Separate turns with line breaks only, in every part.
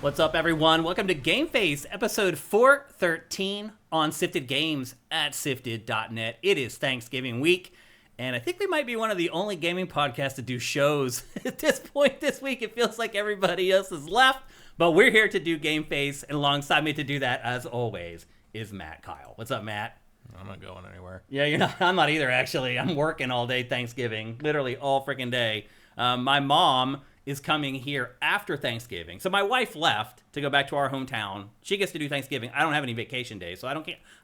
What's up, everyone? Welcome to GameFace, episode 413 on Sifted Games at sifted.net. It is Thanksgiving week, and I think we might be one of the only gaming podcasts to do shows at this point this week. It feels like everybody else has left, but we're here to do GameFace, and alongside me to do that, as always, is Matt Keil. What's up, Matt?
I'm not going anywhere.
Yeah, you're not. I'm not either, actually. I'm working all day Thanksgiving, literally all freaking day. My mom is coming here after Thanksgiving. So my wife left to go back to our hometown. She gets to do Thanksgiving. I don't have any vacation days, so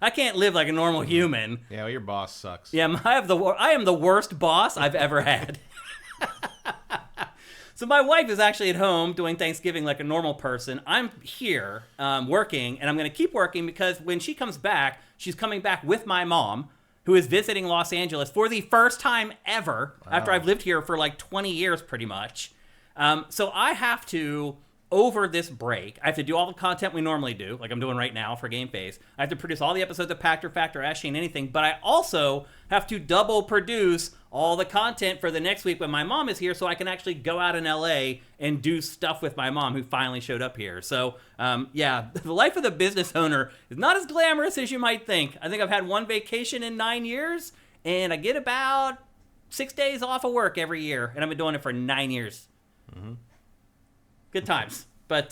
I can't live like a normal human.
Yeah, well, your boss sucks.
Yeah, I am the worst boss I've ever had. So my wife is actually at home doing Thanksgiving like a normal person. I'm here working, and I'm going to keep working because when she comes back, she's coming back with my mom, who is visiting Los Angeles for the first time ever after I've lived here for like 20 years pretty much. So I have to, over this break, I have to do all the content we normally do, like I'm doing right now for GameFace. I have to produce all the episodes of Packed or Fact or Ask Shane Anything, but I also have to double produce all the content for the next week when my mom is here so I can actually go out in LA and do stuff with my mom who finally showed up here. So, yeah, the life of the business owner is not as glamorous as you might think. I think I've had one vacation in 9 years, and I get about 6 days off of work every year, and I've been doing it for 9 years. Mm-hmm. Good times. But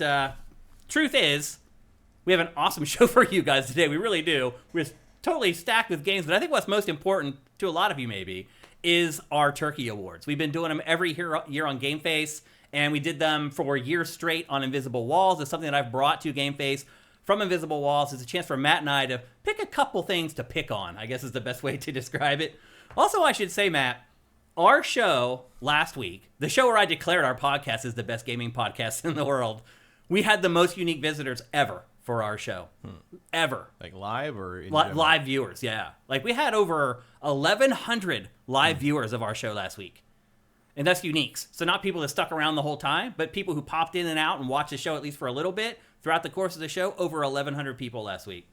truth is, we have an awesome show for you guys today. We really do. We're totally stacked with games, but I think what's most important to a lot of you maybe is our Turkey Awards. We've been doing them every year on GameFace, and we did them for years straight on Invisible Walls. It's something that I've brought to GameFace from Invisible Walls. It's a chance for Matt and I to pick a couple things to pick on, I guess is the best way to describe it. Also, I should say, Matt, our show last week, the show where I declared our podcast is the best gaming podcast in the world, we had the most unique visitors ever for our show. Ever.
Like live or in
live viewers, yeah. Like we had over 1,100 live viewers of our show last week. And that's uniques. So not people that stuck around the whole time, but people who popped in and out and watched the show at least for a little bit throughout the course of the show. Over 1,100 people last week.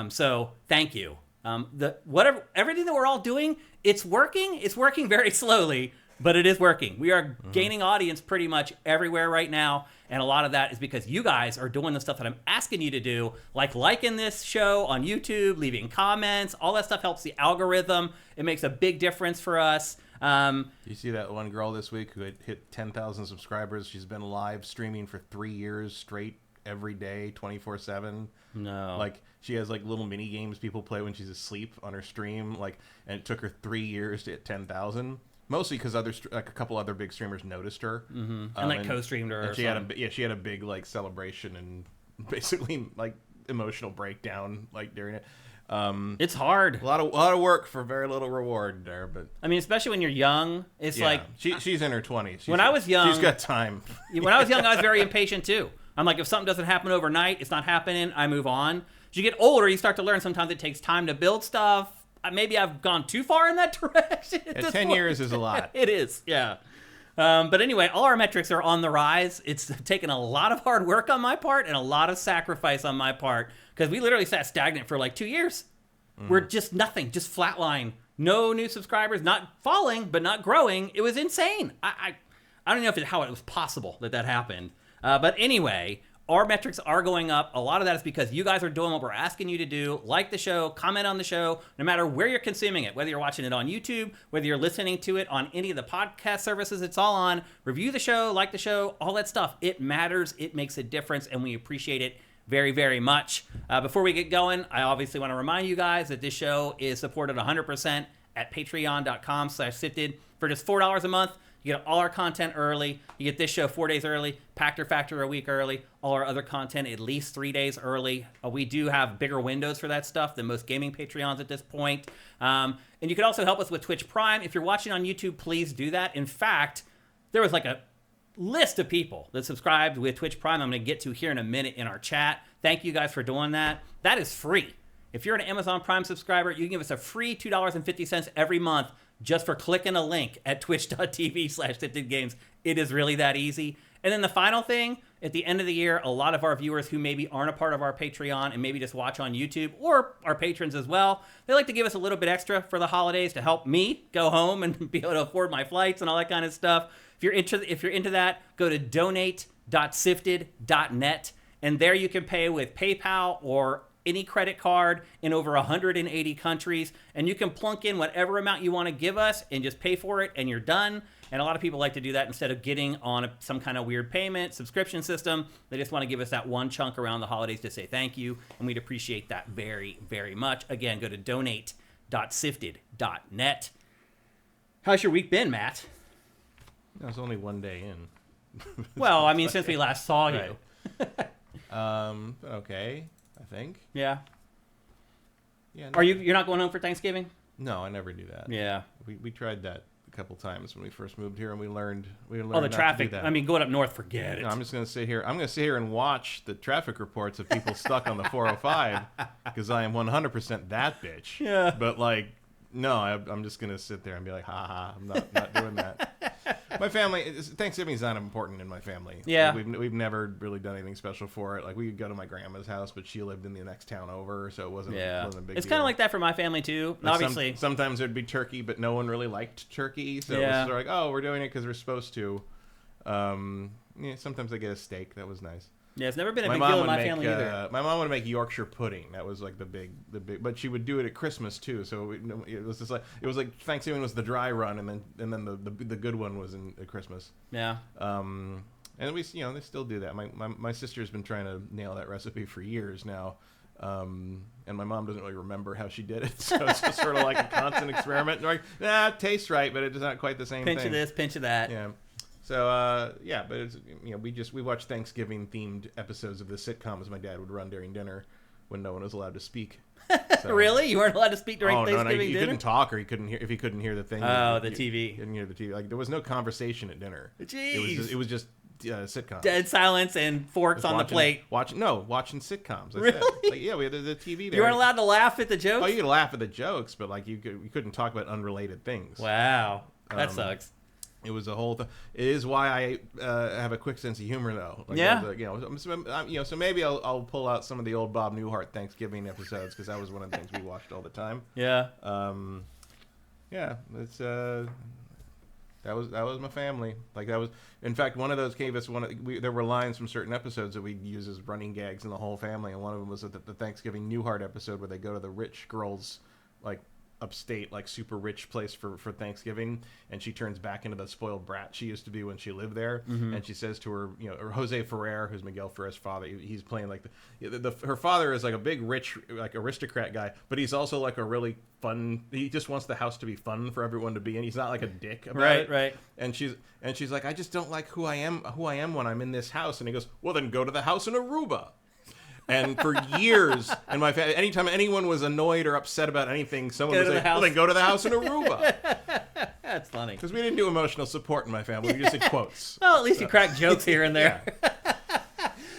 So thank you. Everything that we're all doing, it's working. It's working very slowly, but it is working. We are gaining audience pretty much everywhere right now, and a lot of that is because you guys are doing the stuff that I'm asking you to do, like liking this show on YouTube, leaving comments. All that stuff helps the algorithm. It makes a big difference for us.
You see that one girl this week who had hit 10,000 subscribers? She's been live streaming for 3 years straight, every day, 24/7.
No.
Like, she has like little mini games people play when she's asleep on her stream, like, and it took her 3 years to hit 10,000. Mostly because a couple other big streamers noticed her,
and co-streamed her.
And she had a big like celebration and basically like emotional breakdown like during it.
It's hard.
A lot of work for very little reward there, but
I mean, especially when you're young, it's like
she's in her 20s.
When I was young,
she's got time.
When I was young, I was very impatient too. I'm like, if something doesn't happen overnight, it's not happening. I move on. As you get older, you start to learn sometimes it takes time to build stuff. Maybe I've gone too far in that direction.
10 years is a lot.
It is, yeah. But anyway, all our metrics are on the rise. It's taken a lot of hard work on my part and a lot of sacrifice on my part because we literally sat stagnant for like 2 years. We're just nothing, just flatline. No new subscribers, not falling, but not growing. It was insane. I don't know how it was possible that happened. But anyway, our metrics are going up. A lot of that is because you guys are doing what we're asking you to do. Like the show, comment on the show, no matter where you're consuming it, whether you're watching it on YouTube, whether you're listening to it on any of the podcast services it's all on. Review the show, like the show, all that stuff. It matters. It makes a difference, and we appreciate it very, very much. Before we get going, I obviously want to remind you guys that this show is supported 100% at patreon.com/sifted. For just $4 a month, you get all our content early. You get this show 4 days early, Packed or Fact a week early, all our other content at least 3 days early. We do have bigger windows for that stuff than most gaming Patreons at this point. And you can also help us with Twitch Prime. If you're watching on YouTube, please do that. In fact, there was like a list of people that subscribed with Twitch Prime I'm going to get to here in a minute in our chat. Thank you guys for doing that. That is free. If you're an Amazon Prime subscriber, you can give us a free $2.50 every month just for clicking a link at twitch.tv/siftedgames. It is really that easy. And then the final thing, at the end of the year, a lot of our viewers who maybe aren't a part of our Patreon and maybe just watch on YouTube, or our patrons as well, they like to give us a little bit extra for the holidays to help me go home and be able to afford my flights and all that kind of stuff. If you're into that, go to donate.sifted.net, and there you can pay with PayPal or any credit card in over 180 countries, and you can plunk in whatever amount you want to give us and just pay for it, and you're done. And a lot of people like to do that instead of getting on some kind of weird payment subscription system. They just want to give us that one chunk around the holidays to say thank you, and we'd appreciate that very, very much. Again, go to donate.sifted.net. How's your week been, Matt?
It was only one day in.
Well, I mean, since we last saw you.
Okay, I think.
Yeah.
Yeah.
No. You're not going home for Thanksgiving?
No, I never do that.
Yeah.
We tried that a couple times when we first moved here, and we learned
the
not
traffic.
to do that.
I mean, going up north, forget it.
No, I'm just going to sit here. I'm going to sit here and watch the traffic reports of people stuck on the 405 because I am 100% that bitch.
Yeah.
But like, no, I'm just going to sit there and be like, ha ha, I'm not doing that. My family, Thanksgiving's not important in my family.
Yeah.
Like, we've never really done anything special for it. Like, we could go to my grandma's house, but she lived in the next town over, so it wasn't a big
It's
deal.
kind of like that for my family, too.
Like
Obviously.
sometimes there'd be turkey, but no one really liked turkey, so it was sort of like, oh, we're doing it because we're supposed to. Sometimes I get a steak. That was nice.
Yeah, it's never been a big deal in my family either.
My mom would make Yorkshire pudding. That was like the big. But she would do it at Christmas too. So it was just like Thanksgiving was the dry run, and then the good one was at Christmas.
Yeah.
And they still do that. My sister's been trying to nail that recipe for years now. And my mom doesn't really remember how she did it, so it's just sort of like a constant experiment. And like, it tastes right, but it's not quite the same thing.
Pinch of this, pinch of that.
Yeah. So but it's, we watched Thanksgiving themed episodes of the sitcoms my dad would run during dinner when no one was allowed to speak. So,
really? You weren't allowed to speak during Thanksgiving dinner?
He couldn't talk, or he couldn't hear the thing.
Oh, the TV.
He couldn't hear the TV. Like, there was no conversation at dinner.
Jeez.
It was just sitcoms.
Dead silence and forks on the plate.
Watching sitcoms. Like
really?
That. Like, yeah, we had the TV there.
You weren't allowed to laugh at the jokes?
Oh, you could laugh at the jokes, but like you couldn't talk about unrelated things.
Wow, that sucks.
It was a whole thing. It is why I have a quick sense of humor, though. Like,
yeah.
So maybe I'll pull out some of the old Bob Newhart Thanksgiving episodes because that was one of the things we watched all the time.
Yeah.
Yeah. It's that was my family. Like that was. In fact, one of those gave us there were lines from certain episodes that we'd use as running gags in the whole family, and one of them was the Thanksgiving Newhart episode where they go to the rich girl's like upstate, like super rich place for Thanksgiving, and she turns back into the spoiled brat she used to be when she lived there. Mm-hmm. And she says to her, or Jose Ferrer, who's Miguel Ferrer's father, he's playing like her father is like a big rich like aristocrat guy, but he's also like a really fun. He just wants the house to be fun for everyone to be in. He's not like a dick about it. Right. And she's like, I just don't like who I am when I'm in this house. And he goes, well, then go to the house in Aruba. And for years, in my family, anytime anyone was annoyed or upset about anything, someone would say, well, then go to the house in Aruba.
That's funny.
Because we didn't do emotional support in my family. We just did quotes.
Well, at least you crack jokes here and there. Yeah.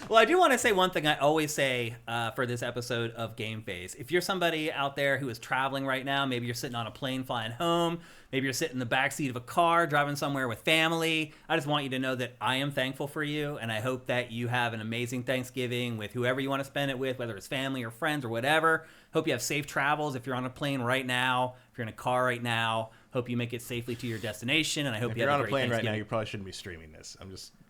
Well, I do want to say one thing I always say for this episode of GameFace. If you're somebody out there who is traveling right now, maybe you're sitting on a plane flying home, maybe you're sitting in the backseat of a car driving somewhere with family, I just want you to know that I am thankful for you, and I hope that you have an amazing Thanksgiving with whoever you want to spend it with, whether it's family or friends or whatever. Hope you have safe travels if you're on a plane right now, if you're in a car right now. Hope you make it safely to your destination, and I hope
if
you have a great
plane
Thanksgiving.
Right now, you probably shouldn't be streaming this.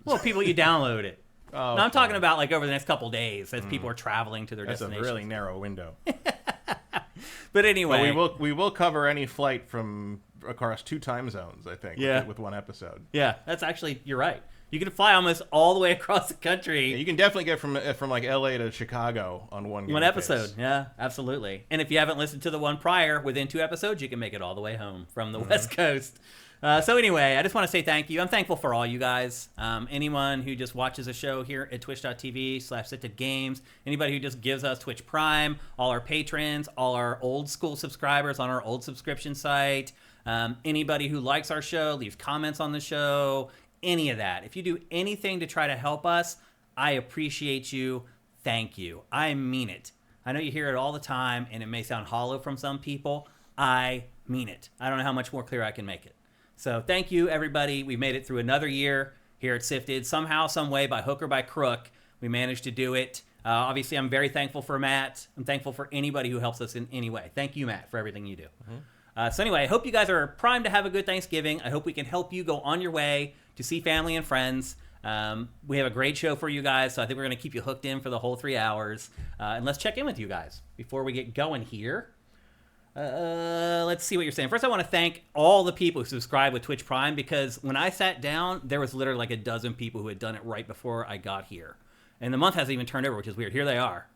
Well, people, you download it.
Oh,
no, I'm talking about like over the next couple days as people are traveling to their destinations.
That's a really narrow window.
But anyway,
but we will cover any flight from across 2 time zones, I think, with one episode.
Yeah, that's actually, you're right. You can fly almost all the way across the country.
Yeah, you can definitely get from like LA to Chicago on one
episode. Yeah, absolutely. And if you haven't listened to the one prior, within 2 episodes, you can make it all the way home from the West Coast. So anyway, I just want to say thank you. I'm thankful for all you guys. Anyone who just watches a show here at twitch.tv/SIFTD anybody who just gives us Twitch Prime, all our patrons, all our old school subscribers on our old subscription site, anybody who likes our show, leaves comments on the show, any of that. If you do anything to try to help us, I appreciate you. Thank you. I mean it. I know you hear it all the time, and it may sound hollow from some people. I mean it. I don't know how much more clear I can make it. So thank you, everybody. We made it through another year. here at SIFTD. Somehow, some way, by hook or by crook, we managed to do it. Obviously, I'm very thankful for Matt. I'm thankful for anybody who helps us in any way. Thank you, Matt, for everything you do. So anyway, I hope you guys are primed to have a good Thanksgiving. I hope we can help you go on your way to see family and friends. We have a great show for you guys, so I think we're going to keep you hooked in for the whole 3 hours. And let's check in with you guys before we get going here. Let's see what you're saying. First, I want to thank all the people who subscribe with Twitch Prime, because when I sat down, there was literally like a dozen people who had done it right before I got here. And the month hasn't even turned over, which is weird. Here they are.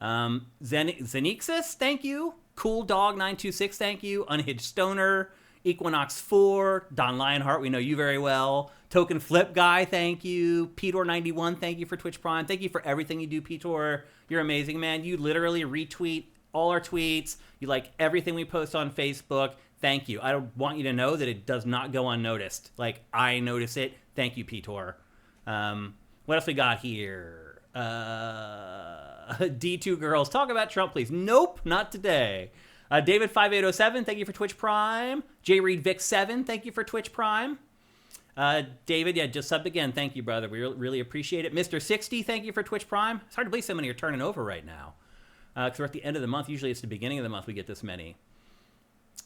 Zenixis, thank you. Cool Dog 926, thank you. Unhinged Stoner, Equinox 4, Don Lionheart, we know you very well. Token Flip Guy, thank you. Petor91, thank you for Twitch Prime. Thank you for everything you do, Petor. You're amazing, man. You literally retweet all our tweets. You like everything we post on Facebook. Thank you. I want you to know that it does not go unnoticed. Like, I notice it. Thank you, Petor. What else we got here? D2 Girls, talk about Trump, please. Nope, not today. David5807, thank you for Twitch Prime. J Reed Vic 7, thank you for Twitch Prime. David, yeah, just subbed again. Thank you, brother. We really appreciate it. Mr. 60, thank you for Twitch Prime. It's hard to believe so many are turning over right now. Because we're at the end of the month. Usually it's the beginning of the month we get this many.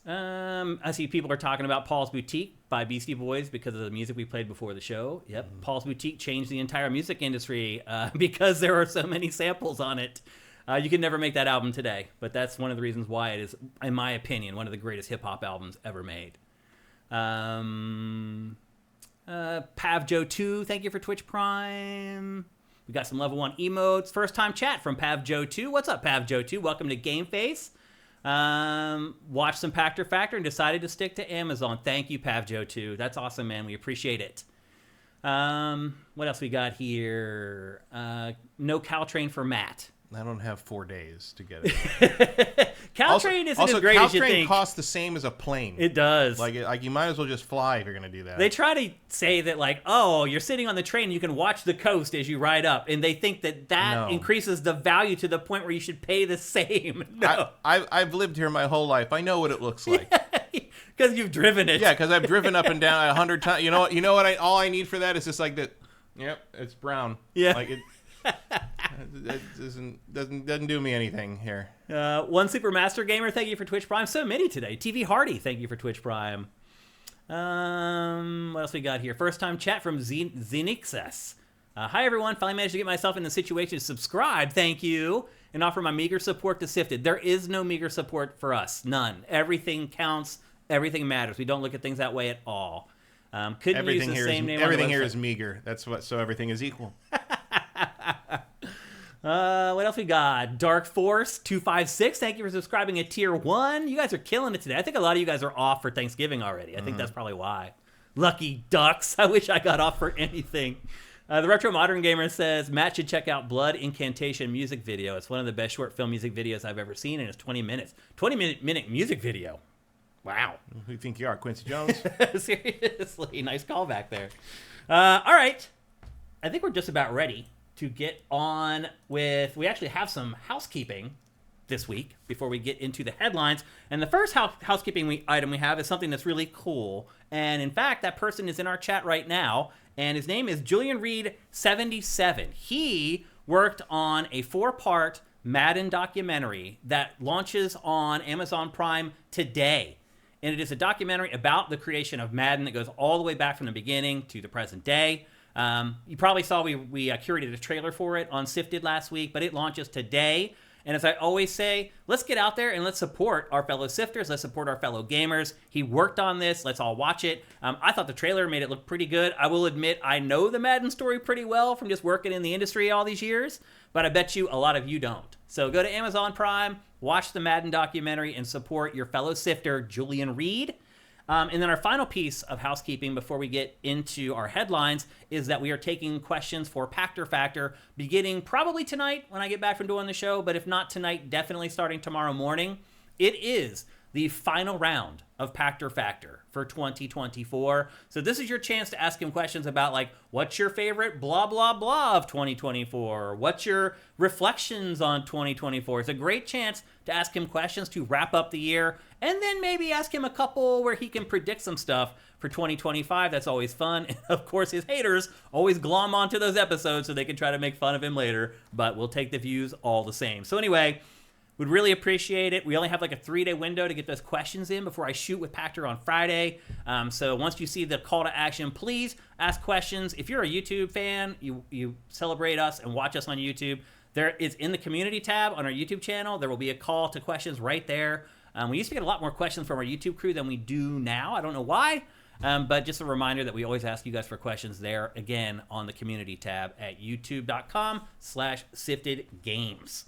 I see people are talking about Paul's Boutique by Beastie Boys because of the music we played before the show. Yep, Paul's Boutique changed the entire music industry because there are so many samples on it. You can never make that album today, but that's one of the reasons why it is, in my opinion, one of the greatest hip-hop albums ever made. PavJo2, thank you for Twitch Prime. We got some level 1 emotes. First time chat from PavJo2. What's up, PavJo2? Welcome to GameFace. Watched some Pactor Factor and decided to stick to Amazon. Thank you, PavJo2. That's awesome, man. We appreciate it. What else we got here? No Caltrain for Matt.
I don't have 4 days to get it.
Caltrain isn't as great as you think.
Caltrain costs the same as a plane.
It does.
Like you might as well just fly if you're going to do that.
They try to say that, like, oh, you're sitting on the train and you can watch the coast as you ride up. And they think that increases the value to the point where you should pay the same. No.
I've lived here my whole life. I know what it looks like.
Because you've driven it.
Yeah, because I've driven up and down 100 times. You know what? All I need for that is just like that. Yep, it's brown.
Yeah.
Like it doesn't do me anything here.
One Supermaster Gamer, thank you for Twitch Prime. So many today. TV Hardy, thank you for Twitch Prime. What else we got here? First time chat from Zenixus. Hi everyone, finally managed to get myself in the situation to subscribe, thank you, and offer my meager support to SIFTD. There is no meager support for us, none. Everything counts, everything matters. We don't look at things that way at all. Couldn't
everything
use the same name.
Everything here is meager. That's what. So everything is equal.
What else we got? Dark Force 256. Thank you for subscribing at Tier 1. You guys are killing it today. I think a lot of you guys are off for Thanksgiving already. I think that's probably why. Lucky ducks. I wish I got off for anything. The Retro Modern Gamer says, Matt should check out Blood Incantation music video. It's one of the best short film music videos I've ever seen, and it's 20 minutes. 20-minute music video. Wow.
Who do you think you are, Quincy Jones?
Seriously. Nice callback there. All right. I think we're just about ready to get on with, we actually have some housekeeping this week before we get into the headlines. And the first housekeeping item we have is something that's really cool. And in fact, that person is in our chat right now, and his name is Julian Reed 77. He worked on a 4-part Madden documentary that launches on Amazon Prime today. And it is a documentary about the creation of Madden that goes all the way back from the beginning to the present day. You probably saw we curated a trailer for it on SIFTD last week, but it launches today. And as I always say, let's get out there and let's support our fellow sifters. Let's support our fellow gamers. He worked on this. Let's all watch it. I thought the trailer made it look pretty good. I will admit I know the Madden story pretty well from just working in the industry all these years, but I bet you a lot of you don't. So go to Amazon Prime, watch the Madden documentary, and support your fellow sifter, Julian Reed. And then our final piece of housekeeping before we get into our headlines is that we are taking questions for Pactor Factor beginning probably tonight when I get back from doing the show, but if not tonight, definitely starting tomorrow morning. It is the final round of Pachter Factor for 2024. So this is your chance to ask him questions about, like, what's your favorite blah, blah, blah of 2024? What's your reflections on 2024? It's a great chance to ask him questions to wrap up the year, and then maybe ask him a couple where he can predict some stuff for 2025. That's always fun. And of course, his haters always glom onto those episodes so they can try to make fun of him later, but we'll take the views all the same. So anyway, would really appreciate it. We only have like a 3-day window to get those questions in before I shoot with Pachter on Friday. So once you see the call to action, please ask questions. If you're a YouTube fan, you celebrate us and watch us on YouTube, there is in the community tab on our YouTube channel, there will be a call to questions right there. We used to get a lot more questions from our YouTube crew than we do now. I don't know why. But just a reminder that we always ask you guys for questions there, again, on the community tab at youtube.com/SIFTedGames.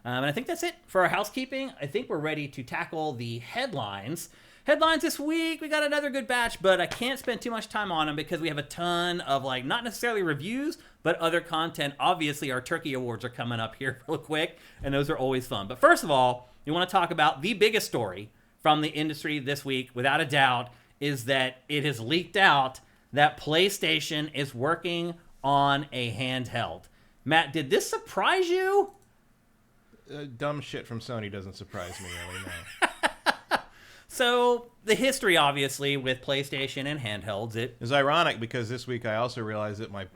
And I think that's it for our housekeeping. I think we're ready to tackle the headlines. Headlines this week, we got another good batch, but I can't spend too much time on them because we have a ton of, like, not necessarily reviews, but other content. Obviously, our Turkey Awards are coming up here real quick, and those are always fun. But first of all, we want to talk about the biggest story from the industry this week, without a doubt, is that it has leaked out that PlayStation is working on a handheld. Matt, did this surprise you?
Dumb shit from Sony doesn't surprise me really, no.
So, the history, obviously, with PlayStation and handhelds, it
is ironic because this week I also realized that my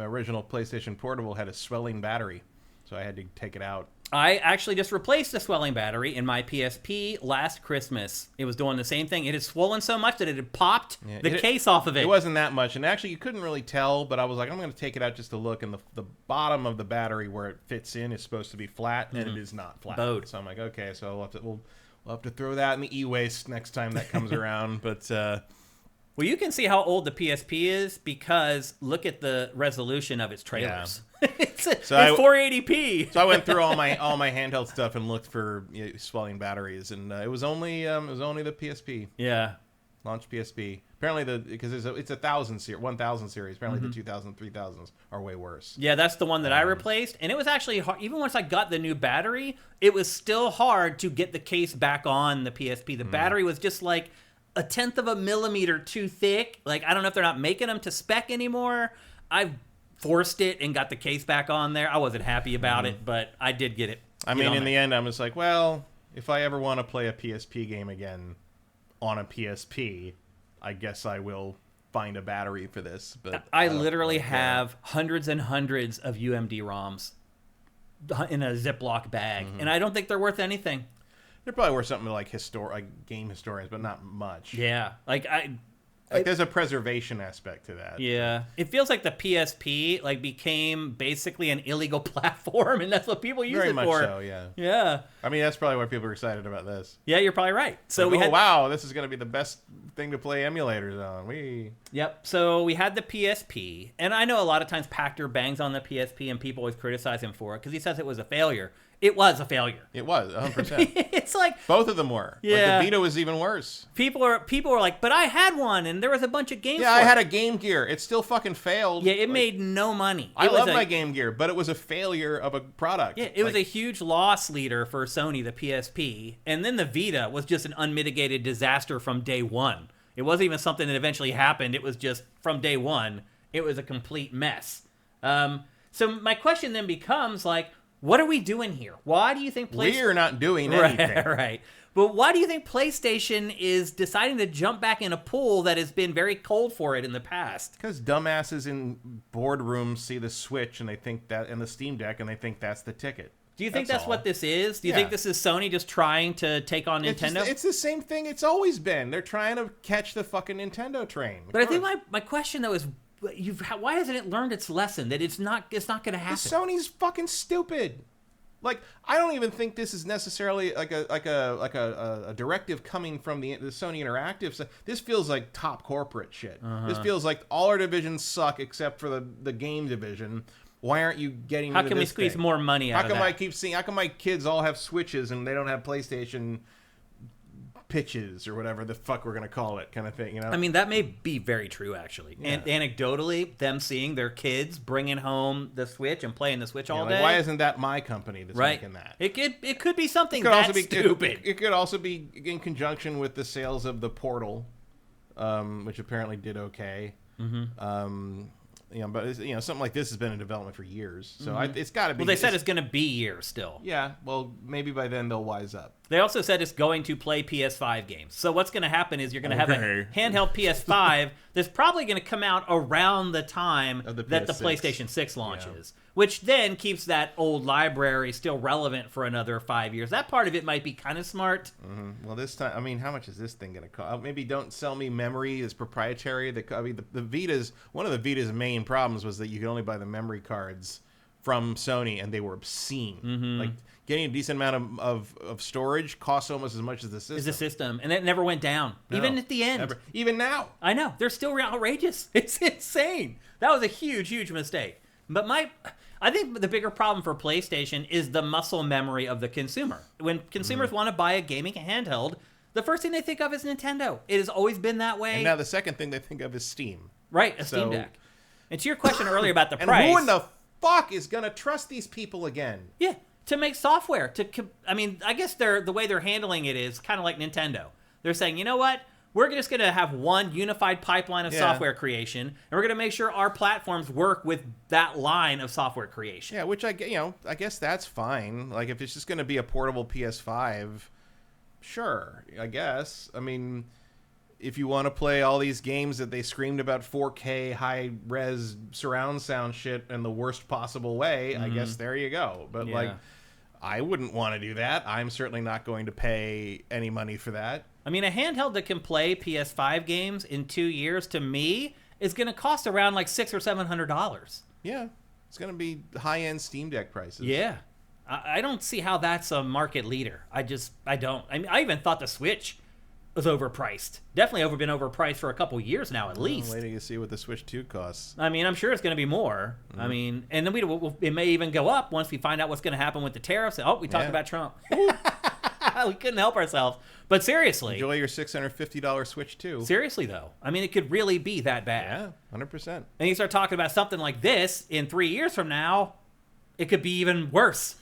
original PlayStation Portable had a swelling battery, so I had to take it out.
I actually just replaced the swelling battery in my PSP last Christmas. It was doing the same thing. It had swollen so much that it had popped the case off of it.
It wasn't that much, and actually you couldn't really tell, but I was like, I'm going to take it out just to look, and the bottom of the battery where it fits in is supposed to be flat, and it is not flat.
Bowed.
So I'm like, okay, so we'll have to throw that in the e-waste next time that comes around, but...
Well, you can see how old the PSP is because look at the resolution of its trailers. Yeah. it's 480p.
So I went through all my handheld stuff and looked for swelling batteries, and it was only the PSP.
Yeah,
launch PSP. Apparently because it's a 1000 series. Apparently the 2000, 3000s are way worse.
Yeah, that's the one that I replaced, and it was actually hard. Even once I got the new battery, it was still hard to get the case back on the PSP. The battery was just like 1/10 of a millimeter too thick. Like, I don't know if they're not making them to spec anymore. I forced it and got the case back on there. I wasn't happy about it, but I did get it.
I mean, in the end, I'm just like, well, if I ever want to play a PSP game again on a PSP, I guess I will find a battery for this. But
I literally have hundreds and hundreds of UMD ROMs in a Ziploc bag, and I don't think they're worth anything.
They're probably worth something like game historians, but not much.
Yeah,
there's a preservation aspect to that.
Yeah, it feels like the PSP became basically an illegal platform, and that's what people use it for.
Very much so, yeah.
Yeah.
I mean, that's probably why people are excited about this.
Yeah, you're probably right. So
wow, this is going to be the best thing to play emulators on.
Yep. So we had the PSP, and I know a lot of times Pachter bangs on the PSP, and people always criticize him for it because he says it was a failure. It was a failure.
It was 100%.
It's like
both of them were.
Yeah.
Like the Vita was even worse.
People are like, but I had one, and there was a bunch of games.
Yeah, I had a Game Gear. It still fucking failed.
Yeah, it made no money.
I love my Game Gear, but it was a failure of a product.
Yeah, it was a huge loss leader for Sony, the PSP, and then the Vita was just an unmitigated disaster from day one. It wasn't even something that eventually happened. It was just from day one. It was a complete mess. So my question then becomes what are we doing here? Why do you think
we're not doing anything?
Right. But why do you think PlayStation is deciding to jump back in a pool that has been very cold for it in the past?
Because dumbasses in boardrooms see the Switch and they think that, and the Steam Deck, and they think that's the ticket.
Do you think that's what this is? Do you think this is Sony just trying to take on Nintendo?
It's the same thing it's always been. They're trying to catch the fucking Nintendo train.
But I think my question though is, why hasn't it learned its lesson that it's not going to happen?
Sony's fucking stupid. I don't even think this is necessarily like a directive coming from the Sony Interactive. So this feels like top corporate shit. This feels like all our divisions suck except for the game division. Why aren't you getting?
How can we squeeze more money out of that?
How come my kids all have Switches and they don't have PlayStation pitches or whatever the fuck we're gonna call it, kind of thing. You know.
I mean, that may be very true, actually.
Yeah.
And anecdotally, them seeing their kids bringing home the Switch and playing the Switch all day.
Why isn't that my company that's making that?
It could be something stupid.
It could also be in conjunction with the sales of the Portal, which apparently did okay. But something like this has been in development for years, so it's got to be.
Well, they said it's going to be years still.
Yeah, well, maybe by then they'll wise up.
They also said it's going to play PS5 games. So what's going to happen is you're going to have a handheld PS5 that's probably going to come out around the time that the PlayStation 6 launches, which then keeps that old library still relevant for another 5 years. That part of it might be kind of smart.
Well, this time, I mean, how much is this thing going to cost? Maybe don't sell me memory as proprietary. The Vita's, one of the Vita's main problems was that you could only buy the memory cards from Sony, and they were obscene. Like, getting a decent amount of storage costs almost as much as the system.
And it never went down. No, even at the end.
Never. Even now.
I know. They're still outrageous. It's insane. That was a huge, huge mistake. But I think the bigger problem for PlayStation is the muscle memory of the consumer. When consumers want to buy a gaming handheld, the first thing they think of is Nintendo. It has always been that way.
And now the second thing they think of is Steam.
Right, Steam Deck. And to your question earlier about the price.
And who in the fuck is going to trust these people again?
Yeah. To make software, I guess the way they're handling it is kind of like Nintendo. They're saying, you know what? We're just going to have one unified pipeline of software creation, and we're going to make sure our platforms work with that line of software creation.
Yeah, which I guess that's fine. Like if it's just going to be a portable PS5, sure, I guess. I mean, if you want to play all these games that they screamed about 4K high-res surround sound shit in the worst possible way, I guess there you go. But like, I wouldn't want to do that. I'm certainly not going to pay any money for that.
I mean, a handheld that can play PS5 games in 2 years, to me, is going to cost around like $600 or $700.
Yeah, it's going to be high-end Steam Deck prices.
Yeah. I don't see how that's a market leader. I don't. I mean, I even thought the Switch was overpriced. Definitely been overpriced for a couple years now, at least.
Waiting to see what the Switch 2 costs.
I mean, I'm sure it's going to be more. I mean, and then it may even go up once we find out what's going to happen with the tariffs. Oh, we talked about Trump. We couldn't help ourselves. But seriously.
Enjoy your $650 Switch 2.
Seriously, though. I mean, it could really be that bad.
Yeah, 100%.
And you start talking about something like this in 3 years from now, it could be even worse.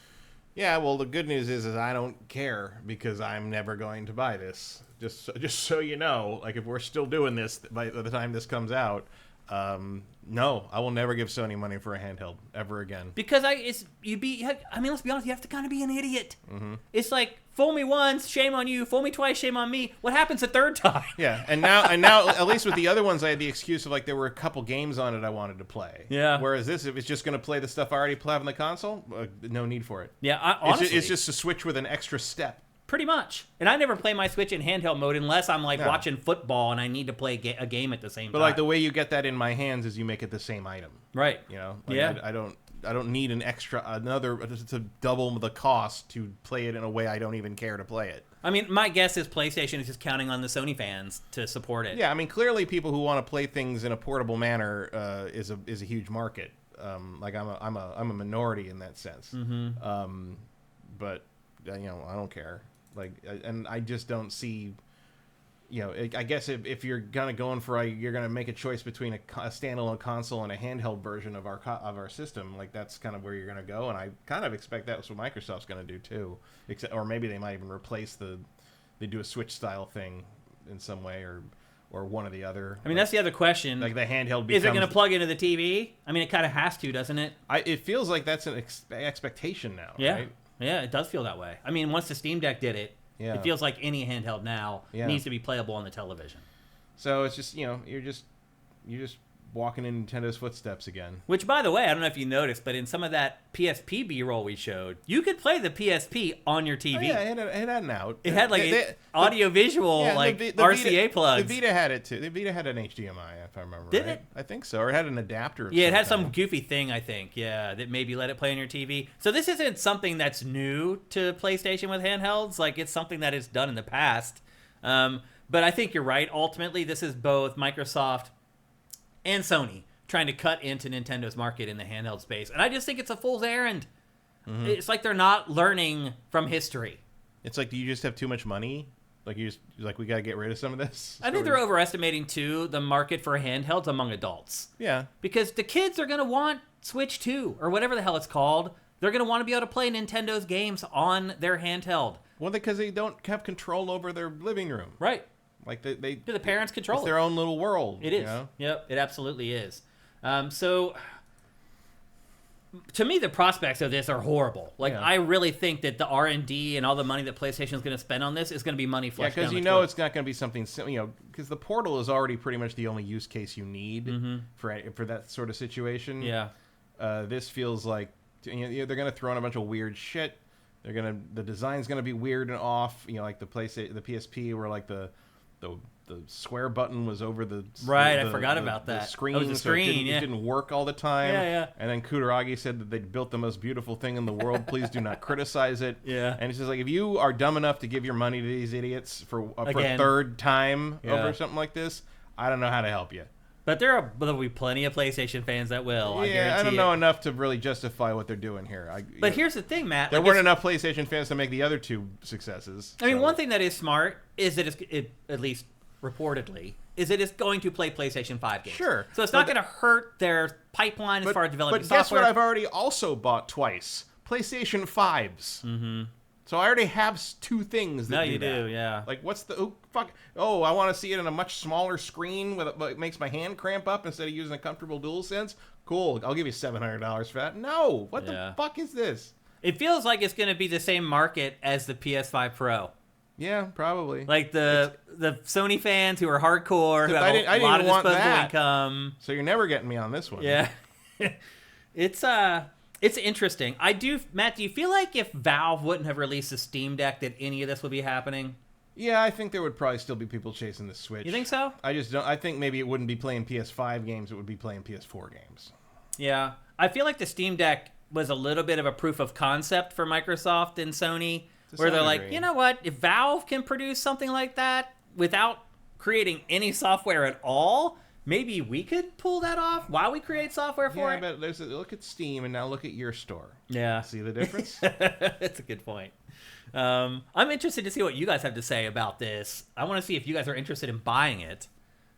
Yeah, well, the good news is I don't care because I'm never going to buy this. Just so you know, like if we're still doing this by the time this comes out, no, I will never give Sony money for a handheld ever again.
Because let's be honest, you have to kind of be an idiot. It's like, fool me once, shame on you. Fool me twice, shame on me. What happens a third time?
Yeah, and now at least with the other ones, I had the excuse of like there were a couple games on it I wanted to play.
Yeah.
Whereas this, if it's just going to play the stuff I already play on the console, no need for it.
Yeah, honestly,
it's just a Switch with an extra step.
Pretty much. And I never play my Switch in handheld mode unless I'm like watching football and I need to play a game at the same time.
But like the way you get that in my hands is you make it the same item.
Right.
You know? Like I don't need another to double the cost to play it in a way I don't even care to play it.
I mean, my guess is PlayStation is just counting on the Sony fans to support it.
Yeah, I mean, clearly people who want to play things in a portable manner is a huge market. Like I'm a minority in that sense. But I don't care. Like, and I just don't see, I guess if you're going for you're gonna make a choice between a standalone console and a handheld version of our system, like that's kind of where you're gonna go, and I kind of expect that's what Microsoft's gonna do too, or maybe they might even replace they do a Switch style thing in some way, or one or the other.
I mean, that's the other question.
Like the handheld
is it going to plug into the TV? I mean, it kind of has to, doesn't it?
It feels like that's an expectation now.
Yeah.
Right?
Yeah, it does feel that way. I mean, once the Steam Deck did it, it feels like any handheld now needs to be playable on the television.
So it's just, you're just walking in Nintendo's footsteps again.
Which, by the way, I don't know if you noticed, but in some of that PSP B-roll we showed, you could play the PSP on your TV.
Oh, yeah, it had an out.
It had audio-visual, RCA plugs.
The Vita had it too. The Vita had an HDMI, if I remember
Did
right.
it?
I think so. Or it had an adapter.
Yeah, it had some goofy thing, I think, that maybe let it play on your TV. So this isn't something that's new to PlayStation with handhelds. Like, it's something that is done in the past. But I think you're right. Ultimately, this is both Microsoft and Sony trying to cut into Nintendo's market in the handheld space. And I just think it's a fool's errand. It's like they're not learning from history.
It's like, do you just have too much money? Like we got to get rid of some of this.
I think they're overestimating too the market for handhelds among adults.
Yeah.
Because the kids are going to want Switch 2 or whatever the hell it's called. They're going to want to be able to play Nintendo's games on their handheld.
Well, because they don't have control over their living room.
Right.
Like the
parents control
it's their own little world.
It is.
You know?
Yep, it absolutely is. So, to me, the prospects of this are horrible. Like, I really think that the R&D and all the money that PlayStation is going to spend on this is going to be money flushed down the
because it's not going to be something, because the Portal is already pretty much the only use case you need for that sort of situation.
Yeah.
This feels like they're going to throw in a bunch of weird shit. The design's going to be weird and off. Like the PSP, where like the square button was over the
I forgot about that.
The screen,
oh, the screen,
so it didn't work all the time.
Yeah.
And then Kutaragi said that they built the most beautiful thing in the world. Please do not criticize it.
Yeah.
And he says, like, if you are dumb enough to give your money to these idiots for a third time over something like this, I don't know how to help you.
But there'll be plenty of PlayStation fans that will.
I don't know enough to really justify what they're doing here.
But here's the thing, Matt.
There weren't enough PlayStation fans to make the other two successes.
I mean, one thing that is smart is that it at least reportedly, is it is going to play PlayStation 5 games.
Sure.
So it's not going to hurt their pipeline as far as developing software.
But guess what I've already also bought twice? PlayStation 5s. Mm-hmm. So I already have two things that do that.
No, you do, yeah.
Like, what's the... I want to see it on a much smaller screen it makes my hand cramp up instead of using a comfortable DualSense. Cool, I'll give you $700 for that. No! What the fuck is this?
It feels like it's going to be the same market as the PS5 Pro.
Yeah, probably.
Like the Sony fans who are hardcore, who have a lot of disposable income.
So you're never getting me on this one.
Yeah. It's interesting. Matt, do you feel like if Valve wouldn't have released the Steam Deck that any of this would be happening?
Yeah, I think there would probably still be people chasing the Switch.
You think so?
I just don't. I think maybe it wouldn't be playing PS5 games. It would be playing PS4 games.
Yeah. I feel like the Steam Deck was a little bit of a proof of concept for Microsoft and Sony, where they're like, you know what? If Valve can produce something like that without creating any software at all, maybe we could pull that off while we create software for it.
Yeah, but look at Steam and now look at your store.
Yeah.
See the difference?
That's a good point. I'm interested to see what you guys have to say about this. I want to see if you guys are interested in buying it.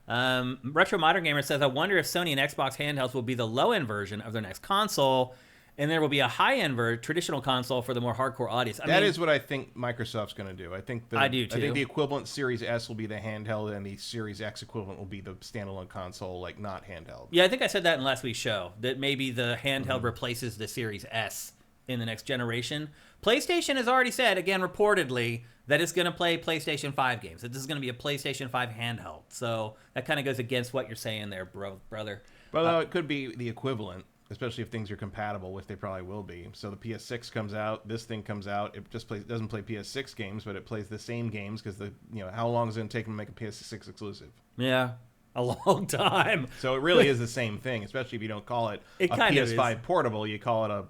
Retro Modern Gamer says, I wonder if Sony and Xbox handhelds will be the low-end version of their next console, and there will be a high-end traditional console for the more hardcore audience.
That is what I think Microsoft's going to do. I think
I do too.
I think the equivalent Series S will be the handheld, and the Series X equivalent will be the standalone console, like not handheld.
Yeah, I think I said that in last week's show, that maybe the handheld replaces the Series S in the next generation. PlayStation has already said, again, reportedly, that it's going to play PlayStation 5 games. That this is going to be a PlayStation 5 handheld. So that kind of goes against what you're saying there, brother.
Well, it could be the equivalent. Especially if things are compatible, which they probably will be. So the PS6 comes out, this thing comes out. It just doesn't play PS6 games, but it plays the same games because how long is it going to take them to make a PS6 exclusive?
Yeah, a long time.
So it really is the same thing, especially if you don't call it a PS5 portable, you call it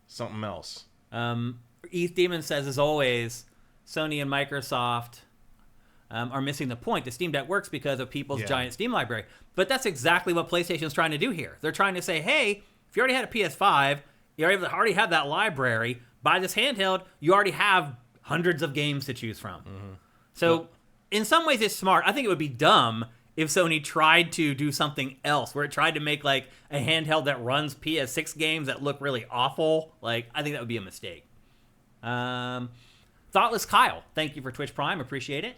something else.
Eth Demon says, as always, Sony and Microsoft are missing the point. The Steam Deck works because of people's giant Steam library. But that's exactly what PlayStation's trying to do here. They're trying to say, hey, if you already had a PS5, you already have that library, buy this handheld, you already have hundreds of games to choose from. Mm-hmm. So in some ways it's smart. I think it would be dumb if Sony tried to do something else, where it tried to make like a handheld that runs PS6 games that look really awful. Like, I think that would be a mistake. Thoughtless Kyle, thank you for Twitch Prime. Appreciate it.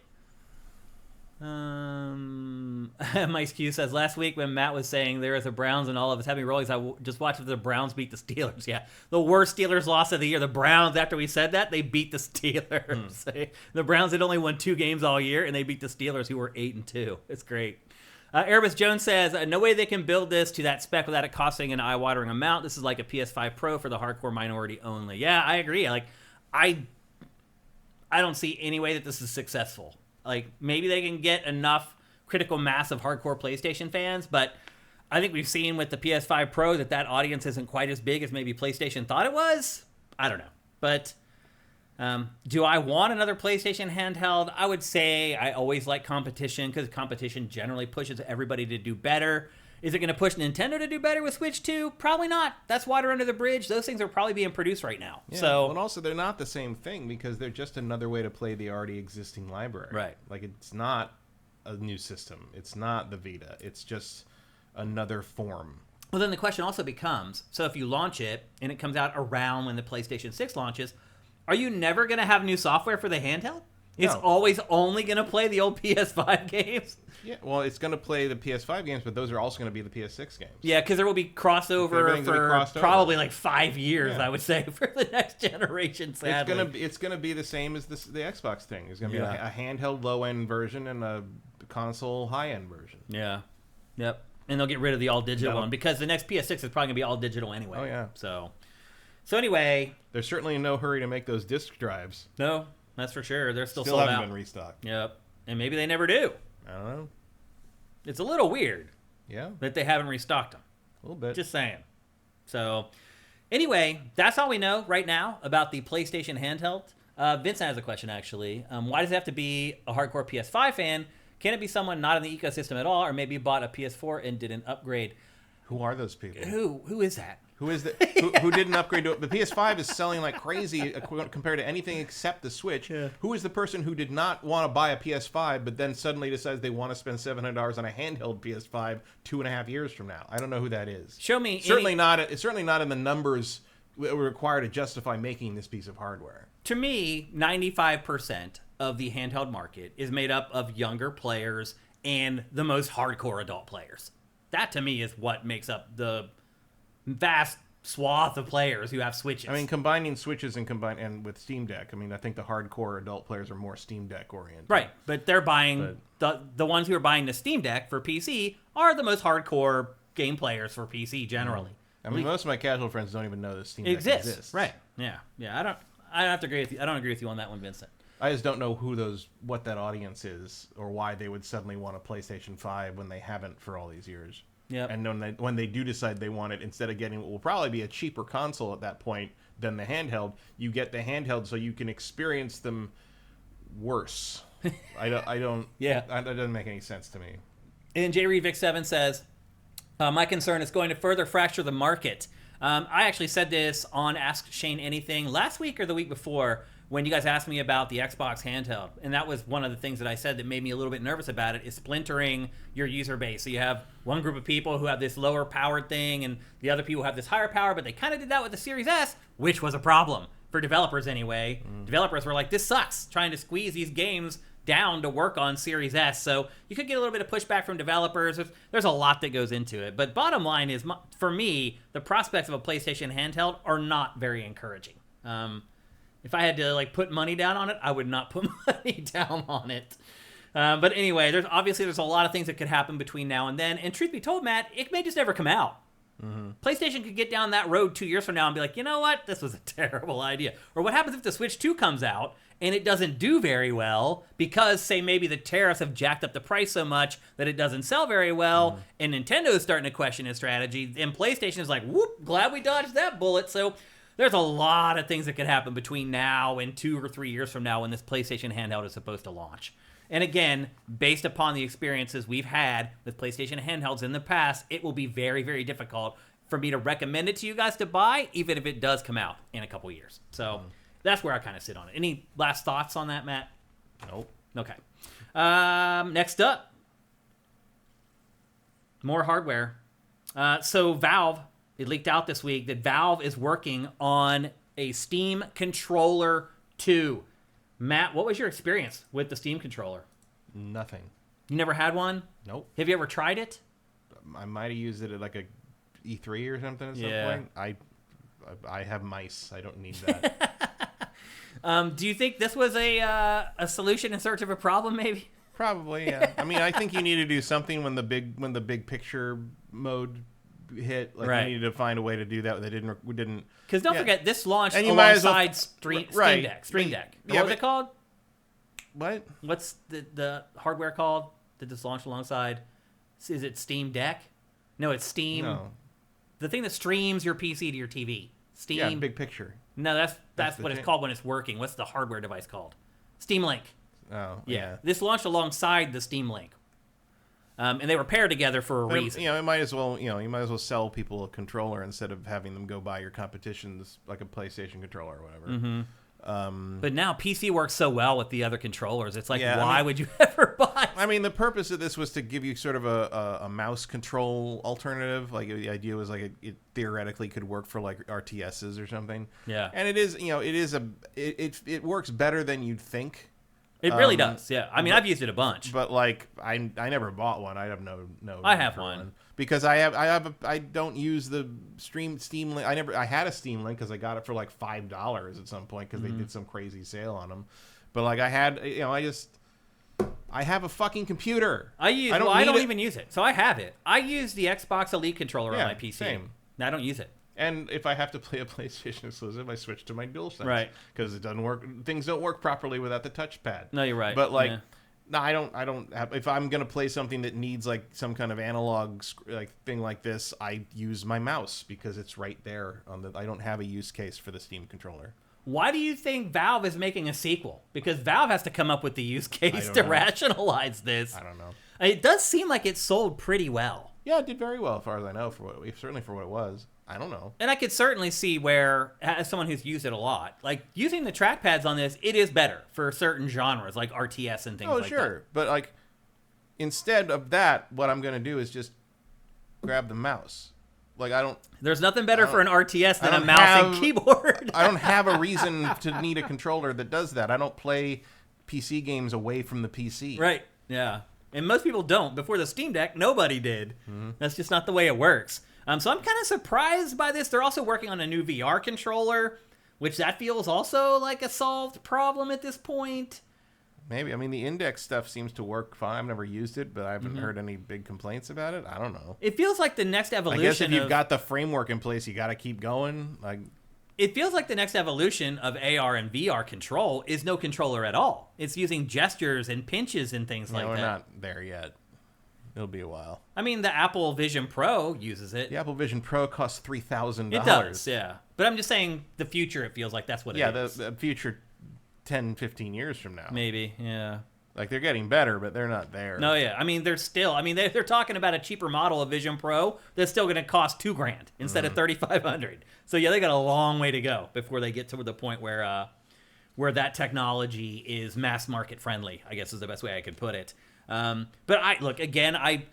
Mike's Q says, last week when Matt was saying there is the Browns and all of us having rollies, just watched if the Browns beat the Steelers. Yeah, the worst Steelers loss of the year. The Browns, after we said that, they beat the Steelers. The Browns had only won 2 games all year, and they beat the Steelers, who were 8-2. It's great. Erebus Jones says, no way they can build this to that spec without it costing an eye-watering amount. This is like a PS5 Pro for the hardcore minority only. Yeah, I agree. Like, I don't see any way that this is successful. Like, maybe they can get enough critical mass of hardcore PlayStation fans, but I think we've seen with the PS5 Pro that audience isn't quite as big as maybe PlayStation thought it was. I don't know. But do I want another PlayStation handheld? I would say I always like competition because competition generally pushes everybody to do better. Is it going to push Nintendo to do better with Switch 2? Probably not. That's water under the bridge. Those things are probably being produced right now.
Yeah.
So,
and also, they're not the same thing because they're just another way to play the already existing library.
Right.
Like, it's not a new system. It's not the Vita. It's just another form.
Well, then the question also becomes, so if you launch it and it comes out around when the PlayStation 6 launches, are you never going to have new software for the handheld? It's always only going to play the old PS5 games?
Yeah, well, it's going to play the PS5 games, but those are also going to be the PS6 games.
Yeah, because there will be crossover for probably like 5 years, I would say, for the next generation, sadly.
It's going to be the same as the Xbox thing. It's going to be a handheld low-end version and a console high-end version.
Yeah. Yep. And they'll get rid of the all-digital one because the next PS6 is probably going to be all-digital anyway.
Oh, yeah.
So anyway.
There's certainly in no hurry to make those disc drives.
No, that's for sure. They're still
sold
out.
Haven't been restocked.
Yep. And maybe they never do.
I don't know.
It's a little weird.
Yeah.
That they haven't restocked them.
A little bit.
Just saying. So, anyway, that's all we know right now about the PlayStation handheld. Vincent has a question, actually. Why does it have to be a hardcore PS5 fan? Can it be someone not in the ecosystem at all, or maybe bought a PS4 and did an upgrade?
Who are those people?
Who is that?
Who is the who didn't upgrade to it? The PS5 is selling like crazy compared to anything except the Switch.
Yeah.
Who is the person who did not want to buy a PS5 but then suddenly decides they want to spend $700 on a handheld PS5 2.5 years from now? I don't know who that is.
Show me.
It's certainly not in the numbers that were required to justify making this piece of hardware.
To me, 95% of the handheld market is made up of younger players and the most hardcore adult players. That, to me, is what makes up the vast swath of players who have Switches.
I mean, combining Switches and with Steam Deck, I mean, I think the hardcore adult players are more Steam Deck oriented.
Right, but they're buying the ones who are buying the Steam Deck for PC are the most hardcore game players for PC generally.
I mean, most of my casual friends don't even know that Steam Deck exists.
Right? Yeah. I don't have to agree with you. I don't agree with you on that one, Vincent.
I just don't know what that audience is, or why they would suddenly want a PlayStation 5 when they haven't for all these years.
Yep.
And when they do decide they want it, instead of getting what will probably be a cheaper console at that point than the handheld, you get the handheld so you can experience them worse. I don't.
Yeah.
That doesn't make any sense to me.
And J. Reed Vic 7 says, my concern is going to further fracture the market. I actually said this on Ask Shane Anything last week or the week before when you guys asked me about the Xbox handheld. And that was one of the things that I said that made me a little bit nervous about it, is splintering your user base. So you have one group of people who have this lower powered thing and the other people have this higher power, but they kind of did that with the Series S, which was a problem for developers anyway. Developers were like, this sucks, trying to squeeze these games down to work on Series S. So you could get a little bit of pushback from developers. There's a lot that goes into it. But bottom line is, for me, the prospects of a PlayStation handheld are not very encouraging. If I had to put money down on it, I would not put money down on it. But anyway, there's a lot of things that could happen between now and then. And truth be told, Matt, it may just never come out. Mm-hmm. PlayStation could get down that road 2 years from now and be like, you know what? This was a terrible idea. Or what happens if the Switch 2 comes out and it doesn't do very well because, say, maybe the tariffs have jacked up the price so much that it doesn't sell very well, and Nintendo's starting to question its strategy, and PlayStation is like, whoop, glad we dodged that bullet. So there's a lot of things that could happen between now and 2 or 3 years from now when this PlayStation handheld is supposed to launch. And again, based upon the experiences we've had with PlayStation handhelds in the past, it will be very, very difficult for me to recommend it to you guys to buy, even if it does come out in a couple years. So that's where I kind of sit on it. Any last thoughts on that, Matt?
Nope.
Okay. Next up, more hardware. So Valve, it leaked out this week that Valve is working on a Steam Controller 2. Matt, what was your experience with the Steam Controller?
Nothing.
You never had one?
Nope.
Have you ever tried it?
I might have used it at like a E3 or something at some point. I have mice. I don't need that.
Do you think this was a solution in search of a problem, maybe?
Probably, yeah. I mean, I think you need to do something when the big picture mode hit. Like,
right.
We needed to find a way to do that. We didn't.
Because don't forget, this launched
and you might as well,
alongside Stream Deck. Stream Deck.
Yeah,
what was it called?
What?
What's the hardware called that this launched alongside? Is it Steam Deck? No, it's Steam.
No.
The thing that streams your PC to your TV. Steam.
Yeah, big picture.
No, that's what it's called when it's working. What's the hardware device called? Steam Link.
Oh,
yeah. This launched alongside the Steam Link. And they were paired together for a reason.
You might as well sell people a controller instead of having them go buy your competitions like a PlayStation controller or whatever.
Mm-hmm. But now PC works so well with the other controllers. It's like, would you ever buy?
I mean, the purpose of this was to give you sort of a mouse control alternative. Like the idea was like it theoretically could work for like RTSs or something.
Yeah.
And it works better than you'd think.
It really does. Yeah. I mean, I've used it a bunch.
But like, I never bought one. I have no.
I have one.
Because I don't use the Steam link. I had a Steam link because I got it for like $5 at some point because they did some crazy sale on them. But like I have a fucking computer.
I don't even use it. So I have it. I use the Xbox Elite controller on my PC.
Same.
I don't use it.
And if I have to play a PlayStation exclusive, I switch to my DualSense.
Right.
Because it doesn't work. Things don't work properly without the touchpad.
No, you're right.
But like, no, I don't have. If I'm gonna play something that needs like some kind of analog like thing like this, I use my mouse because it's right there on the. I don't have a use case for the Steam controller.
Why do you think Valve is making a sequel? Because Valve has to come up with the use case to rationalize this.
I don't know.
It does seem like it sold pretty well.
Yeah, it did very well as far as I know. Certainly for what it was. I don't know.
And I could certainly see where, as someone who's used it a lot, like using the trackpads on this, it is better for certain genres like RTS and things like that. Oh, sure.
But like, instead of that, what I'm going to do is just grab the mouse. Like,
There's nothing better for an RTS than a mouse and keyboard.
I don't have a reason to need a controller that does that. I don't play PC games away from the PC.
Right. Yeah. And most people don't. Before the Steam Deck, nobody did. Mm-hmm. That's just not the way it works. So I'm kind of surprised by this. They're also working on a new VR controller, which that feels also like a solved problem at this point.
Maybe. I mean, the index stuff seems to work fine. I've never used it, but I haven't heard any big complaints about it. I don't know.
It feels like the next evolution.
I guess if you've got the framework in place, you got to keep going. Like,
it feels like the next evolution of AR and VR control is no controller at all. It's using gestures and pinches and things like that.
We're not there yet. It'll be a while.
I mean, the Apple Vision Pro uses it.
The Apple Vision Pro costs $3,000.
It does, yeah. But I'm just saying the future, it feels like that's what it is.
Yeah, the future 10, 15 years from now.
Maybe, yeah.
Like, they're getting better, but they're not there.
No, yeah. I mean, they're talking about a cheaper model of Vision Pro that's still going to cost $2,000 instead of $3,500. So, yeah, they got a long way to go before they get to the point where that technology is mass market friendly, I guess is the best way I could put it. But I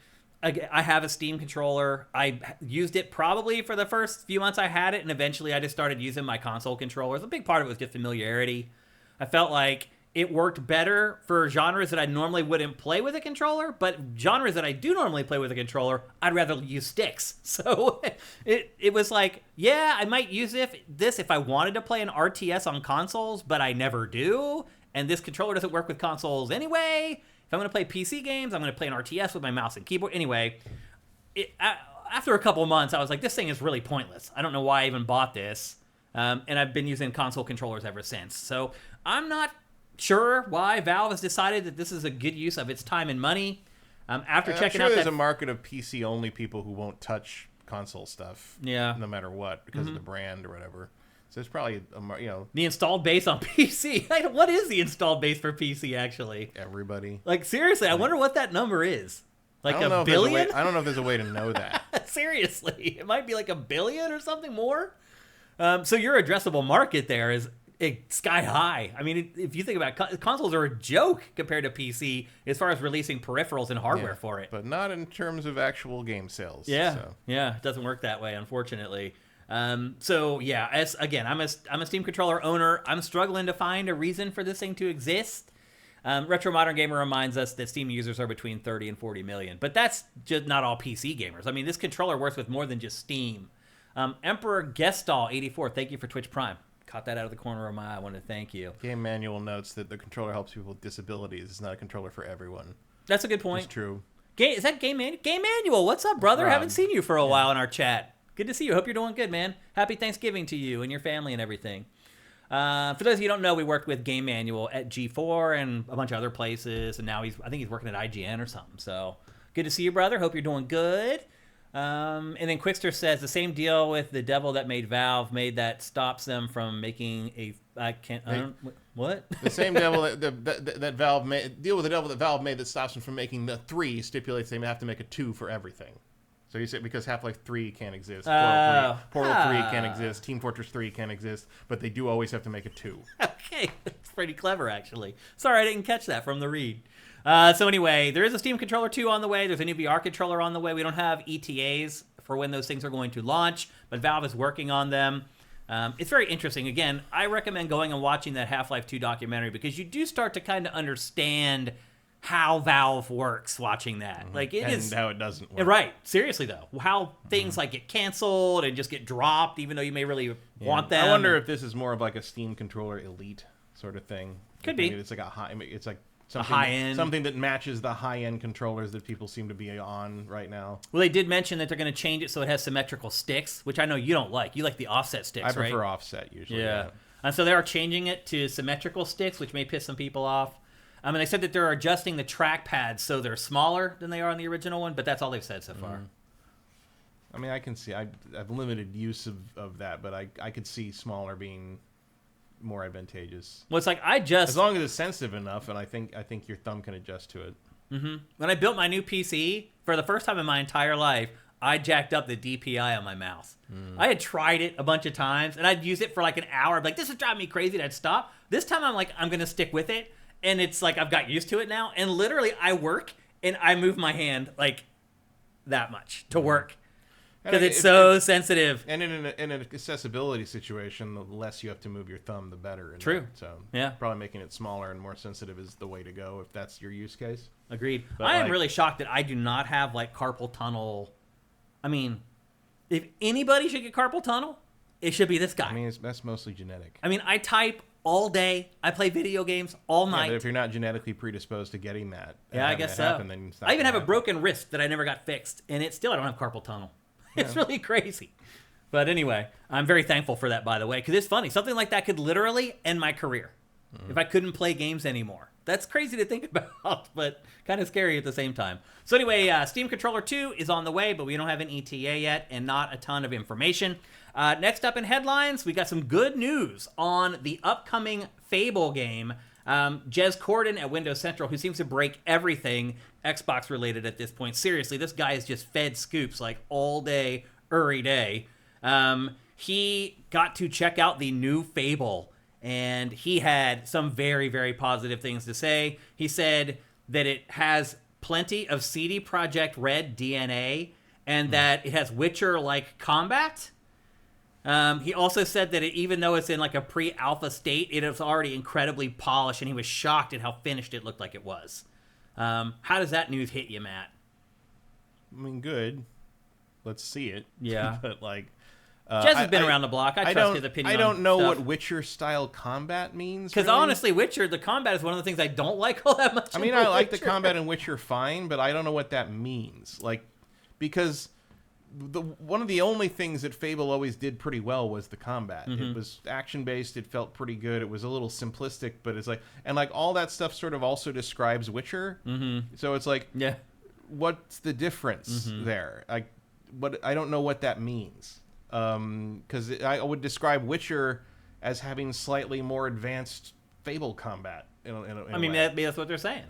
have a Steam controller. I used it probably for the first few months I had it, and eventually I just started using my console controllers. A big part of it was just familiarity. I felt like it worked better for genres that I normally wouldn't play with a controller, but genres that I do normally play with a controller, I'd rather use sticks. So it was like, yeah, I might use this if I wanted to play an RTS on consoles, but I never do. And this controller doesn't work with consoles anyway. If I'm going to play PC games, I'm going to play an RTS with my mouse and keyboard. Anyway, after a couple of months, I was like, this thing is really pointless. I don't know why I even bought this. And I've been using console controllers ever since. So I'm not sure why Valve has decided that this is a good use of its time and money. After checking out
there's a market of PC-only people who won't touch console stuff.
Yeah.
No matter what, because of the brand or whatever. So it's probably,
the installed base on PC. What is the installed base for PC, actually?
Everybody.
Like, seriously, I wonder what that number is. Like a billion?
I don't know if there's a way to know that.
Seriously. It might be like a billion or something more. So your addressable market there is sky high. I mean, if you think about it, consoles are a joke compared to PC as far as releasing peripherals and hardware for it.
But not in terms of actual game sales.
Yeah.
So.
Yeah, it doesn't work that way, unfortunately. So yeah, I'm a Steam controller owner. I'm struggling to find a reason for this thing to exist. Retro Modern Gamer reminds us that Steam users are between 30 and 40 million, but that's just not all PC gamers. I mean, this controller works with more than just Steam. Emperor Gestall 84, thank you for Twitch Prime. Caught that out of the corner of my eye. I want to thank you.
Game Manual notes that the controller helps people with disabilities. It's not a controller for everyone.
That's a good point.
It's true.
Is that Game Manual? What's up, brother? Haven't seen you for a while in our chat. Good to see you. Hope you're doing good, man. Happy Thanksgiving to you and your family and everything. For those of you who don't know, we worked with Game Manual at G4 and a bunch of other places, and now I think he's working at IGN or something. So good to see you, brother. Hope you're doing good. And then Quickster says the same deal with the devil that made Valve that stops them from making What?
The same devil that Valve made, deal with the devil that Valve made that stops them from making the 3 stipulates they have to make a 2 for everything. So you say because Half-Life 3 can't exist, Portal 3 can't exist, Team Fortress 3 can't exist, but they do always have to make a 2.
Okay, that's pretty clever, actually. Sorry, I didn't catch that from the read. So anyway, there is a Steam Controller 2 on the way. There's a new VR controller on the way. We don't have ETAs for when those things are going to launch, but Valve is working on them. It's very interesting. Again, I recommend going and watching that Half-Life 2 documentary because you do start to kind of understand how Valve works watching that. Like it is
how it doesn't work.
Right. Seriously though, how things like get canceled and just get dropped even though you may really want them.
I wonder if this is more of like a Steam Controller Elite sort of thing.
Could be.
It's like it's like
something, high end,
something that matches the high end controllers that people seem to be on right now.
Well, they did mention that they're going to change it so it has symmetrical sticks, which I know you don't like. You like the offset sticks, right?
I prefer offset usually.
Yeah. And so they are changing it to symmetrical sticks, which may piss some people off. And they said that they're adjusting the trackpads so they're smaller than they are on the original one, but that's all they've said so far.
I mean, I can see I've limited use of that, but I could see smaller being more advantageous.
Well, it's like
as long as it's sensitive enough, and I think your thumb can adjust to it.
Mm-hmm. When I built my new PC, for the first time in my entire life, I jacked up the DPI on my mouse. I had tried it a bunch of times, and I'd use it for like an hour. I'd be like, this is driving me crazy, and I'd stop. This time I'm like, I'm going to stick with it, and it's like I've got used to it now, and literally I work, and I move my hand like that much to work. Because it's so sensitive.
And in an accessibility situation, the less you have to move your thumb, the better.
True.
So
yeah,
probably making it smaller and more sensitive is the way to go if that's your use case.
Agreed. But I am really shocked that I do not have like carpal tunnel. I mean, if anybody should get carpal tunnel, it should be this guy.
I mean, that's mostly genetic.
I mean, I type all day. I play video games all night.
But if you're not genetically predisposed to getting that,
yeah, I guess so.
Happen,
I even have a broken wrist that I never got fixed, and I don't have carpal tunnel. It's really crazy. But anyway, I'm very thankful for that, by the way, because it's funny. Something like that could literally end my career if I couldn't play games anymore. That's crazy to think about, but kind of scary at the same time. So anyway, Steam Controller 2 is on the way, but we don't have an ETA yet and not a ton of information. Next up in headlines, we got some good news on the upcoming Fable game. Jez Corden at Windows Central, who seems to break everything Xbox related at this point. Seriously, this guy is just fed scoops like all day, every day. He got to check out the new Fable, and he had some very, very positive things to say. He said that it has plenty of CD Projekt Red DNA and that it has Witcher-like combat. He also said that even though it's in like a pre-alpha state, it is already incredibly polished, and he was shocked at how finished it looked like it was. How does that news hit you, Matt?
I mean, good. Let's see it.
Yeah.
But like,
Jez has been around the block. I trust his opinion.
I don't know
what
Witcher-style combat means.
Because honestly, Witcher, the combat is one of the things I don't like all that much.
I mean, I like the combat in Witcher fine, but I don't know what that means. Like, because one of the only things that Fable always did pretty well was the combat. It was action-based. It felt pretty good. It was a little simplistic, but it's like, and like all that stuff sort of also describes Witcher. So it's like,
yeah,
what's the difference there? I don't know what that means. Because I would describe Witcher as having slightly more advanced Fable combat.
I mean, that's what they're saying.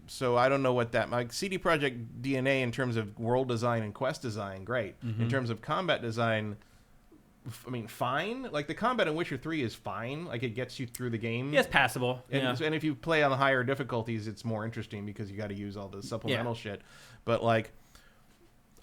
So I don't know what that... Like CD Projekt DNA in terms of world design and quest design, great. In terms of combat design, I mean, fine. Like the combat in Witcher 3 is fine. Like it gets you through the game.
Yeah, it's passable.
And if you play on the higher difficulties, it's more interesting because you got to use all the supplemental shit. But like,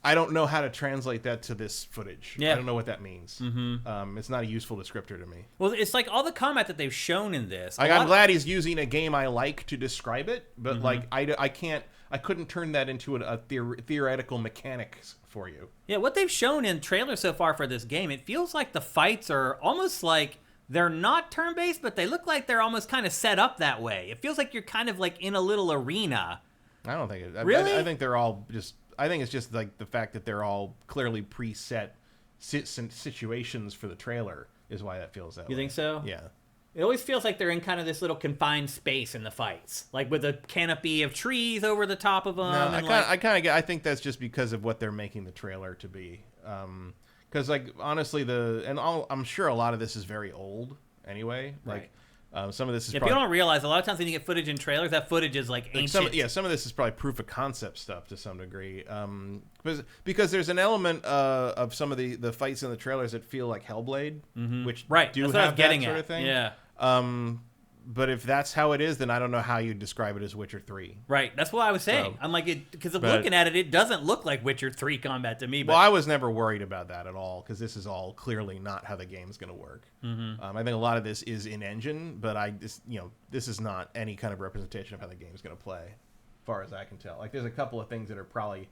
I don't know how to translate that to this footage. I don't know what that means. It's not a useful descriptor to me.
Well, it's like all the combat that they've shown in this.
I'm glad he's using a game I like to describe it, but like I couldn't turn that into a theoretical mechanics for you.
Yeah, what they've shown in trailers so far for this game, it feels like the fights are almost like they're not turn-based, but they look like they're almost kind of set up that way. It feels like you're kind of like in a little arena.
I don't think it.
Really?
I think they're all just. I think it's just like the fact that they're all clearly preset situations for the trailer is why that feels that way.
You think so?
Yeah.
It always feels like they're in kind of this little confined space in the fights, like with a canopy of trees over the top of them.
No, I think that's just because of what they're making the trailer to be. Because like honestly, I'm sure a lot of this is very old anyway.
Right.
Like, Some of this is
If people don't realize, a lot of times when you get footage in trailers, that footage is like ancient.
Some of this is probably proof of concept stuff to some degree, because there's an element of some of the fights in the trailers that feel like Hellblade, which do
That's
have
that
sort of thing.
Yeah.
But if that's how it is, then I don't know how you describe it as Witcher 3.
Right. That's what I was saying.
So,
I'm like, because looking at it, it doesn't look like Witcher 3 combat to me. But...
Well, I was never worried about that at all, because this is all clearly not how the game's going to work. I think a lot of this is in-engine, but this is not any kind of representation of how the game's going to play, as far as I can tell. Like, there's a couple of things that are probably,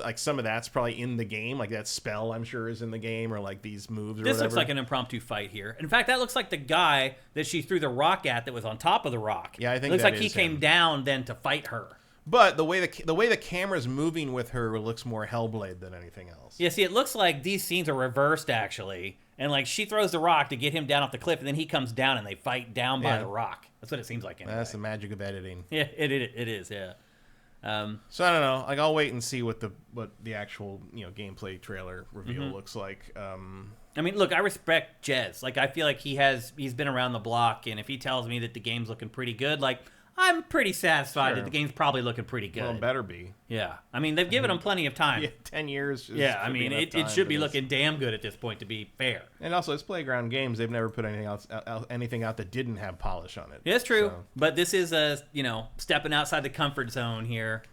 like some of that's probably in the game, like that spell I'm sure is in the game, or like these moves or
this
whatever.
Looks like an impromptu fight here. In fact, that looks like the guy that she threw the rock at that was on top of the rock.
Yeah, I think
it looks
that
like he
is
came
him.
down then to fight her.
But the way the camera's moving with her looks more Hellblade than anything else.
Yeah, see, it looks like these scenes are reversed actually, and like she throws the rock to get him down off the cliff, and then he comes down and they fight down by the rock. That's what it seems like. Anyway.
That's the magic of editing.
Yeah, it is. Yeah.
So I don't know. Like, I'll wait and see what the actual gameplay trailer reveal looks like.
I mean, look, I respect Jez. Like, I feel like he's been around the block, and if he tells me that the game's looking pretty good, like, I'm pretty satisfied that the game's probably looking pretty good.
Well, it better be.
Yeah, I mean, they've given him plenty of time.
Yeah, 10 years.
Yeah, I mean, it should be looking damn good at this point, to be fair.
And also, it's Playground Games. They've never put anything out that didn't have polish on it.
Yeah, it's true. So. But this is stepping outside the comfort zone here.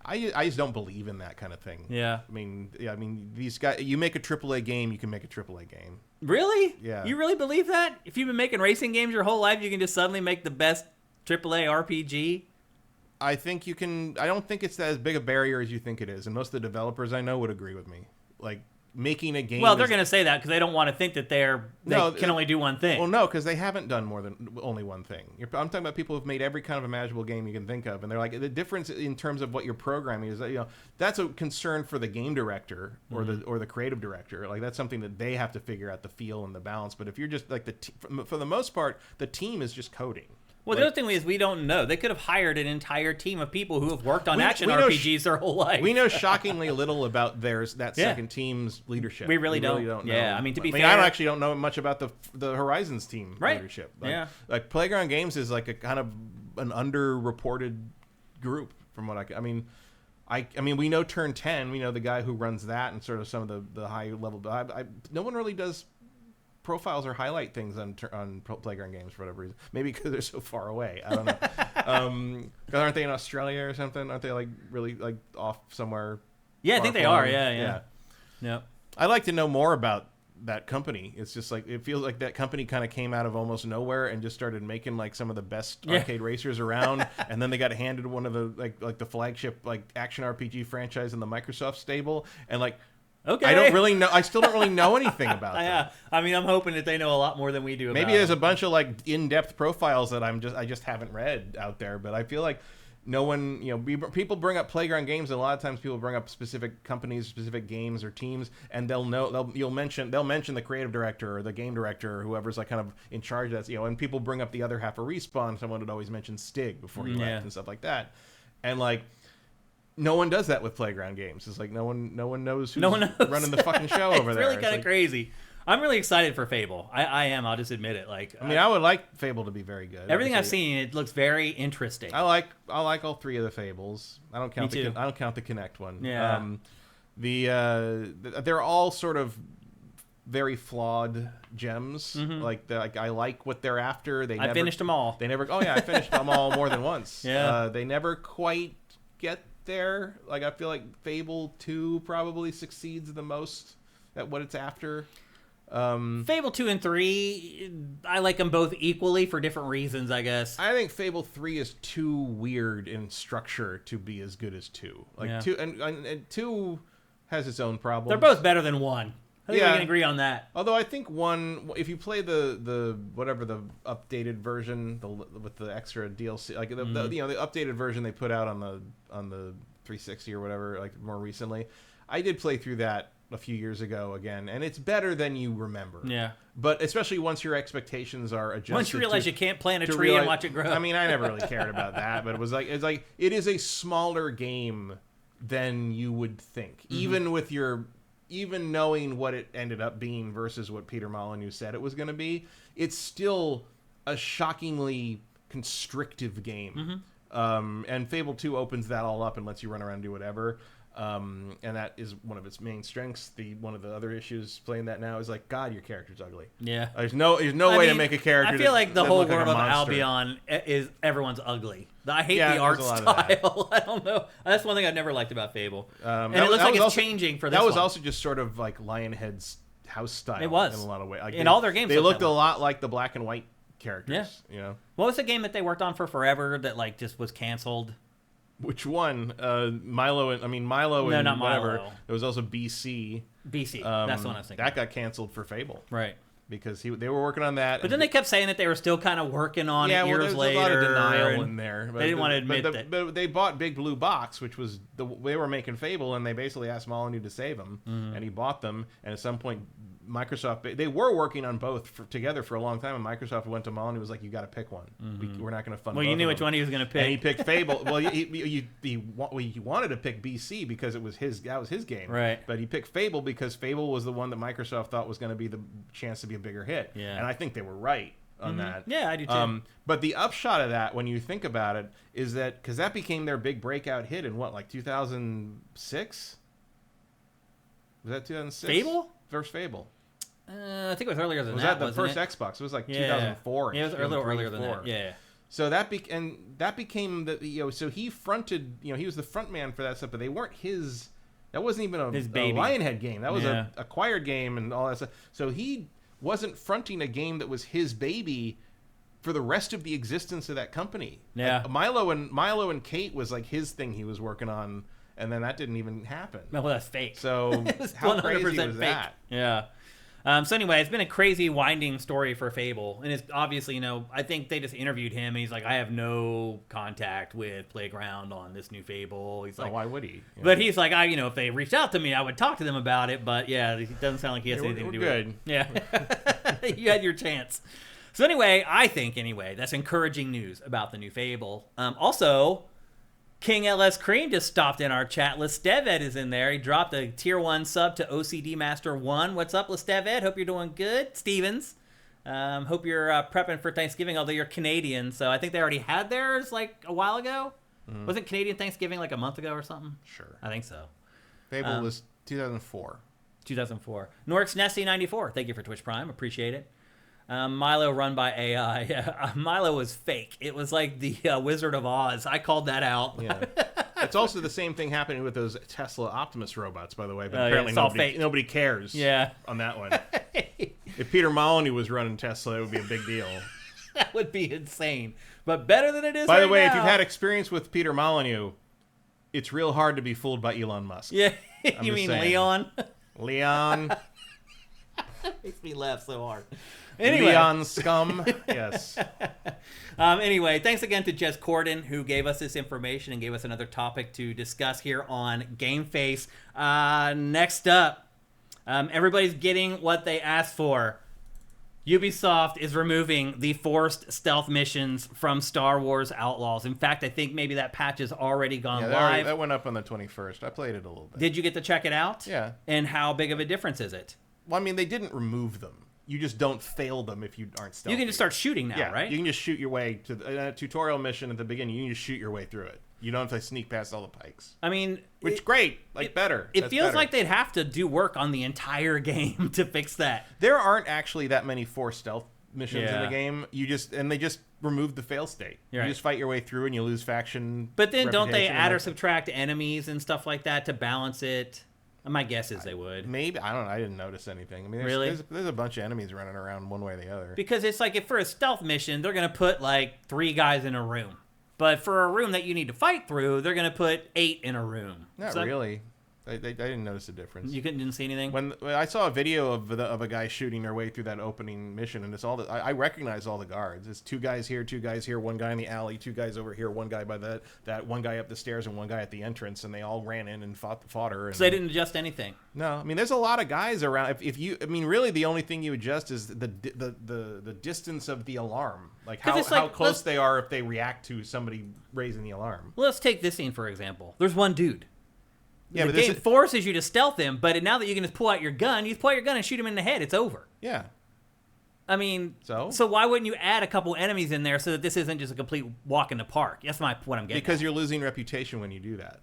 I just don't believe in that kind of thing.
Yeah.
I mean, these guys. You make a AAA game, you can make a AAA game.
Really?
Yeah.
You really believe that? If you've been making racing games your whole life, you can just suddenly make the best AAA RPG?
I think you can. I don't think it's as big a barrier as you think it is, and most of the developers I know would agree with me. Like, making a game.
Well, they're going to say that because they don't want to think that they can only do one thing.
Well, no, because they haven't done only one thing. I'm talking about people who've made every kind of imaginable game you can think of, and they're like, the difference in terms of what you're programming is that that's a concern for the game director or the creative director. Like, that's something that they have to figure out the feel and the balance. But if you're just like for the most part, the team is just coding.
Well, the other thing is we don't know. They could have hired an entire team of people who have worked on action RPGs their whole life.
We know shockingly little about that second team's leadership.
We really don't know. Yeah, I mean, to be fair,
I actually don't know much about the Horizons team leadership. Like Playground Games is like a kind of an underreported group from what I mean, we know Turn 10. We know the guy who runs that and sort of some of the high level. No one really does profiles or highlight things on Playground Games for whatever reason. Maybe because they're so far away. I don't know. Because aren't they in Australia or something? Aren't they like really like off somewhere?
Yeah, I think they are. Yeah.
I'd like to know more about that company. It's just like, it feels like that company kind of came out of almost nowhere and just started making like some of the best arcade racers around, and then they got handed one of the like the flagship like action RPG franchise in the Microsoft stable, and like.
Okay.
I don't really know. I still don't really know anything about them.
Yeah, I mean, I'm hoping that they know a lot more than we do.
Maybe there's a bunch of like in-depth profiles that I just haven't read out there. But I feel like no one, people bring up Playground Games, and a lot of times people bring up specific companies, specific games or teams, and they'll mention the creative director or the game director or whoever's like kind of in charge of that. And people bring up the other half of Respawn. Someone would always mention Stig before he left and stuff like that, and like. No one does that with Playground Games. It's like no one knows who's running the fucking show over there.
It's really kind of crazy. I'm really excited for Fable. I am. I'll just admit it. Like,
I would like Fable to be very good.
Everything I've seen, it looks very interesting.
I like all three of the Fables. I don't count the Kinect one.
Yeah.
They're all sort of very flawed gems. I like what they're after. I
finished them all.
They never. Oh yeah, I finished them all more than once.
Yeah.
They never quite get there. Like, I feel like Fable 2 probably succeeds the most at what it's after.
Fable 2 and 3, I like them both equally for different reasons, I guess.
I think Fable 3 is too weird in structure to be as good as 2. Like 2 and 2 has its own problems.
They're both better than 1. I think we can agree on that.
Although I think 1, if you play the whatever the updated version with the extra DLC, like the updated version they put out on the 360 or whatever, like more recently, I did play through that a few years ago again, and it's better than you remember.
Yeah.
But especially once your expectations are adjusted.
Once you realize you can't plant a tree and watch it grow.
I mean, I never really cared about that, but it is a smaller game than you would think, even knowing what it ended up being versus what Peter Molyneux said it was going to be. It's still a shockingly constrictive game.
Mm-hmm.
And Fable 2 opens that all up and lets you run around and do whatever. And that is one of its main strengths. One of the other issues playing that now is like, God, your character's ugly.
Yeah.
There's no way to make a character.
I feel like the whole
look like
world
a
of
monster.
Albion is everyone's ugly. I hate
Yeah,
the art
there's a lot of that.
style. I don't know. That's one thing I've never liked about Fable. And
that
it looks
that
like
was
it's
also-
changing for this
That was
one.
also just sort of like Lionhead's house style.
It was.
in a lot of ways. Like
In all their games
they
looked
looked
that
a
way.
lot like the black and white characters. You know,
What was the game that they worked on for forever that like just was canceled?
which one? Milo and
No,
and
not
whatever.
Milo.
There was also BC.
BC. That's the one I was thinking.
That got canceled for Fable
Right.
because they were working on that.
But then they kept saying that they were still kind of working on it years
there's
later.
a lot of denial
and
in there.
They didn't want to admit that.
But they bought Big Blue Box, which was they were making Fable, and they basically asked Molyneux to save them, and he bought them. And at some point, Microsoft they were working on both together for a long time, and Microsoft went to Molyneux and was like, "You got to pick one. We're not going to fund."
Well,
both
you knew
of
which
them."
one he was going to pick.
And he picked Fable. Well, he wanted to pick BC because it was that was his game.
Right.
But he picked Fable because Fable was the one that Microsoft thought was going to be the chance to be a bigger hit.
Yeah.
And I think they were right on that.
Yeah, I do too.
But the upshot of that, when you think about it, is that because that became their big breakout hit in like 2006? Was that 2006?
Fable?
First Fable.
I think it was earlier than
Was
that.
that the
wasn't
first
it?
Xbox? It was like
Yeah.
2004.
Yeah, it was a little earlier than
4.
that. Yeah.
So that became the so he fronted, he was the front man for that stuff, but they weren't his. That wasn't even
His
a
baby.
Lionhead game. That was
Yeah.
a acquired game and all that stuff. So he wasn't fronting a game that was his baby for the rest of the existence of that company.
Yeah.
Like, Milo and Kate was like his thing he was working on, and then that didn't even happen.
Well, that's fake.
So
It was
how crazy
100%
was
fake.
that?
Yeah. So anyway, it's been a crazy winding story for Fable, and it's obviously, I think they just interviewed him, and he's like, I have no contact with Playground on this new Fable. He's
Oh,
like,
why would he?
but he's like, if they reached out to me, I would talk to them about it. But yeah, it doesn't sound like he has
Yeah,
anything
we're
to do
good.
with it. Yeah, you had your chance. So anyway, I think that's encouraging news about the new Fable. Also, King LS Cream just stopped in our chat. Lesteved is in there. He dropped a tier 1 sub to OCD Master 1. What's up, Lesteved? Hope you're doing good. Stevens. Hope you're prepping for Thanksgiving, although you're Canadian. So I think they already had theirs like a while ago. Wasn't Canadian Thanksgiving like a month ago or something?
Sure.
I think so.
Fable was 2004.
2004. Norix Nessie 94. Thank you for Twitch Prime. Appreciate it. Milo run by AI. Yeah, Milo was fake. It was like the Wizard of Oz. I called that out.
Yeah. It's also the same thing happening with those Tesla Optimus robots, by the way. But
Oh, yeah,
apparently
it's all fake.
nobody cares.
Yeah.
On that one. If Peter Molyneux was running Tesla, it would be a big deal.
That would be insane. But better than it is
By the
right
way,
now.
if you've had experience with Peter Molyneux, it's real hard to be fooled by Elon Musk.
Yeah. You
just
mean
saying.
Leon?
Leon.
Makes me laugh so hard. Anyway.
Leon scum. Yes.
Anyway, thanks again to Jez Corden, who gave us this information and gave us another topic to discuss here on GameFace. Next up, everybody's getting what they asked for. Ubisoft is removing the forced stealth missions from Star Wars Outlaws. In fact, I think maybe that patch has already gone
Yeah,
live.
that went up on the 21st. I played it a little bit.
Did you get to check it out?
Yeah.
And how big of a difference is it?
Well, I mean, they didn't remove them. You just don't fail them if you aren't stealthy.
You can just start shooting now,
Yeah,
right?
you can just shoot your way to a tutorial mission at the beginning. You can just shoot your way through it. You don't have to sneak past all the pikes.
I mean,
Which great, better.
It
That's
feels
better.
like they'd have to do work on the entire game to fix that.
There aren't actually that many forced stealth missions in
Yeah.
the game. They just removed the fail state.
You're
You
right.
just fight your way through and you lose faction.
But then don't they
reputation,
add or
and
subtract enemies and stuff like that to balance it? My guess is they would.
maybe I don't know. I didn't notice anything. I mean,
Really?
there's a bunch of enemies running around one way or the other.
Because it's like if for a stealth mission, they're going to put like 3 guys in a room. But for a room that you need to fight through, they're going to put 8 in a room.
Not
So
really. I didn't notice a difference.
You didn't see anything?
When I saw a video of a guy shooting their way through that opening mission, and it's all I recognize all the guards. It's 2 guys here, 2 guys here, 1 guy in the alley, 2 guys over here, 1 guy by that 1 guy up the stairs, and 1 guy at the entrance, and they all ran in and fought her. And,
So they didn't adjust anything.
No, I mean, there's a lot of guys around. Really, the only thing you adjust is the distance of the alarm, like
'Cause
how
it's like,
close they are if they react to somebody raising the alarm.
Let's take this scene, for example. There's one dude.
Yeah,
the
but this
game forces you to stealth him, but now that you can just pull out your gun, you just pull out your gun and shoot him in the head. It's over.
Yeah.
I mean,
So
why wouldn't you add a couple enemies in there so that this isn't just a complete walk in the park? That's what I'm getting
because
at.
you're losing reputation when you do that.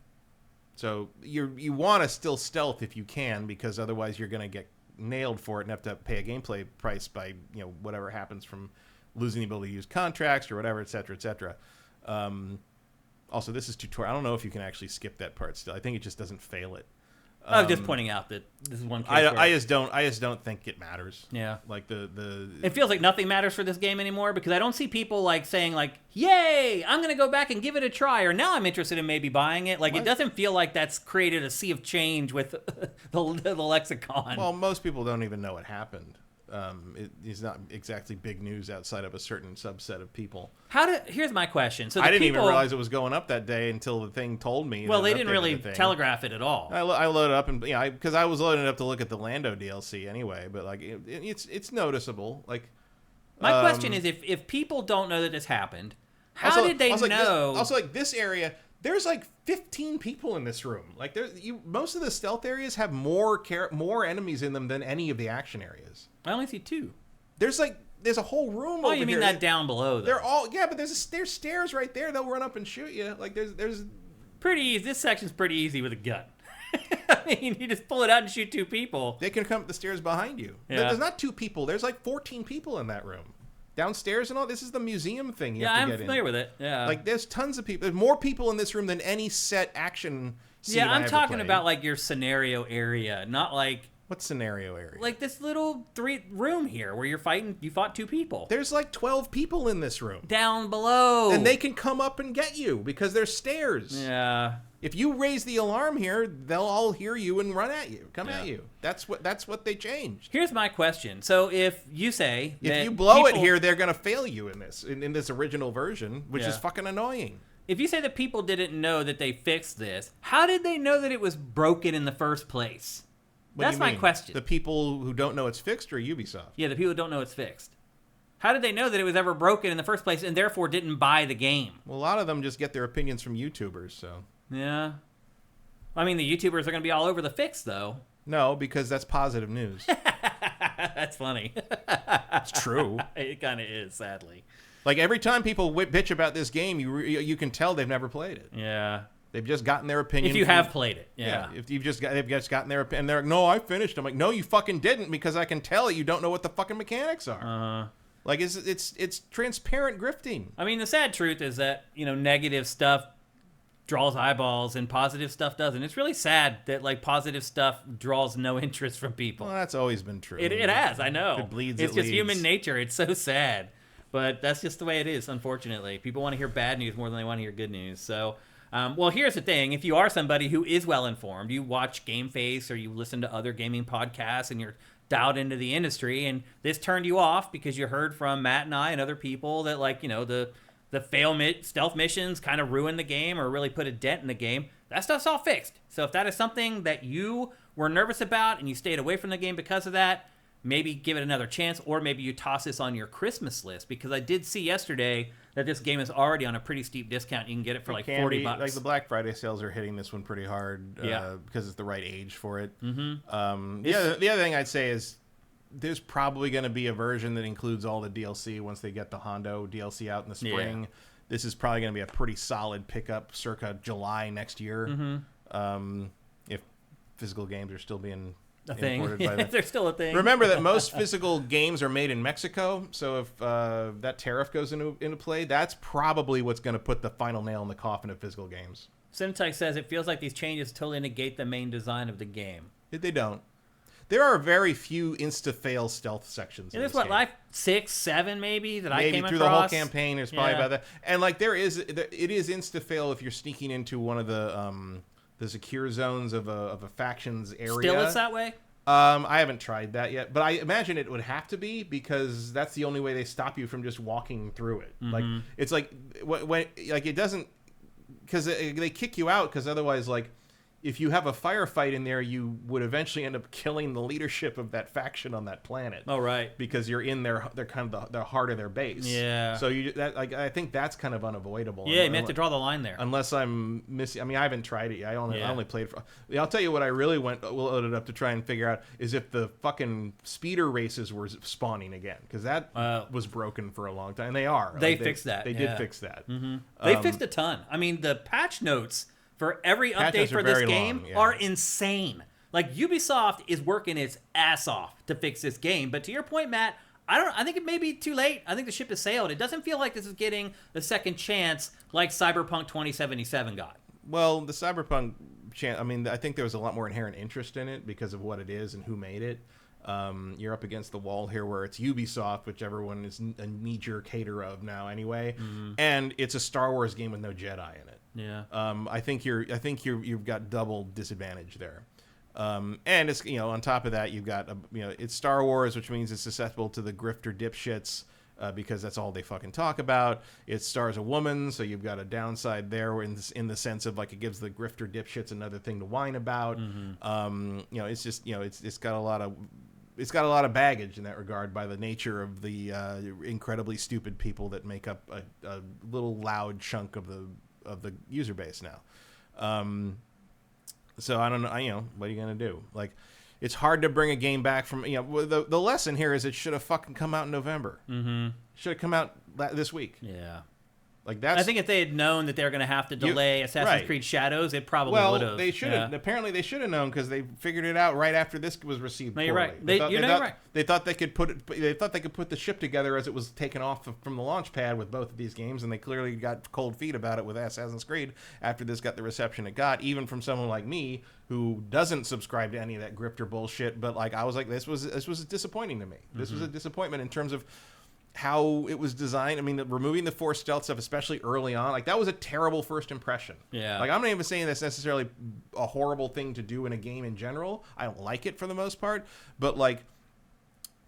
So you want to still stealth if you can, because otherwise you're going to get nailed for it and have to pay a gameplay price by whatever happens from losing the ability to use contracts or whatever, et cetera, et cetera. Also, this is tutorial. I don't know if you can actually skip that part still. I think it just doesn't fail it.
I was just pointing out that this is one case
I just don't think it matters.
Yeah.
Like
it feels like nothing matters for this game anymore, because I don't see people like saying like, "Yay, I'm going to go back and give it a try," or "Now I'm interested in maybe buying it." Like, it doesn't feel like that's created a sea of change with the lexicon.
Well, most people don't even know what happened. It's not exactly big news outside of a certain subset of people.
Here's my question. So
I didn't even realize it was going up that day until the thing told me.
Well, they didn't really telegraph it at all.
I loaded up and because I was loading it up to look at the Lando DLC anyway, but like it's noticeable. Like
my question is, if people don't know that this happened, how did they know?
Also, like this area, there's like 15 people in this room. Like most of the stealth areas have more enemies in them than any of the action areas.
I only see 2.
There's a whole room.
Oh, you mean that down below? Though.
They're all but there's stairs right there. They'll run up and shoot you. Like there's
pretty easy. This section's pretty easy with a gun. I mean, you just pull it out and shoot 2 people.
They can come up the stairs behind you.
Yeah.
There's not 2 people. There's like 14 people in that room. Downstairs and all. This is the museum thing you have to get in.
I'm familiar with it. Yeah.
Like there's tons of people. There's more people in this room than any set action scene
I'm
I
talking
ever
about like your scenario area, not like
what scenario area?
Like this little room here where you fought 2 people.
There's like 12 people in this room.
Down below.
And they can come up and get you because there's stairs.
Yeah.
If you raise the alarm here, they'll all hear you and run at you, come at you. That's what they changed.
Here's my question. So if you say
if you blow it here, they're gonna fail you in this original version, which is fucking annoying.
If you say that people didn't know that they fixed this, how did they know that it was broken in the first place? That's my question.
The people who don't know it's fixed, or Ubisoft?
Yeah, the people who don't know it's fixed. How did they know that it was ever broken in the first place and therefore didn't buy the game?
Well, a lot of them just get their opinions from YouTubers, so.
Yeah. I mean, the YouTubers are going to be all over the fix, though.
No, because that's positive news.
That's funny.
It's true.
It kind of is, sadly.
Like, every time people bitch about this game, you can tell they've never played it.
Yeah.
They've just gotten their opinion.
If you have played it, yeah.
If they've just gotten their opinion, and they're like, "No, I finished." I'm like, "No, you fucking didn't, because I can tell you don't know what the fucking mechanics are." Like it's transparent grifting.
I mean, the sad truth is that negative stuff draws eyeballs and positive stuff doesn't. It's really sad that like positive stuff draws no interest from people.
Well, that's always been true.
It has, I know.
If it bleeds,
it's
it
just
leads.
human nature. It's so sad, but that's just the way it is. Unfortunately, people want to hear bad news more than they want to hear good news. So. Well, here's the thing. If you are somebody who is well-informed, you watch GameFace or you listen to other gaming podcasts and you're dialed into the industry and this turned you off because you heard from Matt and I and other people that the stealth missions kind of ruined the game or really put a dent in the game, that stuff's all fixed. So if that is something that you were nervous about and you stayed away from the game because of that, maybe give it another chance, or maybe you toss this on your Christmas list, because I did see yesterday that this game is already on a pretty steep discount. You can get it for like $40.
Like the Black Friday sales are hitting this one pretty hard because it's the right age for it. Mm-hmm. The other thing I'd say is there's probably going to be a version that includes all the DLC once they get the Hondo DLC out in the spring. Yeah. This is probably going to be a pretty solid pickup circa July next year. Mm-hmm. If physical games are still being
a thing. They're still a thing.
Remember that most physical games are made in Mexico, so if that tariff goes into play, that's probably what's going to put the final nail in the coffin of physical games.
Syntax says it feels like these changes totally negate the main design of the game.
They don't. There are very few insta-fail stealth sections.
There's like 6, 7 maybe that I came across.
Maybe through the whole campaign, there's probably about that. And like it is insta-fail if you're sneaking into one of the secure zones of a faction's area.
Still it's that way?
I haven't tried that yet, but I imagine it would have to be, because that's the only way they stop you from just walking through it. Mm-hmm. Like it's like when it doesn't, because they kick you out, because otherwise, like, if you have a firefight in there, you would eventually end up killing the leadership of that faction on that planet.
Oh, right.
Because you're in their kind of the heart of their base.
Yeah.
So I think that's kind of unavoidable.
Yeah, you have to draw the line there.
Unless I'm missing. I mean, I haven't tried it yet. I only played. I'll tell you what I really loaded up to try and figure out is if the fucking speeder races were spawning again, because that was broken for a long time. And they are.
They fixed that.
They did fix that.
Mm-hmm. They fixed a ton. I mean, the patch notes for every update for this game are insane. Like, Ubisoft is working its ass off to fix this game. But to your point, Matt, I think it may be too late. I think the ship has sailed. It doesn't feel like this is getting the second chance like Cyberpunk 2077 got.
Well, the Cyberpunk chance, I mean, I think there was a lot more inherent interest in it because of what it is and who made it. You're up against the wall here where it's Ubisoft, which everyone is a knee-jerk hater of now anyway. Mm-hmm. And it's a Star Wars game with no Jedi in it.
Yeah.
I think you've got double disadvantage there. And it's, on top of that, you've got, it's Star Wars, which means it's susceptible to the grifter dipshits, because that's all they fucking talk about. It stars a woman, so you've got a downside there in the sense of, like, it gives the grifter dipshits another thing to whine about. Mm-hmm. It's just, it's got a lot of baggage in that regard by the nature of the incredibly stupid people that make up a little loud chunk of the user base now. So I don't know. What are you gonna do? Like, it's hard to bring a game back from. The lesson here is it should have fucking come out in November. Mm-hmm. Should have come out this week.
Yeah.
Like, that's.
I think if they had known that they were going to have to delay Assassin's Creed Shadows, it probably would have.
Well, they should have. Yeah. Apparently, they should have known because they figured it out right after this was received.
No, you're
poorly.
right. You're right.
They thought they could put it. They thought they could put the ship together as it was taken off from the launch pad with both of these games, and they clearly got cold feet about it with Assassin's Creed after this got the reception it got, even from someone like me who doesn't subscribe to any of that grifter bullshit. But, like, I was like, this was disappointing to me. This was a disappointment in terms of how it was designed. I mean, removing the forced stealth stuff, especially early on, like, that was a terrible first impression.
Yeah.
Like, I'm not even saying that's necessarily a horrible thing to do in a game in general. I don't like it for the most part, but like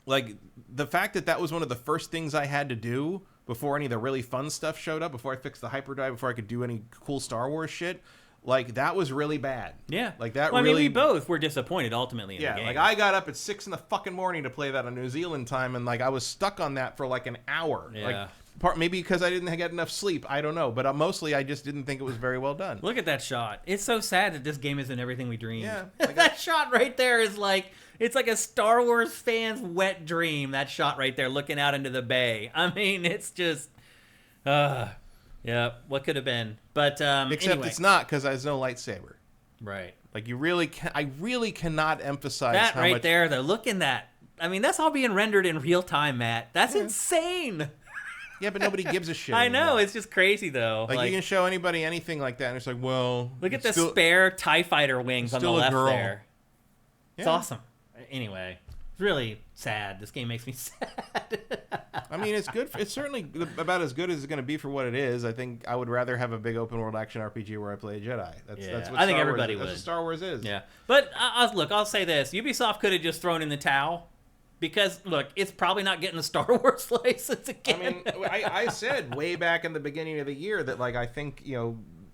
the fact that was one of the first things I had to do before any of the really fun stuff showed up, before I fixed the hyperdrive, before I could do any cool Star Wars shit. Like, that was really bad.
Yeah.
Like, that
really...
I mean,
we both were disappointed ultimately in the game.
Like, I got up at 6 in the fucking morning to play that on New Zealand time, and, like, I was stuck on that for, like, an hour.
Yeah.
Like, maybe because I didn't get enough sleep. I don't know. But mostly I just didn't think it was very well done.
Look at that shot. It's so sad that this game isn't everything we dreamed.
Yeah.
Like, that shot right there is like... It's like a Star Wars fan's wet dream, that shot right there, looking out into the bay. I mean, it's just... yeah, what could have been? But
except
anyway.
It's not, because there's no lightsaber.
Right.
Like, I really cannot emphasize
that
how
right
much...
there, though. Look in that. I mean, that's all being rendered in real time, Matt. That's insane.
Yeah, but nobody gives a shit
I
anymore.
know, it's just crazy, though.
Like, you can show anybody anything like that, and it's like, well...
Look at the spare TIE Fighter wings on the left there. It's awesome. Anyway, it's really sad. This game makes me sad.
I mean, it's good. It's certainly about as good as it's going to be for what it is. I think I would rather have a big open world action RPG where I play a Jedi. That's what
I think
Star
everybody
Wars,
would.
That's what Star Wars is.
Yeah, but look, I'll say this: Ubisoft could have just thrown in the towel, because look, it's probably not getting a Star Wars license again.
I mean, I said way back in the beginning of the year that, like, I think,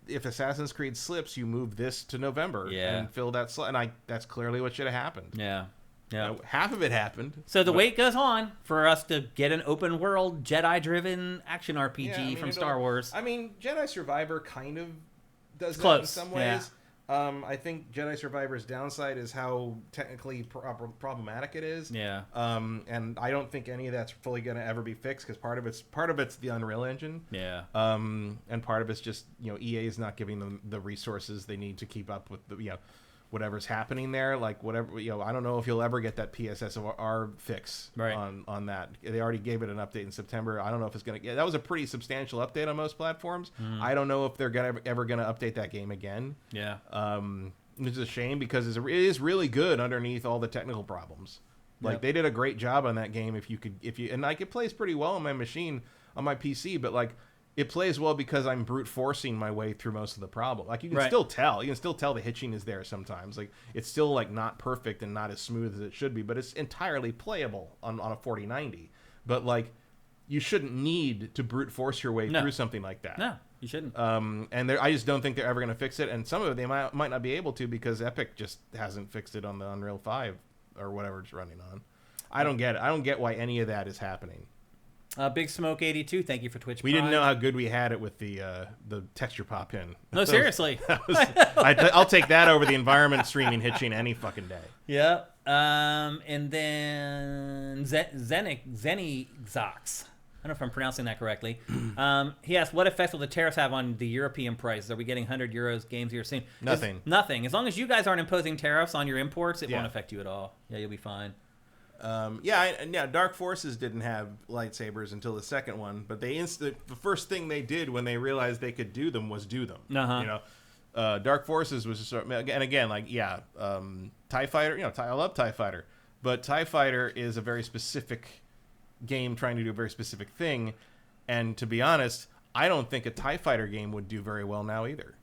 if Assassin's Creed slips, you move this to November and fill that slot, and that's clearly what should have happened.
Yeah. Yeah.
Half of it happened.
So the wait goes on for us to get an open world Jedi-driven action RPG from Star Wars.
I mean, Jedi Survivor kind of does that
close.
in some ways. I think Jedi Survivor's downside is how technically problematic it is.
Yeah.
And I don't think any of that's fully going to ever be fixed, because part of it's the Unreal Engine.
Yeah.
And part of it's just EA is not giving them the resources they need to keep up with the whatever's happening there. Like, whatever, I don't know if you'll ever get that PSSR fix on that. They already gave it an update in September. I don't know if it's going to... that was a pretty substantial update on most platforms. I don't know if they're ever going to update that game again.
Yeah.
It's a shame, because it is really good underneath all the technical problems. Like, they did a great job on that game. And like, it plays pretty well on my machine, on my PC, but like, it plays well because I'm brute forcing my way through most of the problem. Like, you can still tell. You can still tell the hitching is there sometimes. Like, it's still, like, not perfect and not as smooth as it should be, but it's entirely playable on a 4090. But, like, you shouldn't need to brute force your way through something like that.
No. You shouldn't.
And I just don't think they're ever going to fix it. And some of it they might not be able to because Epic just hasn't fixed it on the Unreal 5 or whatever it's running on. I don't get it. I don't get why any of that is happening.
Big Smoke 82, thank you for Twitch
We
Prime.
didn't know how good we had it with the texture pop in.
No, seriously.
I'll take that over the environment streaming hitching any fucking day.
Yeah. And then Zenixox. I don't know if I'm pronouncing that correctly. He asked, what effects will the tariffs have on the European prices? Are we getting 100 euros games here soon?
Nothing.
Nothing. As long as you guys aren't imposing tariffs on your imports, it won't affect you at all. Yeah, you'll be fine.
Dark Forces didn't have lightsabers until the second one, but the first thing they did when they realized they could do them was do them.
Uh-huh.
You know, Dark Forces was just and again, TIE Fighter. You know, I love TIE Fighter, but TIE Fighter is a very specific game trying to do a very specific thing, and to be honest, I don't think a TIE Fighter game would do very well now either.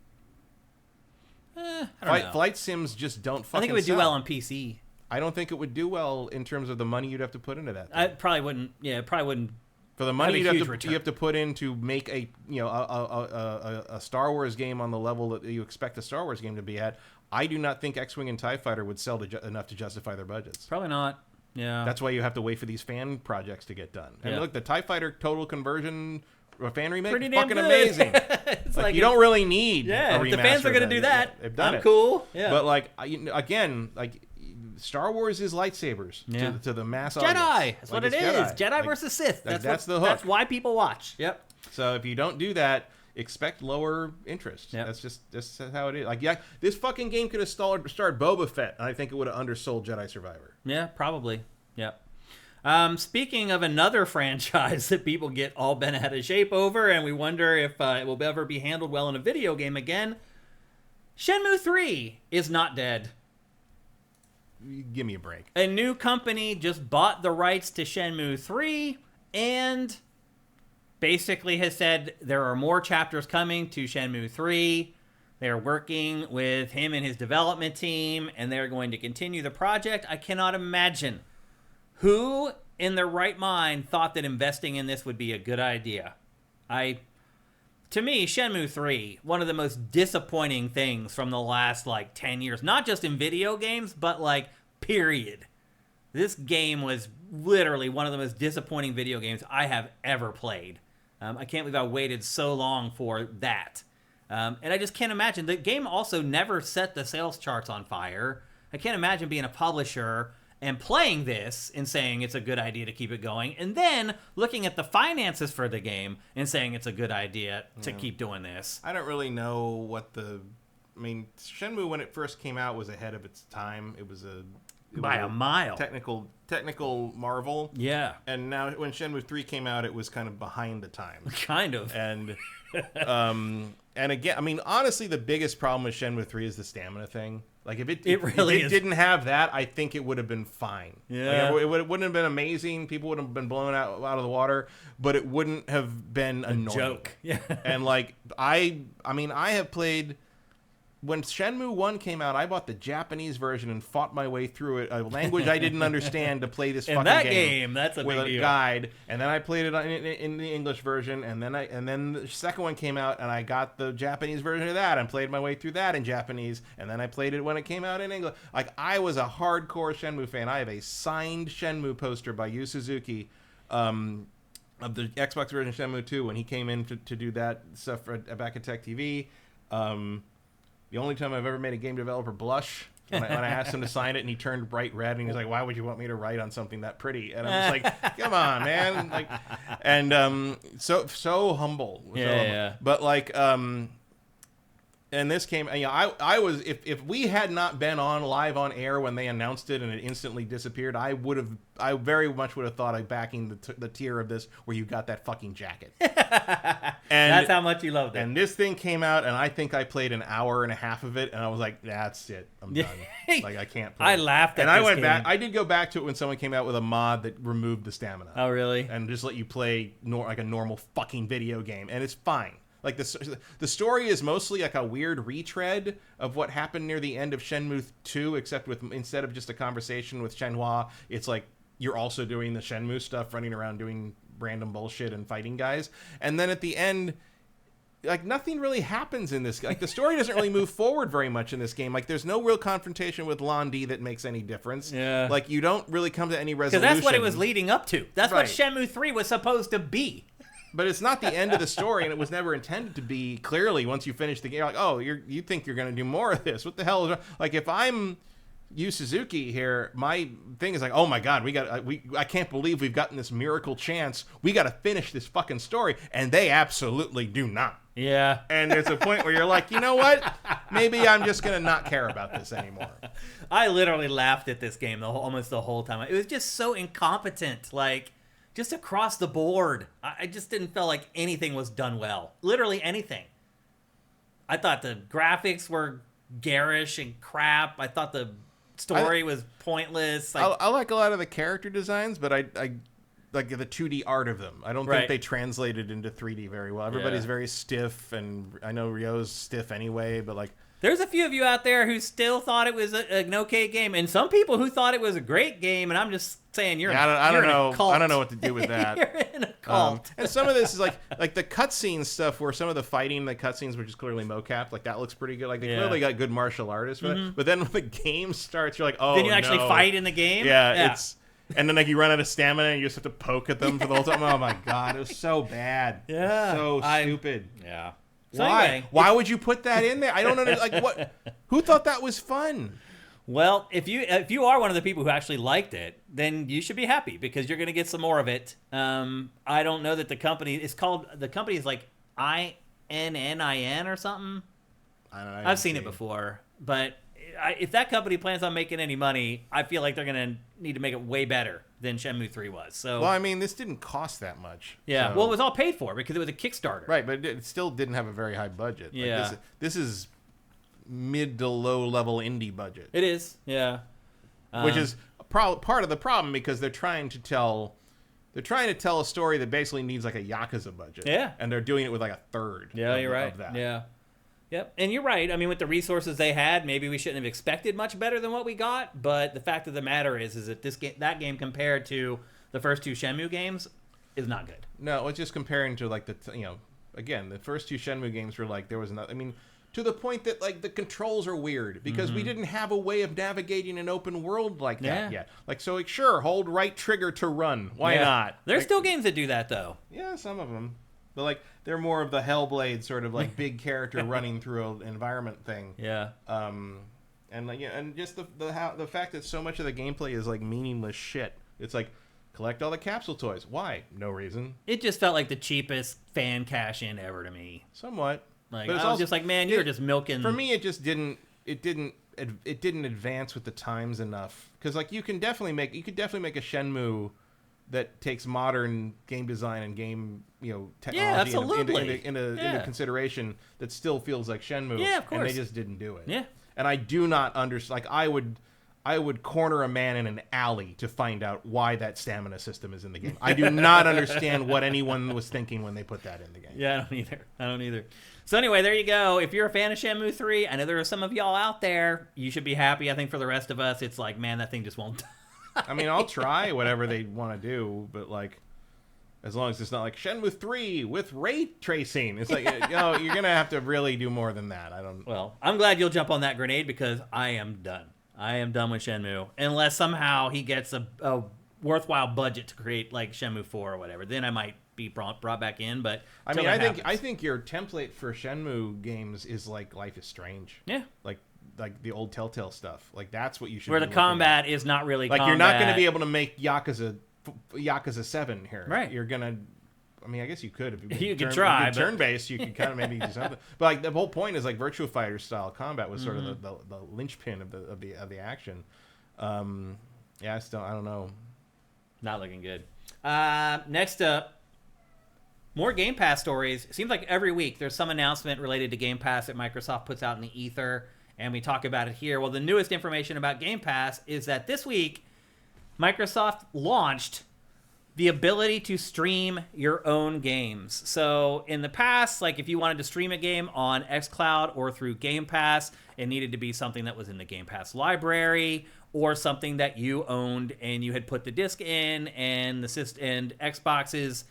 I don't know.
Flight sims just don't fucking
I think it would
sell.
do well on PC.
I don't think it would do well in terms of the money you'd have to put into that thing.
I probably wouldn't. Yeah, it probably wouldn't.
For the money you
return.
have to put in to make a Star Wars game on the level that you expect a Star Wars game to be at, I do not think X-Wing and TIE Fighter would sell enough to justify their budgets.
Probably not. Yeah.
That's why you have to wait for these fan projects to get done. And
Yeah.
look, the TIE Fighter total conversion fan remake
Pretty
is
damn
fucking
good.
amazing.
It's
you don't really need a
if the
remaster
fans are
of
going to do that,
They've done
I'm
it.
cool. Yeah.
But again, Star Wars is lightsabers to the mass audience.
Jedi. That's what it is. Jedi
Like,
versus Sith.
that's the hook.
That's why people watch. Yep.
So if you don't do that, expect lower interest.
Yep.
That's how it is. This fucking game could have starred Boba Fett, and I think it would have undersold Jedi Survivor.
Yeah, probably. Yep. Speaking of another franchise that people get all bent out of shape over, and we wonder if it will ever be handled well in a video game again, Shenmue III is not dead.
Give me a break.
A new company just bought the rights to Shenmue 3 and basically has said there are more chapters coming to Shenmue 3. They're working with him and his development team, and they're going to continue the project. I cannot imagine who in their right mind thought that investing in this would be a good idea. To me, Shenmue 3, one of the most disappointing things from the last 10 years, not just in video games, but period. This game was literally one of the most disappointing video games I have ever played. I can't believe I waited so long for that. And I just can't imagine. The game also never set the sales charts on fire. I can't imagine being a publisher and playing this and saying it's a good idea to keep it going, and then looking at the finances for the game and saying it's a good idea to keep doing this.
I don't really know what Shenmue when it first came out was ahead of its time. It was
by a mile.
Technical marvel.
Yeah.
And now when Shenmue 3 came out, it was kind of behind the times.
Kind of.
And and again, honestly, the biggest problem with Shenmue 3 is the stamina thing. If it didn't have that, I think it would have been fine.
Yeah.
It wouldn't have been amazing. People would have been blown out of the water, but it wouldn't have been annoying.
Joke. Yeah.
And I have played. When Shenmue 1 came out, I bought the Japanese version and fought my way through it, a language I didn't understand, to play this fucking game.
That's a
with
big
a
deal.
guide, and then I played it in the English version, and then the second one came out, and I got the Japanese version of that and played my way through that in Japanese, and then I played it when it came out in English. I was a hardcore Shenmue fan. I have a signed Shenmue poster by Yu Suzuki of the Xbox version of Shenmue 2 when he came in to do that stuff back at Tech TV. The only time I've ever made a game developer blush when I asked him to sign it, and he turned bright red, and he's like, "Why would you want me to write on something that pretty?" And I'm just like, "Come on, man!" So humble.
Yeah.
But and this came. I was if we had not been live on air when they announced it and it instantly disappeared, I very much would have thought of backing the tier of this where you got that fucking jacket. And
that's how much you loved it.
And this thing came out, and I think I played an hour and a half of it, and I was like, "That's it, I'm done." I can't play.
I laughed at
and I
this
went
game.
back. I did go back to it when someone came out with a mod that removed the stamina.
Oh, really?
And just let you play like a normal fucking video game, and it's fine. The story is mostly a weird retread of what happened near the end of Shenmue 2, except instead of just a conversation with Shenhua, it's you're also doing the Shenmue stuff, running around doing random bullshit and fighting guys. And then at the end, like nothing really happens in this. Like the story doesn't really move forward very much in this game. Like there's no real confrontation with Londi that makes any difference.
Yeah.
Like you don't really come to any resolution.
Because that's what it was leading up to. That's what
Right.
Shenmue 3 was supposed to be.
But it's not the end of the story, and it was never intended to be. Clearly, once you finish the game, you're like, oh, you think you're going to do more of this? What the hell is like? If I'm Yu Suzuki here, my thing is like, oh my god, I can't believe we've gotten this miracle chance. We got to finish this fucking story, and they absolutely do not.
Yeah.
And there's a point where you're like, you know what? Maybe I'm just gonna not care about this anymore.
I literally laughed at this game almost the whole time. It was just so incompetent, like just across the board. I just didn't feel like anything was done well. Literally anything. I thought the graphics were garish and crap. I thought the story was pointless. Like,
I like a lot of the character designs, but I like the 2D art of them. I don't think they translated into 3D very well. Everybody's very stiff, and I know Ryo's stiff anyway, but like
there's a few of you out there who still thought it was an okay game, and some people who thought it was a great game, and I'm just saying you're
I don't
in
know.
a cult.
I don't know what to do with that.
You're in a cult.
And some of this is like the cutscene stuff where some of the fighting, the cutscenes, which is clearly mocap, like that looks pretty good. Like they clearly got good martial artists for that. But then when the game starts, you're like, oh,
then you actually
no.
fight in the game.
Yeah, it's. And then like you run out of stamina and you just have to poke at them for the whole time. Oh my god, it was so bad.
Yeah,
so stupid.
Yeah. So
Why?
anyway,
Why would you put that in there? I don't understand. Like what? Who thought that was fun?
well, if you are one of the people who actually liked it, then you should be happy because you're going to get some more of it. I don't know that the company is like INNIN or something.
I don't know.
I've seen it before, but if that company plans on making any money, I feel like they're going to need to make it way better than Shenmue 3 was. So,
well, I mean, this didn't cost that much.
yeah.
So.
Well, it was all paid for because it was a Kickstarter.
Right, but it still didn't have a very high budget.
Yeah.
Like this is mid to low level indie budget.
It is. Yeah.
Which is part of the problem because they're trying to tell a story that basically needs like a Yakuza budget.
Yeah.
And they're doing it with like a third.
Yeah, you're right.
Of that.
Yeah. Yep. And you're right. I mean, with the resources they had, maybe we shouldn't have expected much better than what we got. But the fact of the matter is that that game compared to the first two Shenmue games is not good.
No, it's just comparing to like again, the first two Shenmue games were like there was I mean, to the point that like the controls are weird because we didn't have a way of navigating an open world like that yet. Like so, like sure, hold right trigger to run. Why not?
There's
like,
still games that do that though.
Yeah, some of them. But like they're more of the Hellblade sort of like big character running through an environment thing.
Yeah.
And like and just the fact that so much of the gameplay is like meaningless shit. It's like collect all the capsule toys. Why? No reason.
It just felt like the cheapest fan cash in ever to me.
Somewhat.
Like
but
I was just like, man, you're just milking.
For me, it just didn't. It didn't advance with the times enough. Because like you could definitely make a Shenmue that takes modern game design and game technology into consideration that still feels like Shenmue.
Yeah, of course.
And they just didn't do it.
Yeah.
And I do not understand. Like I would corner a man in an alley to find out why that stamina system is in the game. I do not understand what anyone was thinking when they put that in the game.
Yeah, I don't either. So anyway, there you go. If you're a fan of Shenmue 3, I know there are some of y'all out there. You should be happy. I think for the rest of us, it's like, man, that thing just won't.
I mean, I'll try whatever they want to do, but like, as long as it's not like Shenmue 3 with ray tracing, it's like you're gonna have to really do more than that.
Well, I'm glad you'll jump on that grenade because I am done. I am done with Shenmue unless somehow he gets a worthwhile budget to create like Shenmue 4 or whatever. Then I might be brought back in. But
I mean, I think your template for Shenmue games is like Life is Strange.
Yeah,
like the old Telltale stuff. Like that's what you should.
Where the combat is not really
like
combat.
you're not going to be able to make Yakuza 7 here.
Right.
You're gonna. I mean, I guess you could if
you could try.
Turn-based, you could kind of maybe do something. But like the whole point is like Virtua Fighter style combat was sort of the linchpin of the action. Yeah, I don't know.
Not looking good. Next up, more Game Pass stories. It seems like every week there's some announcement related to Game Pass that Microsoft puts out in the ether, and we talk about it here. Well, the newest information about Game Pass is that this week Microsoft launched the ability to stream your own games. So in the past, like if you wanted to stream a game on xCloud or through Game Pass, it needed to be something that was in the Game Pass library or something that you owned and you had put the disc in, and the system and Xbox's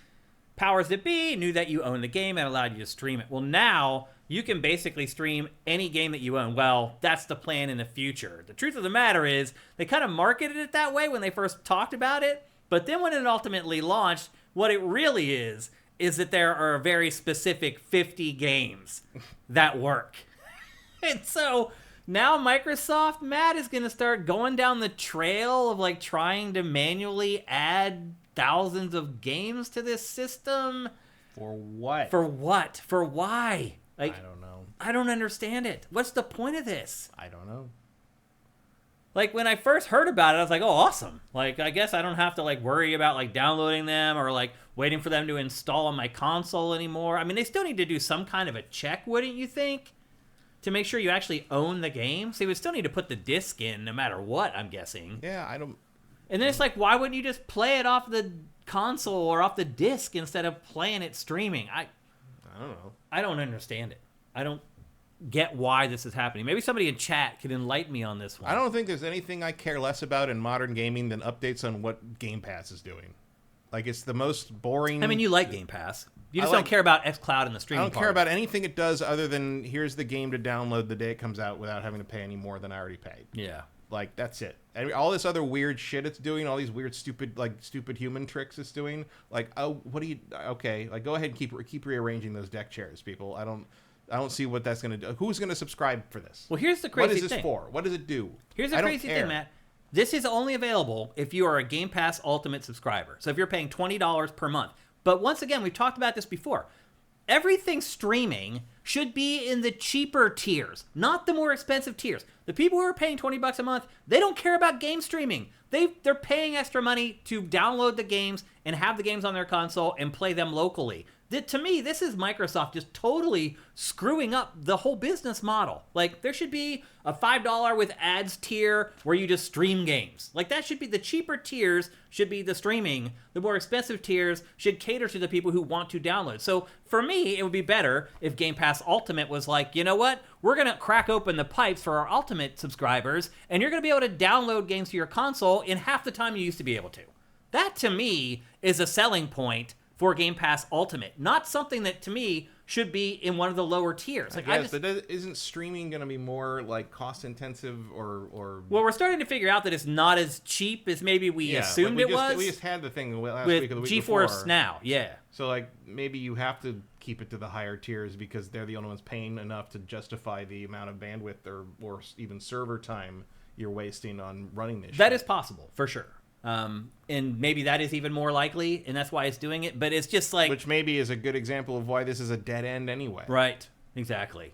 powers that be knew that you owned the game and allowed you to stream it. Well, now you can basically stream any game that you own. Well, that's the plan in the future. The truth of the matter is they kind of marketed it that way when they first talked about it, but then when it ultimately launched, what it really is that there are very specific 50 games that work. And so now Microsoft, Matt, is going to start going down the trail of like trying to manually add thousands of games to this system.
For what?
For what? For why? Like,
I don't know.
I don't understand it. What's the point of this?
I don't know.
Like, when I first heard about it, I was like, oh, awesome. Like, I guess I don't have to, like, worry about, like, downloading them or, like, waiting for them to install on my console anymore. I mean, they still need to do some kind of a check, wouldn't you think? To make sure you actually own the game. So you would still need to put the disc in no matter what, I'm guessing.
Yeah, I don't...
And then it's like, why wouldn't you just play it off the console or off the disc instead of playing it streaming? I
don't know.
I don't understand it. I don't get why this is happening. Maybe somebody in chat could enlighten me on this one.
I don't think there's anything I care less about in modern gaming than updates on what Game Pass is doing. Like, it's the most boring...
I mean, you like Game Pass. You just don't care about xCloud and the streaming
I don't care about anything it does other than here's the game to download the day it comes out without having to pay any more than I already paid.
Yeah.
Like, that's it. And all this other weird shit it's doing, all these weird, stupid human tricks it's doing. Like, oh, what do you... Okay, like, go ahead and keep rearranging those deck chairs, people. I don't see what that's going to do. Who's going to subscribe for this?
Well, here's the crazy thing.
What is this for? What does it do?
Here's the crazy thing, Matt. This is only available if you are a Game Pass Ultimate subscriber. So if you're paying $20 per month. But once again, we've talked about this before. Everything streaming should be in the cheaper tiers, not the more expensive tiers. The people who are paying $20 a month, they don't care about game streaming. They're paying extra money to download the games and have the games on their console and play them locally. To me, this is Microsoft just totally screwing up the whole business model. Like, there should be a $5 with ads tier where you just stream games. Like, that should be the cheaper tiers should be the streaming. The more expensive tiers should cater to the people who want to download. So, for me, it would be better if Game Pass Ultimate was like, you know what? We're going to crack open the pipes for our Ultimate subscribers, and you're going to be able to download games to your console in half the time you used to be able to. That, to me, is a selling point for Game Pass Ultimate, not something that to me should be in one of the lower tiers. Like,
but isn't streaming going to be more like cost intensive or?
Well, we're starting to figure out that it's not as cheap as maybe we assumed it was.
We just had the thing last
with
week or the week
GeForce
before.
Now, yeah.
So like maybe you have to keep it to the higher tiers because they're the only ones paying enough to justify the amount of bandwidth or even server time you're wasting on running this.
That is possible for sure. And maybe that is even more likely, and that's why it's doing it. But it's just like...
Which maybe is a good example of why this is a dead end anyway.
Right. Exactly.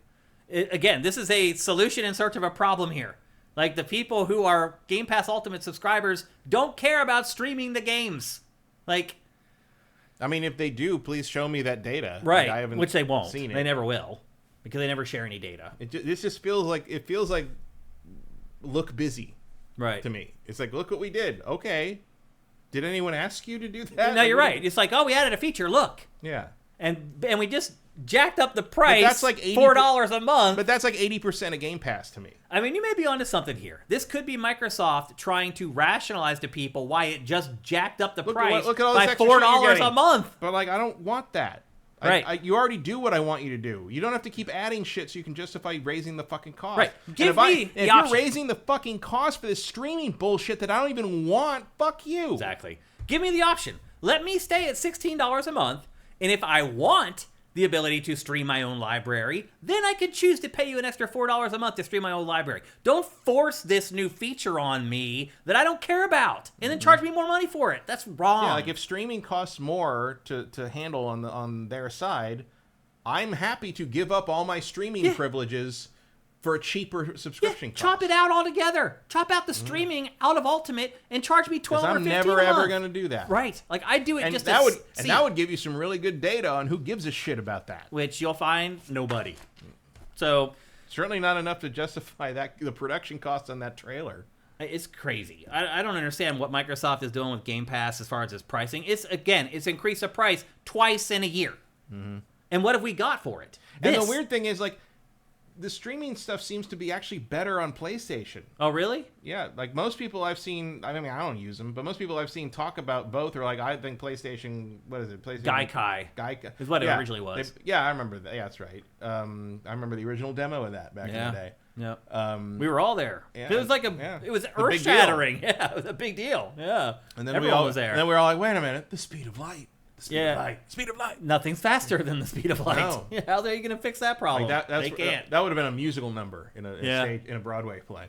Again, this is a solution in search of a problem here. Like, the people who are Game Pass Ultimate subscribers don't care about streaming the games. Like...
I mean, if they do, please show me that data.
Right.
Like, I haven't
which they won't.
Seen it.
They never will. Because they never share any data.
This just feels like... It feels like look busy.
Right.
To me. It's like, look what we did. Okay. Did anyone ask you to do that?
No, you're right. It's like, oh, we added a feature. Look.
Yeah.
And we just jacked up the price.
But that's like
$4 a month.
But that's like 80% of Game Pass to me.
I mean, you may be onto something here. This could be Microsoft trying to rationalize to people why it just jacked up the price by $4 a month.
But like, I don't want that.
Right.
You already do what I want you to do. You don't have to keep adding shit so you can justify raising the fucking cost.
Right.
If you're raising the fucking cost for this streaming bullshit that I don't even want, fuck you.
Exactly. Give me the option. Let me stay at $16 a month, and if I want the ability to stream my own library, then I could choose to pay you an extra $4 a month to stream my own library. Don't force this new feature on me that I don't care about, and then charge me more money for it. That's wrong.
Yeah, like if streaming costs more to handle on their side, I'm happy to give up all my streaming privileges for a cheaper subscription cost.
Chop it out altogether. Chop out the streaming out of Ultimate and charge me $12 or $15
I'm never ever going to do that.
Right. Like, I do it
and
just
that would and that would give you some really good data on who gives a shit about that.
Which you'll find nobody. So
certainly not enough to justify the production costs on that trailer.
It's crazy. I don't understand what Microsoft is doing with Game Pass as far as its pricing. It's increased the price twice in a year. Mm-hmm. And what have we got for it?
And the weird thing is, like, the streaming stuff seems to be actually better on PlayStation.
Oh, really?
Yeah, like most people I've seen, I mean, I don't use them, but most people I've seen talk about both are like, I think PlayStation, what is it? PlayStation
Gaikai is what it originally was.
I remember that. Yeah, that's right. I remember the original demo of that back in the day.
Yeah. We were all there.
Yeah,
it was like it was earth shattering. Yeah, it was a big deal. Yeah.
And then
everyone was there.
And then we were all like, wait a minute, the speed of light. Speed of light.
Nothing's faster than the speed of light.
No.
Yeah, how are you going to fix that problem?
Like
they can't.
That would have been a musical number in a Broadway play.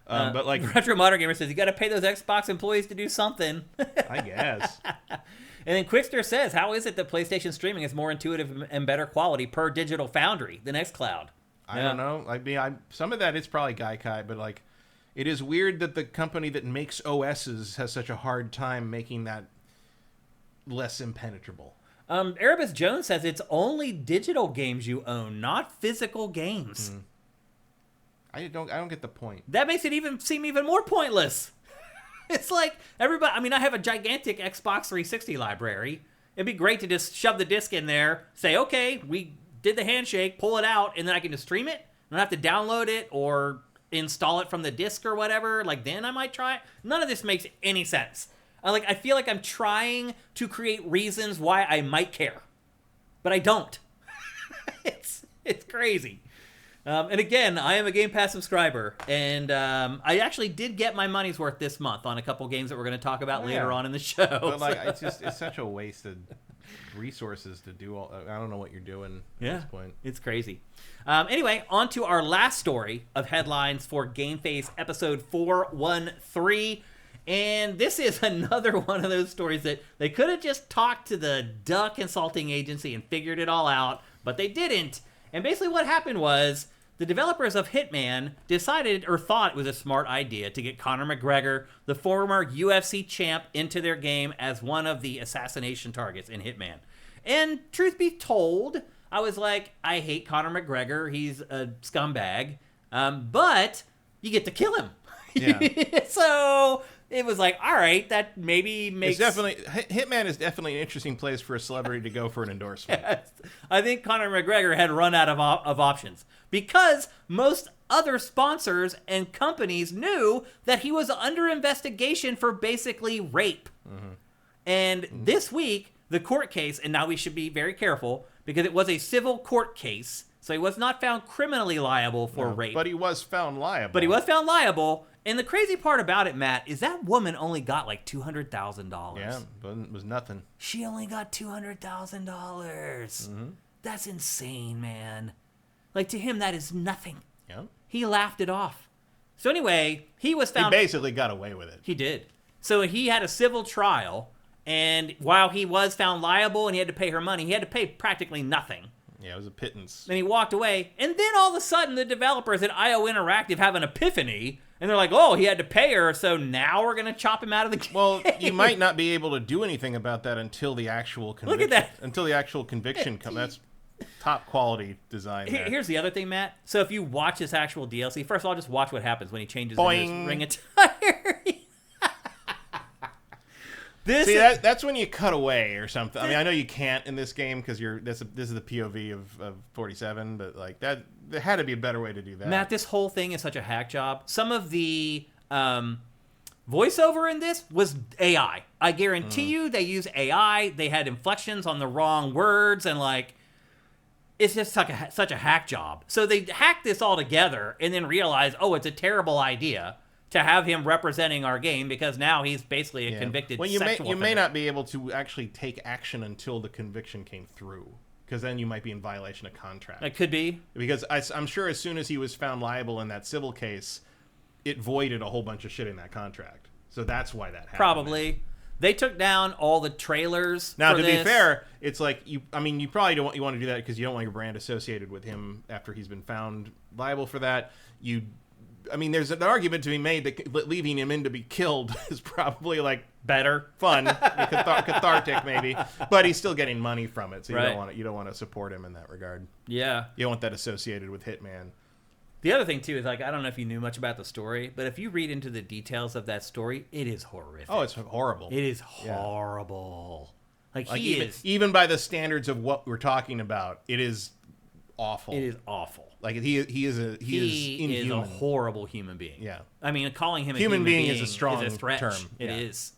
But like
Retro Modern Gamer says, you got to pay those Xbox employees to do something.
I guess.
And then Quickster says, how is it that PlayStation streaming is more intuitive and better quality per Digital Foundry than xCloud?
I don't know. I mean, some of that is probably Gaikai, but like, it is weird that the company that makes OSs has such a hard time making that less impenetrable.
Erebus Jones says it's only digital games you own, not physical games.
I don't get the point.
That makes it seem even more pointless. It's like everybody. I mean, I have a gigantic Xbox 360 library. It'd be great to just shove the disc in there, say, okay, we did the handshake, pull it out, and then I can just stream it. I don't have to download it or install it from the disc or whatever. Like, then I might try it. None of this makes any sense. I feel like I'm trying to create reasons why I might care, but I don't. It's crazy. And again, I am a Game Pass subscriber, and I actually did get my money's worth this month on a couple games that we're going to talk about later on in the show.
But like, it's such a wasted resources to do all. I don't know what you're doing at this point.
It's crazy. Anyway, on to our last story of headlines for GameFace episode 413. And this is another one of those stories that they could have just talked to the Duck Consulting Agency and figured it all out, but they didn't. And basically what happened was the developers of Hitman decided or thought it was a smart idea to get Conor McGregor, the former UFC champ, into their game as one of the assassination targets in Hitman. And truth be told, I was like, I hate Conor McGregor. He's a scumbag. But you get to kill him.
Yeah.
So it was like, all right, that maybe makes...
Hitman is definitely an interesting place for a celebrity to go for an endorsement.
Yes. I think Conor McGregor had run out of options because most other sponsors and companies knew that he was under investigation for basically rape. And this week, the court case, and now we should be very careful because it was a civil court case, so he was not found criminally liable for rape.
But he was found liable.
And the crazy part about it, Matt, is that woman only got like $200,000.
Yeah, but it was nothing.
She only got $200,000. That's insane, man. Like, to him, that is nothing.
Yeah.
He laughed it off. So anyway, he was found...
He basically got away with it.
He did. So he had a civil trial, and while he was found liable and he had to pay her money, he had to pay practically nothing.
Yeah, it was a pittance.
Then he walked away, and then all of a sudden, the developers at IO Interactive have an epiphany, and they're like, oh, he had to pay her, so now we're going to chop him out of the game.
Well, you might not be able to do anything about that until the actual conviction.
Look at that.
Until the actual conviction comes. That's top quality design there.
Here's the other thing, Matt. So if you watch this actual DLC, first of all, just watch what happens when he changes
Boing.
in his ring attire.
That's when you cut away or something. I mean, I know you can't in this game because this is the POV of 47, but like that, there had to be a better way to do that.
Matt, this whole thing is such a hack job. Some of the voiceover in this was AI. I guarantee you they use AI. They had inflections on the wrong words, and like, it's just such a hack job. So they hacked this all together and then realized, oh, it's a terrible idea to have him representing our game because now he's basically a convicted sexual offender.
You may not be able to actually take action until the conviction came through, because then you might be in violation of contract.
That could be.
Because I'm sure as soon as he was found liable in that civil case, it voided a whole bunch of shit in that contract. So that's why that happened.
Probably. They took down all the trailers.
Now,
to
be fair, it's like you probably don't want to do that because you don't want your brand associated with him after he's been found liable for that. There's an argument to be made that leaving him in to be killed is probably like
better,
fun, cathartic maybe, but he's still getting money from it, so you don't want to support him in that regard.
Yeah,
you don't want that associated with Hitman.
The other thing too is like I don't know if you knew much about the story, but if you read into the details of that story, it is horrific.
Oh, it's horrible.
It is horrible.
Like even by the standards of what we're talking about, it is awful.
It is awful.
Like he is inhuman.
Is a horrible human being.
Yeah.
I mean, calling him a
Human
human
being
being
is a strong
stretch.
term.
It
Yeah.
is.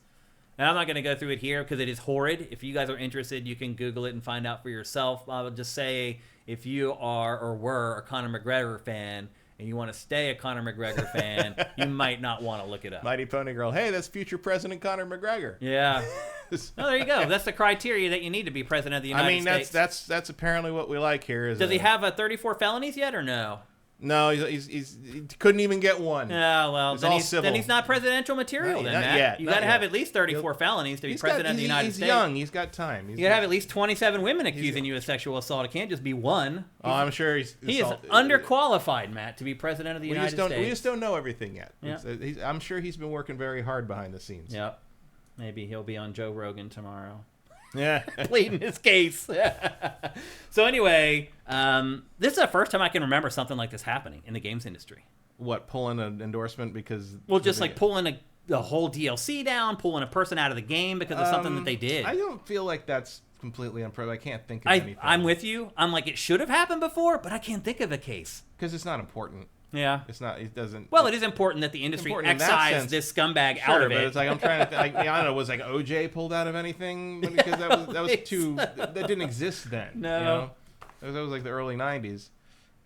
And I'm not going to go through it here because it is horrid. If you guys are interested, you can Google it and find out for yourself. I would just say if you are or were a Conor McGregor fan and you want to stay a Conor McGregor fan, you might not want to look it up.
Mighty Pony Girl. Hey, that's future President Conor McGregor.
Yeah. Oh, there you go. That's the criteria that you need to be president of the United States.
That's apparently what we like here.
Does he have 34 felonies yet or no?
No, he couldn't even get one.
Yeah, well, then he's not presidential material then, Matt.
Yet,
you got to have at least 34 felonies to be president of the United States.
He's young. He's got time.
You got to have at least 27 women accusing you of sexual assault. It can't just be one.
I'm sure he
is underqualified, Matt, to be president of the United States.
We just don't know everything yet.
Yeah.
I'm sure he's been working very hard behind the scenes.
Yep. Maybe he'll be on Joe Rogan tomorrow.
Yeah.
Pleading his case. So anyway, this is the first time I can remember something like this happening in the games industry.
What, pulling an endorsement because...
Well, just like pulling the whole DLC down, pulling a person out of the game because of something that they did.
I don't feel like that's completely unprecedented. I can't think of anything.
I'm with you. I'm like, it should have happened before, but I can't think of a case.
Because it's not important.
Yeah.
It's not, it doesn't...
Well, it is important that the industry excise this scumbag out of it.
But it's like, I'm trying to... I don't know, was like OJ pulled out of anything? Because that was too... That didn't exist then.
No.
You know? That was like the early 90s.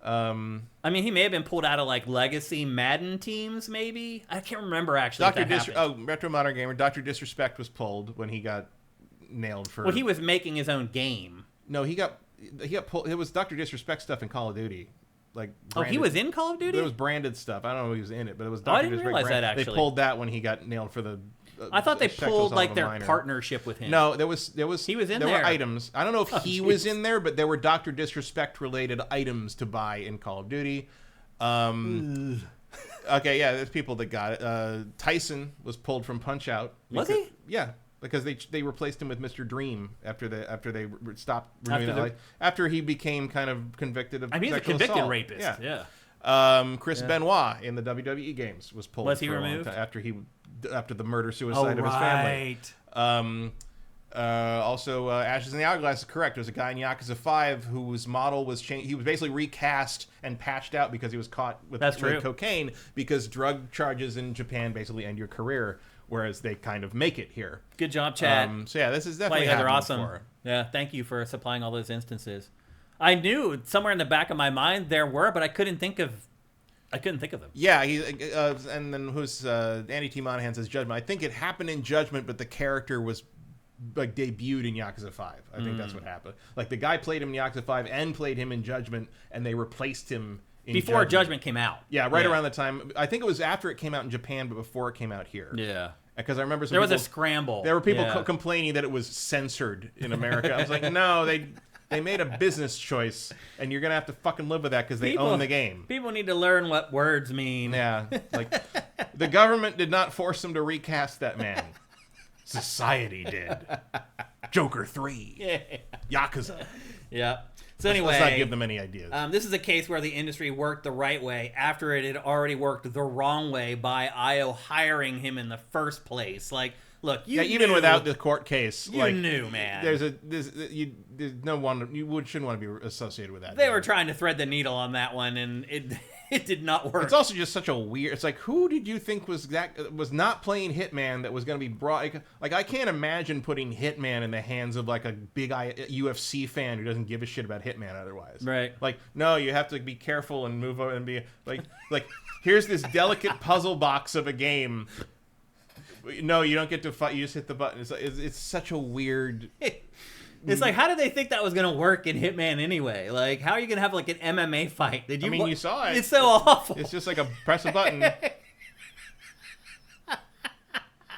I mean, he may have been pulled out of like legacy Madden teams, maybe. I can't remember actually.
Retro Modern Gamer. Dr. Disrespect was pulled when he got nailed for.
Well, he was making his own game.
No, he got pulled. It was Dr. Disrespect stuff in Call of Duty. Like
branded. Oh, he was in Call of Duty?
There was branded stuff. I don't know if he was in it, but it was Dr.
I didn't realize that, actually.
They pulled that when he got nailed for the...
I thought they pulled like their partnership with him.
No, there was
he was in there.
There were items. I don't know if he was in there, but there were Dr. Disrespect related items to buy in Call of Duty. Okay, yeah, there's people that got it. Tyson was pulled from Punch Out.
Was he?
Yeah, because they replaced him with Mr. Dream after they stopped renewing after he became kind of convicted of
he's a convicted assault. Rapist. Yeah.
Chris Benoit in the WWE games was pulled.
Was he removed
after the murder-suicide of his family. Also, Ashes in the Hourglass is correct. There was a guy in Yakuza 5 whose model was changed. He was basically recast and patched out because he was caught with cocaine, because drug charges in Japan basically end your career, whereas they kind of make it here.
Good job, Chad.
So yeah, this is definitely happening.
Awesome. Yeah, thank you for supplying all those instances. I knew somewhere in the back of my mind there were, but I couldn't think of them.
Yeah, and then who's Andy T. Monahan says Judgment. I think it happened in Judgment, but the character was like debuted in Yakuza 5. I think that's what happened. Like the guy played him in Yakuza 5 and played him in Judgment, and they replaced him in
before Judgment came out.
Yeah, around the time. I think it was after it came out in Japan, but before it came out here.
Yeah.
Because I remember
there was a scramble.
There were people complaining that it was censored in America. I was like, no, they made a business choice, and you're going to have to fucking live with that because they own the game.
People need to learn what words mean.
Yeah. Like, the government did not force them to recast that man. Society did. Joker 3. Yakuza.
Yeah. So anyway,
let's not give them any ideas.
This is a case where the industry worked the right way after it had already worked the wrong way by IO hiring him in the first place. Like, look,
even without the court case,
you knew, man.
There's no one shouldn't want to be associated with that.
They were trying to thread the needle on that one, and it did not work.
It's also just such a weird. It's like, who did you think was not playing Hitman that was going to be brought? Like, I can't imagine putting Hitman in the hands of like a big UFC fan who doesn't give a shit about Hitman otherwise.
Right.
Like, no, you have to be careful and move over and be like here's this delicate puzzle box of a game. No, you don't get to fight. You just hit the button. It's such a weird.
It's like, how did they think that was going to work in Hitman anyway? Like, how are you going to have like an MMA fight?
You saw it.
It's so awful.
It's just like a press a button.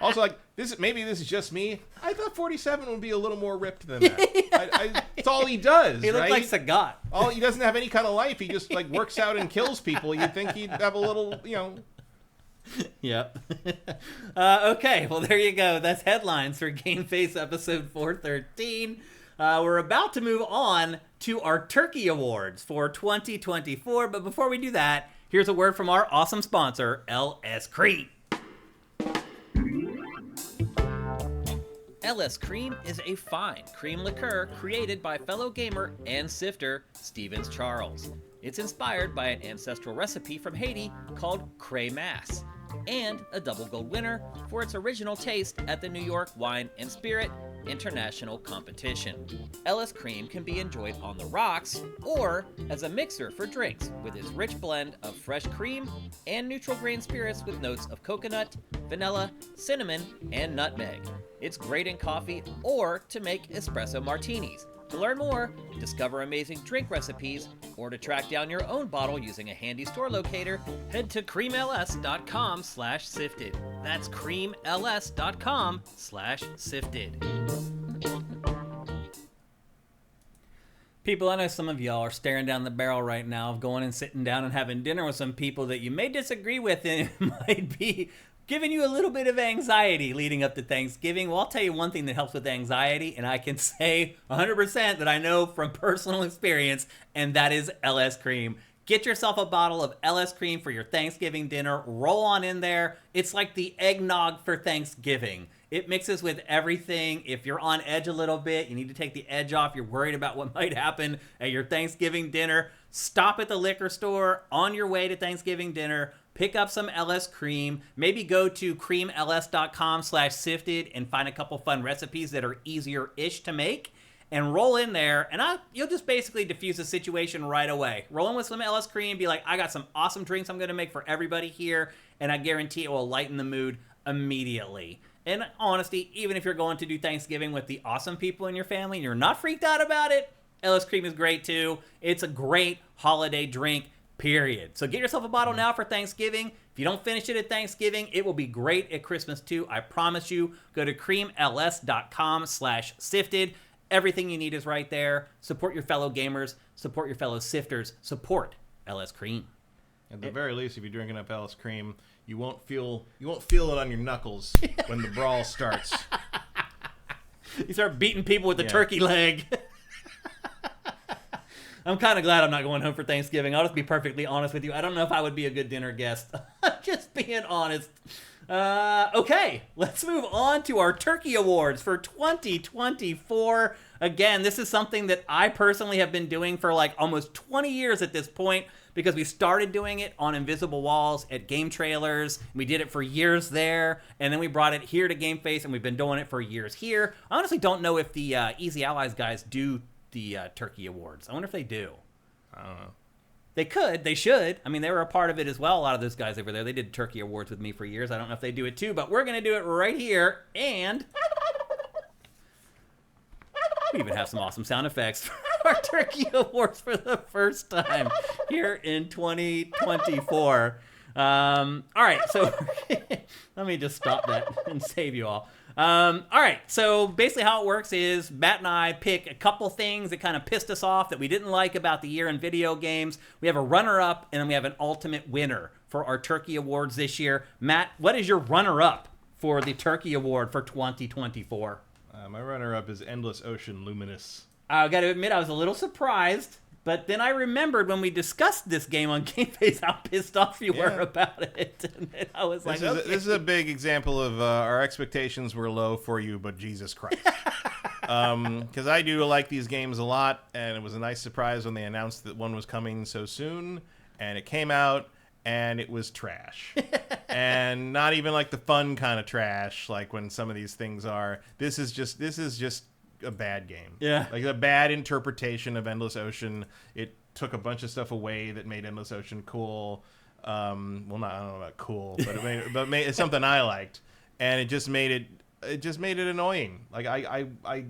Also, like, maybe this is just me. I thought 47 would be a little more ripped than that. It's all he does.
He looked like Sagat.
He doesn't have any kind of life. He just like works out and kills people. You'd think he'd have a little,
Yep. Okay, well, there you go. That's headlines for GameFace episode 413. We're about to move on to our Turkey Awards for 2024. But before we do that, here's a word from our awesome sponsor, S.T.A.L.K.E.R.
S.T.A.L.K.E.R is a fine cream liqueur created by fellow gamer and sifter Stevens Charles. It's inspired by an ancestral recipe from Haiti called Crémasse, and a double gold winner for its original taste at the New York Wine and Spirit International Competition. S.T.A.L.K.E.R can be enjoyed on the rocks or as a mixer for drinks with its rich blend of fresh cream and neutral grain spirits with notes of coconut, vanilla, cinnamon, and nutmeg. It's great in coffee or to make espresso martinis. To learn more, discover amazing drink recipes, or to track down your own bottle using a handy store locator, head to creamls.com/sifted. That's creamls.com/sifted.
People, I know some of y'all are staring down the barrel right now of going and sitting down and having dinner with some people that you may disagree with, and it might be giving you a little bit of anxiety leading up to Thanksgiving. Well, I'll tell you one thing that helps with anxiety, and I can say 100% that I know from personal experience, and that is L.S.Cream. Get yourself a bottle of L.S.Cream for your Thanksgiving dinner. Roll on in there. It's like the eggnog for Thanksgiving. It mixes with everything. If you're on edge a little bit, you need to take the edge off, you're worried about what might happen at your Thanksgiving dinner, stop at the liquor store on your way to Thanksgiving dinner. Pick up some L.S.Cream. Maybe go to creamls.com/sifted and find a couple fun recipes that are easier-ish to make. And roll in there, and you'll just basically diffuse the situation right away. Roll in with some L.S.Cream, be like, I got some awesome drinks I'm going to make for everybody here, and I guarantee it will lighten the mood immediately. And honestly, even if you're going to do Thanksgiving with the awesome people in your family and you're not freaked out about it, L.S.Cream is great too. It's a great holiday drink, period. So get yourself a bottle now for Thanksgiving. If you don't finish it at Thanksgiving, it will be great at Christmas too. I promise you. Go to creamls.com/sifted. Everything you need is right there. Support your fellow gamers. Support your fellow sifters. Support L.S.Cream.
At the very least, if you're drinking up L.S.Cream, you won't feel it on your knuckles when the brawl starts.
You start beating people with the turkey leg. I'm kind of glad I'm not going home for Thanksgiving. I'll just be perfectly honest with you. I don't know if I would be a good dinner guest. Just being honest. Okay, let's move on to our Turkey Awards for 2024. Again, this is something that I personally have been doing for like almost 20 years at this point, because we started doing it on Invisible Walls at Game Trailers. We did it for years there, and then we brought it here to GameFace, and we've been doing it for years here. I honestly don't know if the Easy Allies guys do the Turkey Awards. I wonder if they do.
I don't know.
They could. They should. I mean, they were a part of it as well. A lot of those guys over there, they did Turkey Awards with me for years. I don't know if they do it too, but we're going to do it right here. And we even have some awesome sound effects for our Turkey Awards for the first time here in 2024. All right, so let me just stop that and save you all. All right, so basically how it works is Matt and I pick a couple things that kind of pissed us off that we didn't like about the year in video games. We have a runner-up, and then we have an ultimate winner for our Turkey Awards this year. Matt, what is your runner-up for the Turkey Award for 2024?
My runner-up is Endless Ocean Luminous.
I got to admit, I was a little surprised, but then I remembered when we discussed this game on GameFace how pissed off you were about it. And I was like,
this is a big example of our expectations were low for you, but Jesus Christ. Because I do like these games a lot, and it was a nice surprise when they announced that one was coming so soon, and it came out, and it was trash. And not even like the fun kind of trash, like when some of these things are. This is just a bad game.
Yeah.
Like a bad interpretation of Endless Ocean. It took a bunch of stuff away that made Endless Ocean cool. I don't know about cool, but it's something I liked. And it just made it annoying. Like I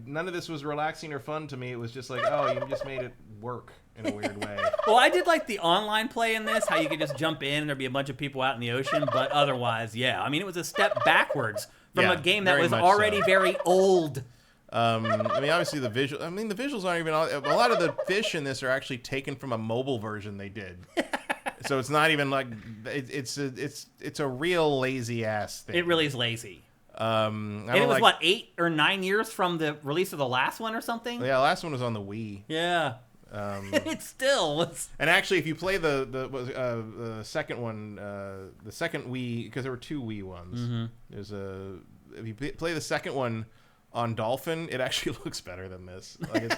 none of this was relaxing or fun to me. It was just like, oh, you just made it work in a weird way.
Well, I did like the online play in this, how you could just jump in and there'd be a bunch of people out in the ocean, but otherwise, yeah. I mean, it was a step backwards from a game that was already very old.
I mean, obviously the visuals aren't even. A lot of the fish in this are actually taken from a mobile version they did. So it's not even like it's a real lazy ass thing.
It really is lazy.
And
it was what, 8 or 9 years from the release of the last one or something?
Yeah, the last one was on the Wii.
Yeah. It still was.
And actually, if you play the second one, the second Wii, because there were two Wii ones. Mm-hmm. If you play the second one on Dolphin, it actually looks better than this. Like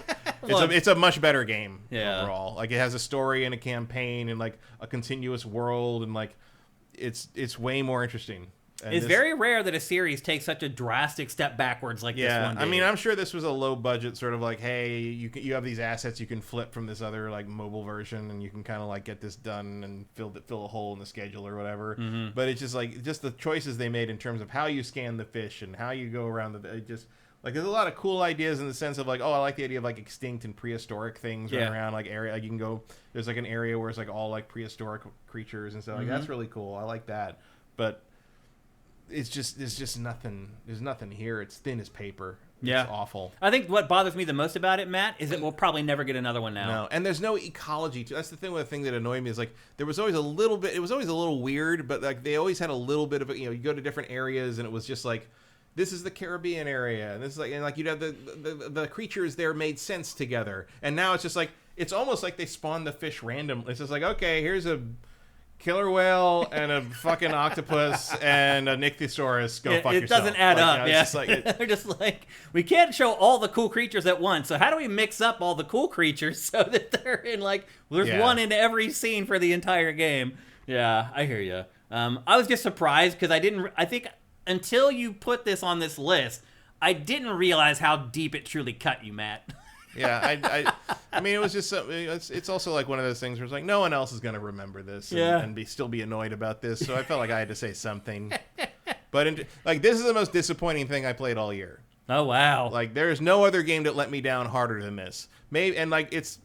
it's a much better game overall. Like it has a story and a campaign and like a continuous world and like it's way more interesting. And
it's very rare that a series takes such a drastic step backwards like this one did.
I mean, I'm sure this was a low budget sort of like, hey, you have these assets you can flip from this other like mobile version, and you can kind of like get this done and fill a hole in the schedule or whatever. Mm-hmm. But it's just like the choices they made in terms of how you scan the fish and how you go around there's a lot of cool ideas in the sense of like, oh, I like the idea of like extinct and prehistoric things around like area. Like you can go, there's like an area where it's like all like prehistoric creatures and stuff. Like that's really cool. I like that, but. There's just nothing. There's nothing here. It's thin as paper. It's awful.
I think what bothers me the most about it, Matt, is that we'll probably never get another one now.
No, and there's no ecology to. That's the thing. One of the things that annoyed me is like there was always a little bit. It was always a little weird, but like they always had a little bit of a, you go to different areas and it was just like this is the Caribbean area, and this is like you'd have the creatures there made sense together, and now it's just like it's almost like they spawned the fish randomly. It's just like okay, here's a killer whale and a fucking octopus and a Nycthosaurus. Go fuck yourself.
It doesn't add up.
Yeah. Just like
they're just like, we can't show all the cool creatures at once. So how do we mix up all the cool creatures so that they're in like, there's one in every scene for the entire game. Yeah, I hear you. I was just surprised because I think until you put this on this list, I didn't realize how deep it truly cut you, Matt.
Yeah, I mean, it was just it's also like one of those things where it's like no one else is going to remember this and still be annoyed about this. So I felt like I had to say something. But like this is the most disappointing thing I played all year.
Oh wow!
Like there is no other game that let me down harder than this. Maybe and like it's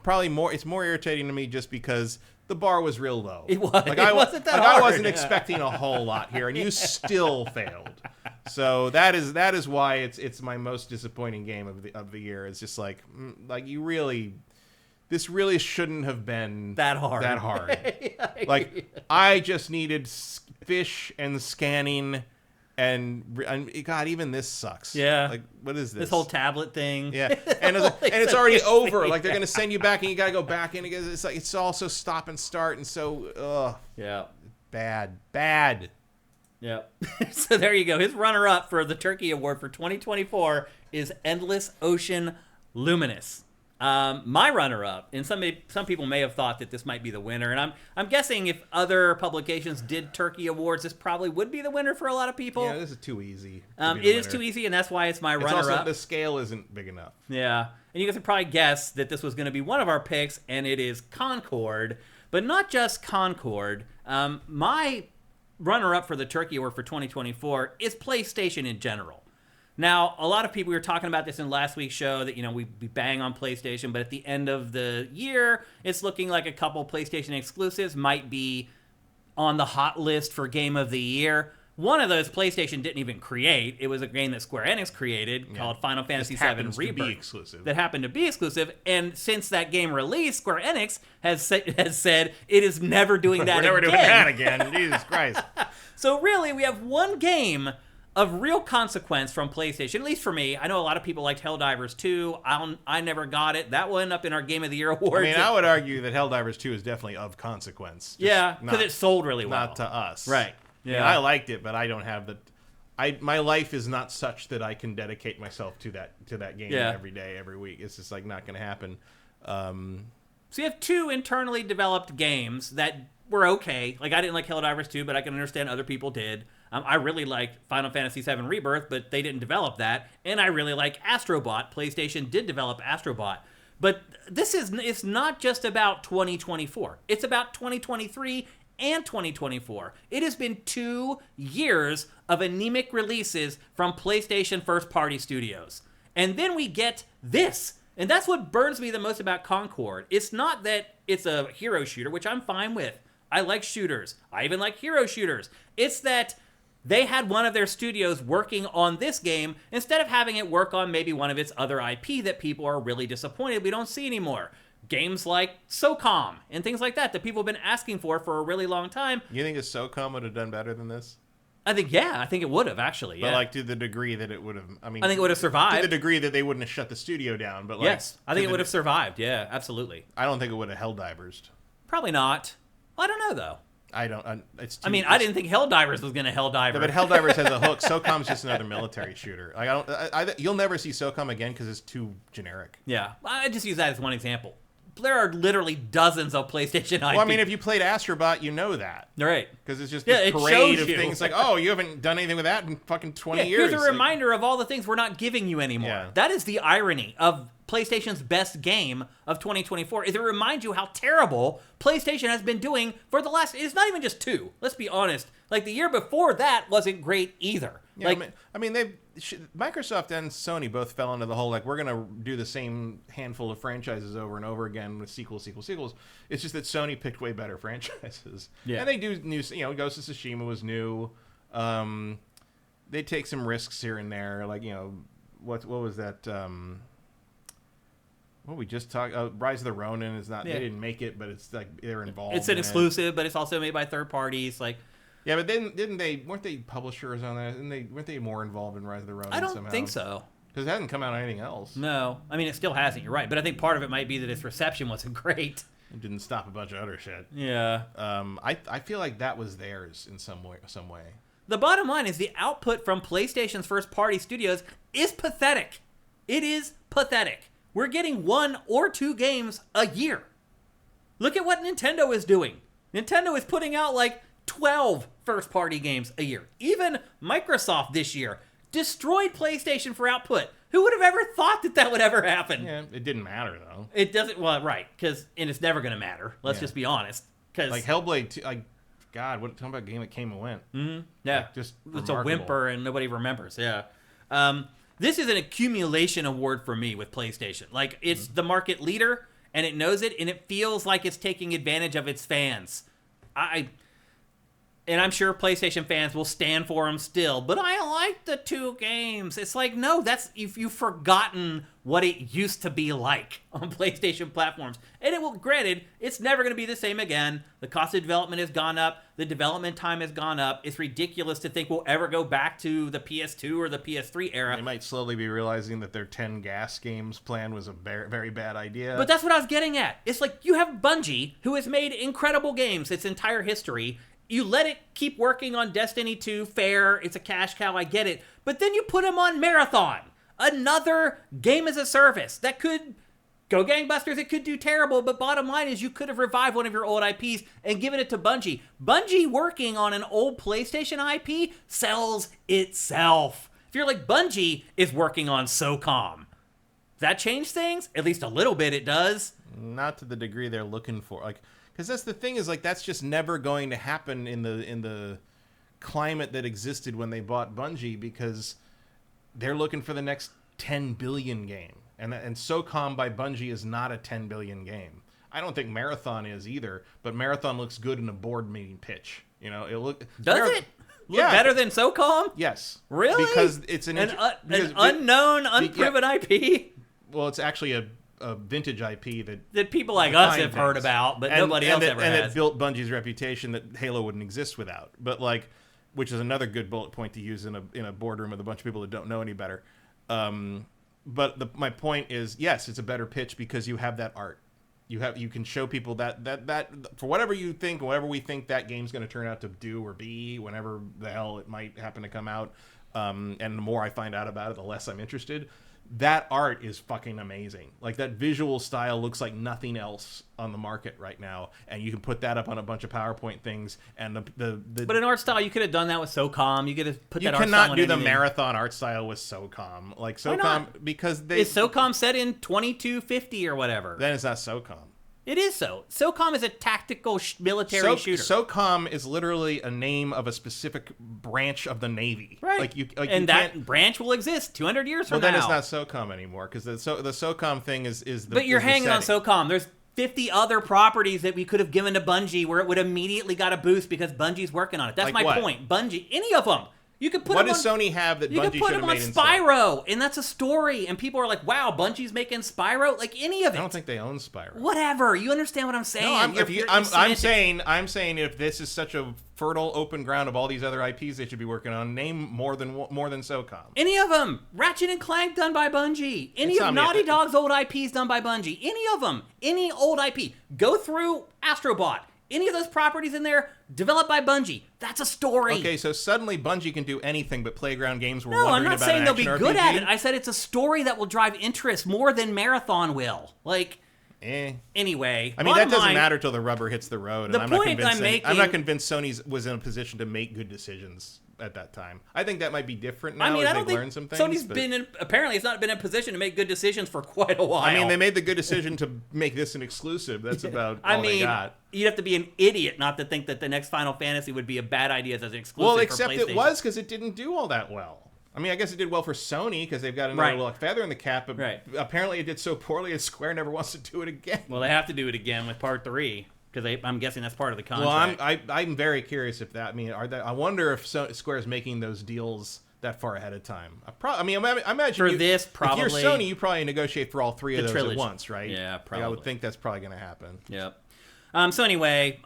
probably more irritating to me just because the bar was real low.
It was.
Like
it wasn't that hard.
I wasn't expecting a whole lot here, and you still failed. So that is why it's my most disappointing game of the year. It's just like this really shouldn't have been
that hard.
Like I just needed fish and scanning, and God, even this sucks.
Yeah.
Like what is this?
This whole tablet thing.
Yeah, and it's already over. Like they're gonna send you back, and you gotta go back in again. It's like it's also stop and start, and so bad.
Yeah. So there you go. His runner-up for the Turkey Award for 2024 is Endless Ocean Luminous. My runner-up, and some people may have thought that this might be the winner, and I'm guessing if other publications did Turkey Awards, this probably would be the winner for a lot of people.
Yeah, this is too easy.
It is too easy, and that's why it's my runner-up.
Also, the scale isn't big enough.
Yeah, and you guys have probably guessed that this was going to be one of our picks, and it is Concord, but not just Concord. My runner-up for the Turkey Award for 2024 is PlayStation in general. Now, a lot of people, we were talking about this in last week's show, that, we bang on PlayStation, but at the end of the year, it's looking like a couple PlayStation exclusives might be on the hot list for Game of the Year. One of those PlayStation didn't even create. It was a game that Square Enix created called Final Fantasy VII Rebirth. That happened to be exclusive. And since that game released, Square Enix has said it is never doing that again.
We're never doing that again. Jesus Christ.
So really, we have one game of real consequence from PlayStation, at least for me. I know a lot of people liked Helldivers 2. I never got it. That will end up in our Game of the Year award.
I mean, I would argue that Helldivers 2 is definitely of consequence.
Yeah, because it sold really well.
Not to us.
Right. Yeah,
I liked it, but I don't have my life is not such that I can dedicate myself to that game every day, every week. It's just like not going to happen.
So you have two internally developed games that were okay. Like I didn't like Helldivers 2, but I can understand other people did. I really liked Final Fantasy VII Rebirth, but they didn't develop that. And I really like Astrobot. PlayStation did develop Astrobot. But it's not just about 2024. It's about 2023 and 2024. It has been 2 years of anemic releases from PlayStation first-party studios. And then we get this. And that's what burns me the most about Concord. It's not that it's a hero shooter, which I'm fine with. I like shooters. I even like hero shooters. It's that they had one of their studios working on this game instead of having it work on maybe one of its other IP that people are really disappointed we don't see anymore. Games like SOCOM and things like that people have been asking for a really long time.
You think a SOCOM would have done better than this?
I think it would have, actually.
But like to the degree that it would have, I think
it would have survived.
To the degree that they wouldn't have shut the studio down. But like,
yes, I think it would have survived. Yeah, absolutely.
I don't think it would have Helldiversed.
Probably not. Well, I don't know, though.
I don't. It's.
I mean, I didn't think Helldivers was gonna Helldiver.
Yeah, but Helldivers has a hook. SOCOM's just another military shooter. Like you'll never see SOCOM again because it's too generic.
Yeah, I just use that as one example. There are literally dozens of PlayStation IP.
Well, I mean, if you played Astrobot, you know that.
Right.
Because it's just this
it
parade of
shows you.
things like, oh, you haven't done anything with that in fucking 20 years.
Here's a reminder of all the things we're not giving you anymore.
Yeah.
That is the irony of PlayStation's best game of 2024, is it reminds you how terrible PlayStation has been doing for the last... It's not even just 2. Let's be honest. Like, the year before that wasn't great either.
Yeah, I mean, Microsoft and Sony both fell into the whole, like, we're going to do the same handful of franchises over and over again with sequels. It's just that Sony picked way better franchises. Yeah. And they do new, Ghost of Tsushima was new. They take some risks here and there. Like, what was that? What we just talked, Rise of the Ronin is not, they didn't make it, but it's like they're involved.
It's an exclusive, but it's also made by third parties. Like,
yeah, but then weren't they publishers on that? Weren't they more involved in Rise of the Ronin?
I don't think so.
Because it hasn't come out on anything else.
No, I mean it still hasn't. You're right, but I think part of it might be that its reception wasn't great.
It didn't stop a bunch of other shit.
Yeah.
I feel like that was theirs in some way.
The bottom line is the output from PlayStation's first-party studios is pathetic. It is pathetic. We're getting 1 or 2 games a year. Look at what Nintendo is doing. Nintendo is putting out like 12 first-party games a year. Even Microsoft this year destroyed PlayStation for output. Who would have ever thought that would ever happen?
Yeah, it didn't matter though.
It doesn't. Well, right, and it's never going to matter. Let's just be honest. Because
like Hellblade 2, like God, talking about a game that came and went.
Mm-hmm. Yeah,
like, just
it's
remarkable.
a whimper and nobody remembers. Yeah. This is an accumulation award for me with PlayStation. Like, it's the market leader, and it knows it, and it feels like it's taking advantage of its fans. And I'm sure PlayStation fans will stand for them still, but I like the 2 games. It's like, no, you've forgotten what it used to be like on PlayStation platforms. And granted, it's never going to be the same again. The cost of development has gone up. The development time has gone up. It's ridiculous to think we'll ever go back to the PS2 or the PS3 era.
They might slowly be realizing that their 10 gas games plan was a very, very bad idea.
But that's what I was getting at. It's like you have Bungie, who has made incredible games its entire history. You let it keep working on Destiny 2, fair, it's a cash cow, I get it. But then you put them on Marathon, another game as a service that could go gangbusters, it could do terrible, but bottom line is you could have revived one of your old IPs and given it to Bungie. Bungie working on an old PlayStation IP sells itself. If you're like, Bungie is working on SOCOM. Does that change things? At least a little bit it does.
Not to the degree they're looking for. Like, because that's the thing is, like, that's just never going to happen in the climate that existed when they bought Bungie, because they're looking for the next 10 billion game. And SOCOM by Bungie is not a 10 billion game. I don't think Marathon is either, but Marathon looks good in a board meeting pitch. Does
it look better than SOCOM?
Yes.
Really?
Because it's an
unknown, unproven IP?
Well, it's actually a vintage IP
that people like us have heard about, but nobody else ever has.
And it built Bungie's reputation that Halo wouldn't exist without. But which is another good bullet point to use in a boardroom with a bunch of people that don't know any better. But my point is, yes, it's a better pitch because you have that art. You can show people that for whatever you think, whatever we think that game's going to turn out to do or be, whenever the hell it might happen to come out. And the more I find out about it, the less I'm interested. That art is fucking amazing. Like, that visual style looks like nothing else on the market right now, and you can put that up on a bunch of PowerPoint things. And
but in art style, you could have done that with SOCOM. You could have put that art style.
You cannot do the Marathon art style with SOCOM. Like, SOCOM, because
is SOCOM set in 2250 or whatever?
Then it's not SOCOM.
It is so. SOCOM is a tactical military shooter.
SOCOM is literally a name of a specific branch of the Navy.
Right. That branch will exist 200 years from now.
Well, then it's not SOCOM anymore, because the SOCOM thing is the...
But you're hanging on SOCOM. There's 50 other properties that we could have given to Bungie where it would immediately got a boost because Bungie's working on it. That's my point. Bungie, any of them. You could put
what does Sony have that Bungie should have made
instead? You could put them on Spyro, and that's a story. And people are like, wow, Bungie's making Spyro? Like, any of it.
I don't think they own Spyro.
Whatever. You understand what I'm saying?
No, I'm saying if this is such a fertile open ground of all these other IPs they should be working on, name more than SOCOM.
Any of them. Ratchet and Clank done by Bungie. Any of Naughty Dog's old IPs done by Bungie. Any of them. Any old IP. Go through Astrobot. Any of those properties in there, developed by Bungie. That's a story.
Okay, so suddenly Bungie can do anything but Playground Games. We're
No, I'm
wondering
not
about
saying
an
they'll be
action
good
RPG?
at it. I said it's a story that will drive interest more than Marathon will. Like, anyway.
I mean, that doesn't
line,
matter till the rubber hits the road.
The
And
point I'm making...
I'm not convinced Sony was in a position to make good decisions at that time. I think that might be different now as they've learned some things.
Sony's been in... Apparently, it's not been in a position to make good decisions for quite a while.
I mean, they made the good decision to make this an exclusive. That's about all they got.
You'd have to be an idiot not to think that the next Final Fantasy would be a bad idea as an exclusive
Well, except
for PlayStation.
it was because it didn't do all that well. I mean, I guess it did well for Sony because they've got another little feather in the cap, but apparently it did so poorly that Square never wants to do it again.
Well, they have to do it again with Part 3 because I'm guessing that's part of the contract.
Well, I'm very curious if that. I mean, I wonder if Square is making those deals that far ahead of time. I imagine
for this probably.
If you're Sony, you probably negotiate for all three of those
trilogy
at once, right?
Yeah, probably.
I would think that's probably going to happen.
Yep. So anyway,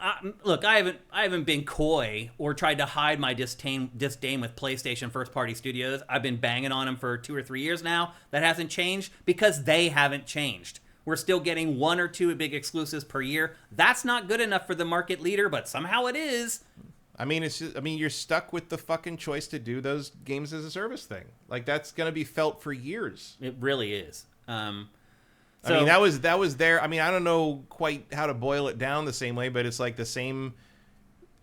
look, I haven't been coy or tried to hide my disdain with PlayStation first-party studios. I've been banging on them for 2 or 3 years now. That hasn't changed because they haven't changed. We're still getting 1 or 2 big exclusives per year. That's not good enough for the market leader, but somehow it is.
I mean, you're stuck with the fucking choice to do those games as a service thing. Like, that's going to be felt for years.
It really is.
I mean, that was there. I mean, I don't know quite how to boil it down the same way, but it's like the same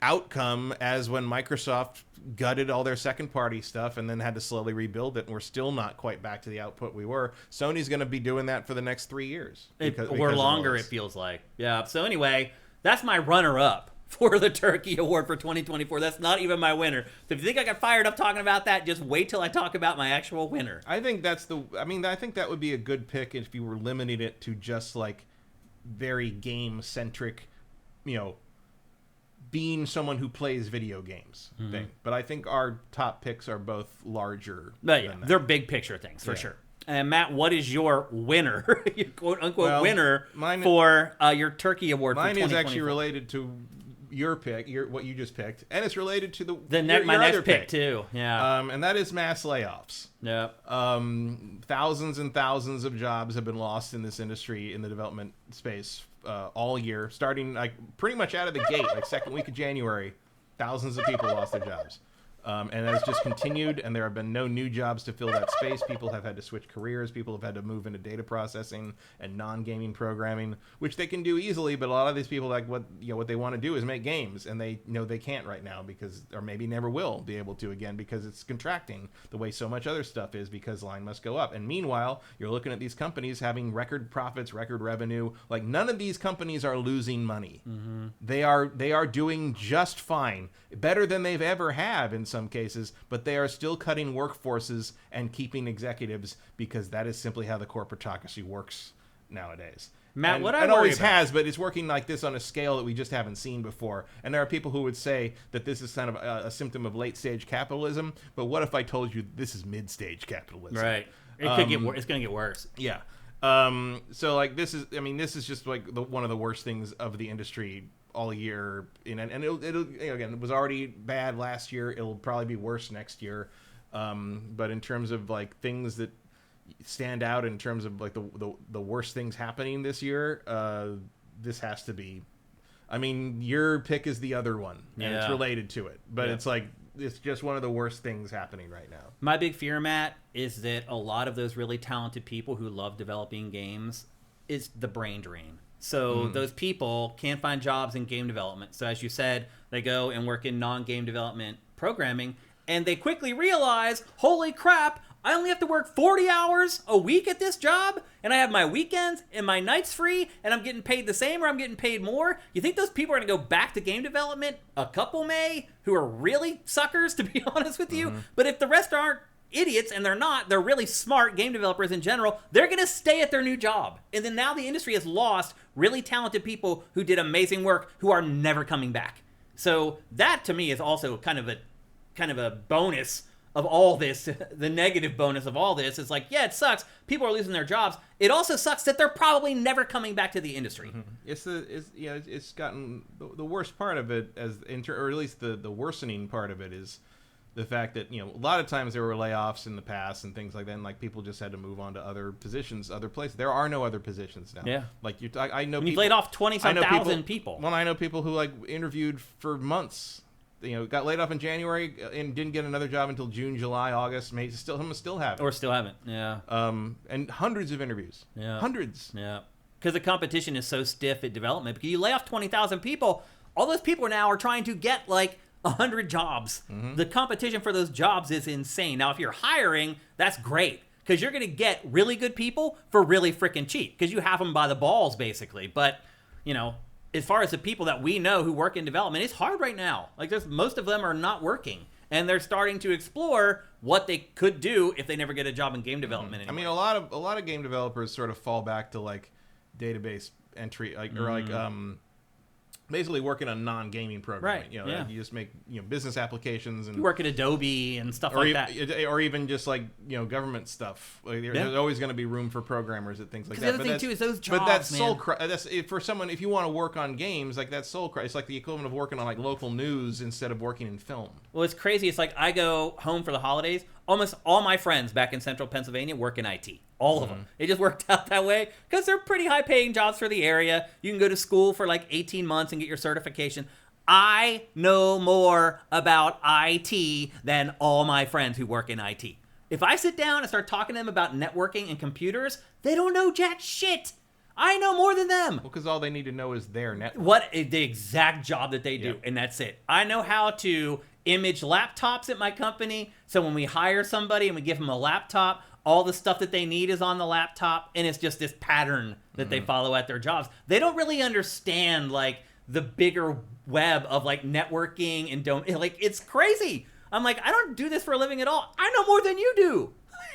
outcome as when Microsoft gutted all their second-party stuff and then had to slowly rebuild it, and we're still not quite back to the output we were. Sony's going to be doing that for the next 3 years.
Or longer, it feels like. Yeah, so anyway, that's my runner-up for the Turkey Award for 2024. That's not even my winner. So if you think I got fired up talking about that, just wait till I talk about my actual winner.
I think I think that would be a good pick if you were limiting it to just like very game-centric, being someone who plays video games thing. But I think our top picks are both larger.
But yeah, they're big picture things for sure. And Matt, what is your winner, your quote-unquote winner for your Turkey Award for 2024?
Mine is actually related to your pick, what you just picked, and it's related to my
next
other
pick too. Yeah,
and that is mass layoffs.
Yeah,
thousands and thousands of jobs have been lost in this industry in the development space all year, starting like pretty much out of the gate, like second week of January. Thousands of people lost their jobs. And it has just continued, and there have been no new jobs to fill that space. People have had to switch careers. People have had to move into data processing and non-gaming programming, which they can do easily. But a lot of these people, like what they want to do is make games, and they they can't right now or maybe never will be able to again because it's contracting the way so much other stuff is because line must go up. And meanwhile, you're looking at these companies having record profits, record revenue. Like none of these companies are losing money. Mm-hmm. They are doing just fine, better than they've ever have in some cases, but they are still cutting workforces and keeping executives because that is simply how the corporatocracy works nowadays.
Matt,
it always has, but it's working like this on a scale that we just haven't seen before. And there are people who would say that this is kind of a symptom of late-stage capitalism, but what if I told you this is mid-stage capitalism?
It's going to get worse.
Yeah. So like this is just like one of the worst things of the industry all year, and it'll again, it was already bad last year. It'll probably be worse next year. But in terms of like things that stand out in terms of like the worst things happening this year, this has to be. I mean, your pick is the other one, and it's related to it, but it's like it's just one of the worst things happening right now.
My big fear, Matt, is that a lot of those really talented people who love developing games is the brain drain. So those people can't find jobs in game development. So as you said, they go and work in non-game development programming, and they quickly realize, holy crap, I only have to work 40 hours a week at this job, and I have my weekends and my nights free, and I'm getting paid the same or I'm getting paid more. You think those people are going to go back to game development? A couple may, who are really suckers, to be honest with you. But if the rest aren't idiots, and they're really smart game developers in general, they're going to stay at their new job. And then now the industry has lost really talented people who did amazing work who are never coming back. So that to me is also kind of a bonus of all this. The negative bonus of all this is like, yeah, it sucks. People are losing their jobs. It also sucks that they're probably never coming back to the industry. It's
gotten the worst part of it or at least the worsening part of it is the fact that, you know, a lot of times there were layoffs in the past and things like that, and like people just had to move on to other positions, other places. There are no other positions now.
Yeah.
Like I know
You've
people,
laid off 20,000 people.
Well, I know people who like interviewed for months. You know, got laid off in January and didn't get another job until June, July, August. Maybe some still haven't.
Or still haven't. Yeah.
And hundreds of interviews.
Yeah.
Hundreds.
Yeah. Because the competition is so stiff at development. Because you lay off 20,000 people, all those people now are trying to get like 100 jobs.
Mm-hmm.
The competition for those jobs is insane. Now, if you're hiring, that's great. Because you're going to get really good people for really freaking cheap. Because you have them by the balls, basically. But, you know, as far as the people that we know who work in development, it's hard right now. Like, most of them are not working. And they're starting to explore what they could do if they never get a job in game development anymore.
I mean, a lot of game developers sort of fall back to like database entry, like or like basically working on non-gaming programming.
Right.
You know,
Yeah.
you just make, you know, business applications and
You work at Adobe and stuff like that.
or even just like, you know, government stuff. Like, there's always going to be room for programmers and things like that.
The other thing too is those jobs,
but that's
man.
that's for someone, if you want to work on games, like that's soul crush. It's like the equivalent of working on like local news instead of working in film.
Well, it's crazy. It's like I go home for the holidays. Almost all my friends back in central Pennsylvania work in IT. All of them. It just worked out that way because they're pretty high-paying jobs for the area. You can go to school for like 18 months and get your certification. I know more about IT than all my friends who work in IT. If I sit down and start talking to them about networking and computers, they don't know jack shit. I know more than them.
Well, because all they need to know is their network.
What is the exact job that they do,
Yeah.
and that's it. I know how to image laptops at my company, so when we hire somebody and we give them a laptop, all the stuff that they need is on the laptop, and it's just this pattern that they follow at their jobs. They don't really understand, like, the bigger web of, like, networking and like, it's crazy. I'm like, I don't do this for a living at all. I know more than you do.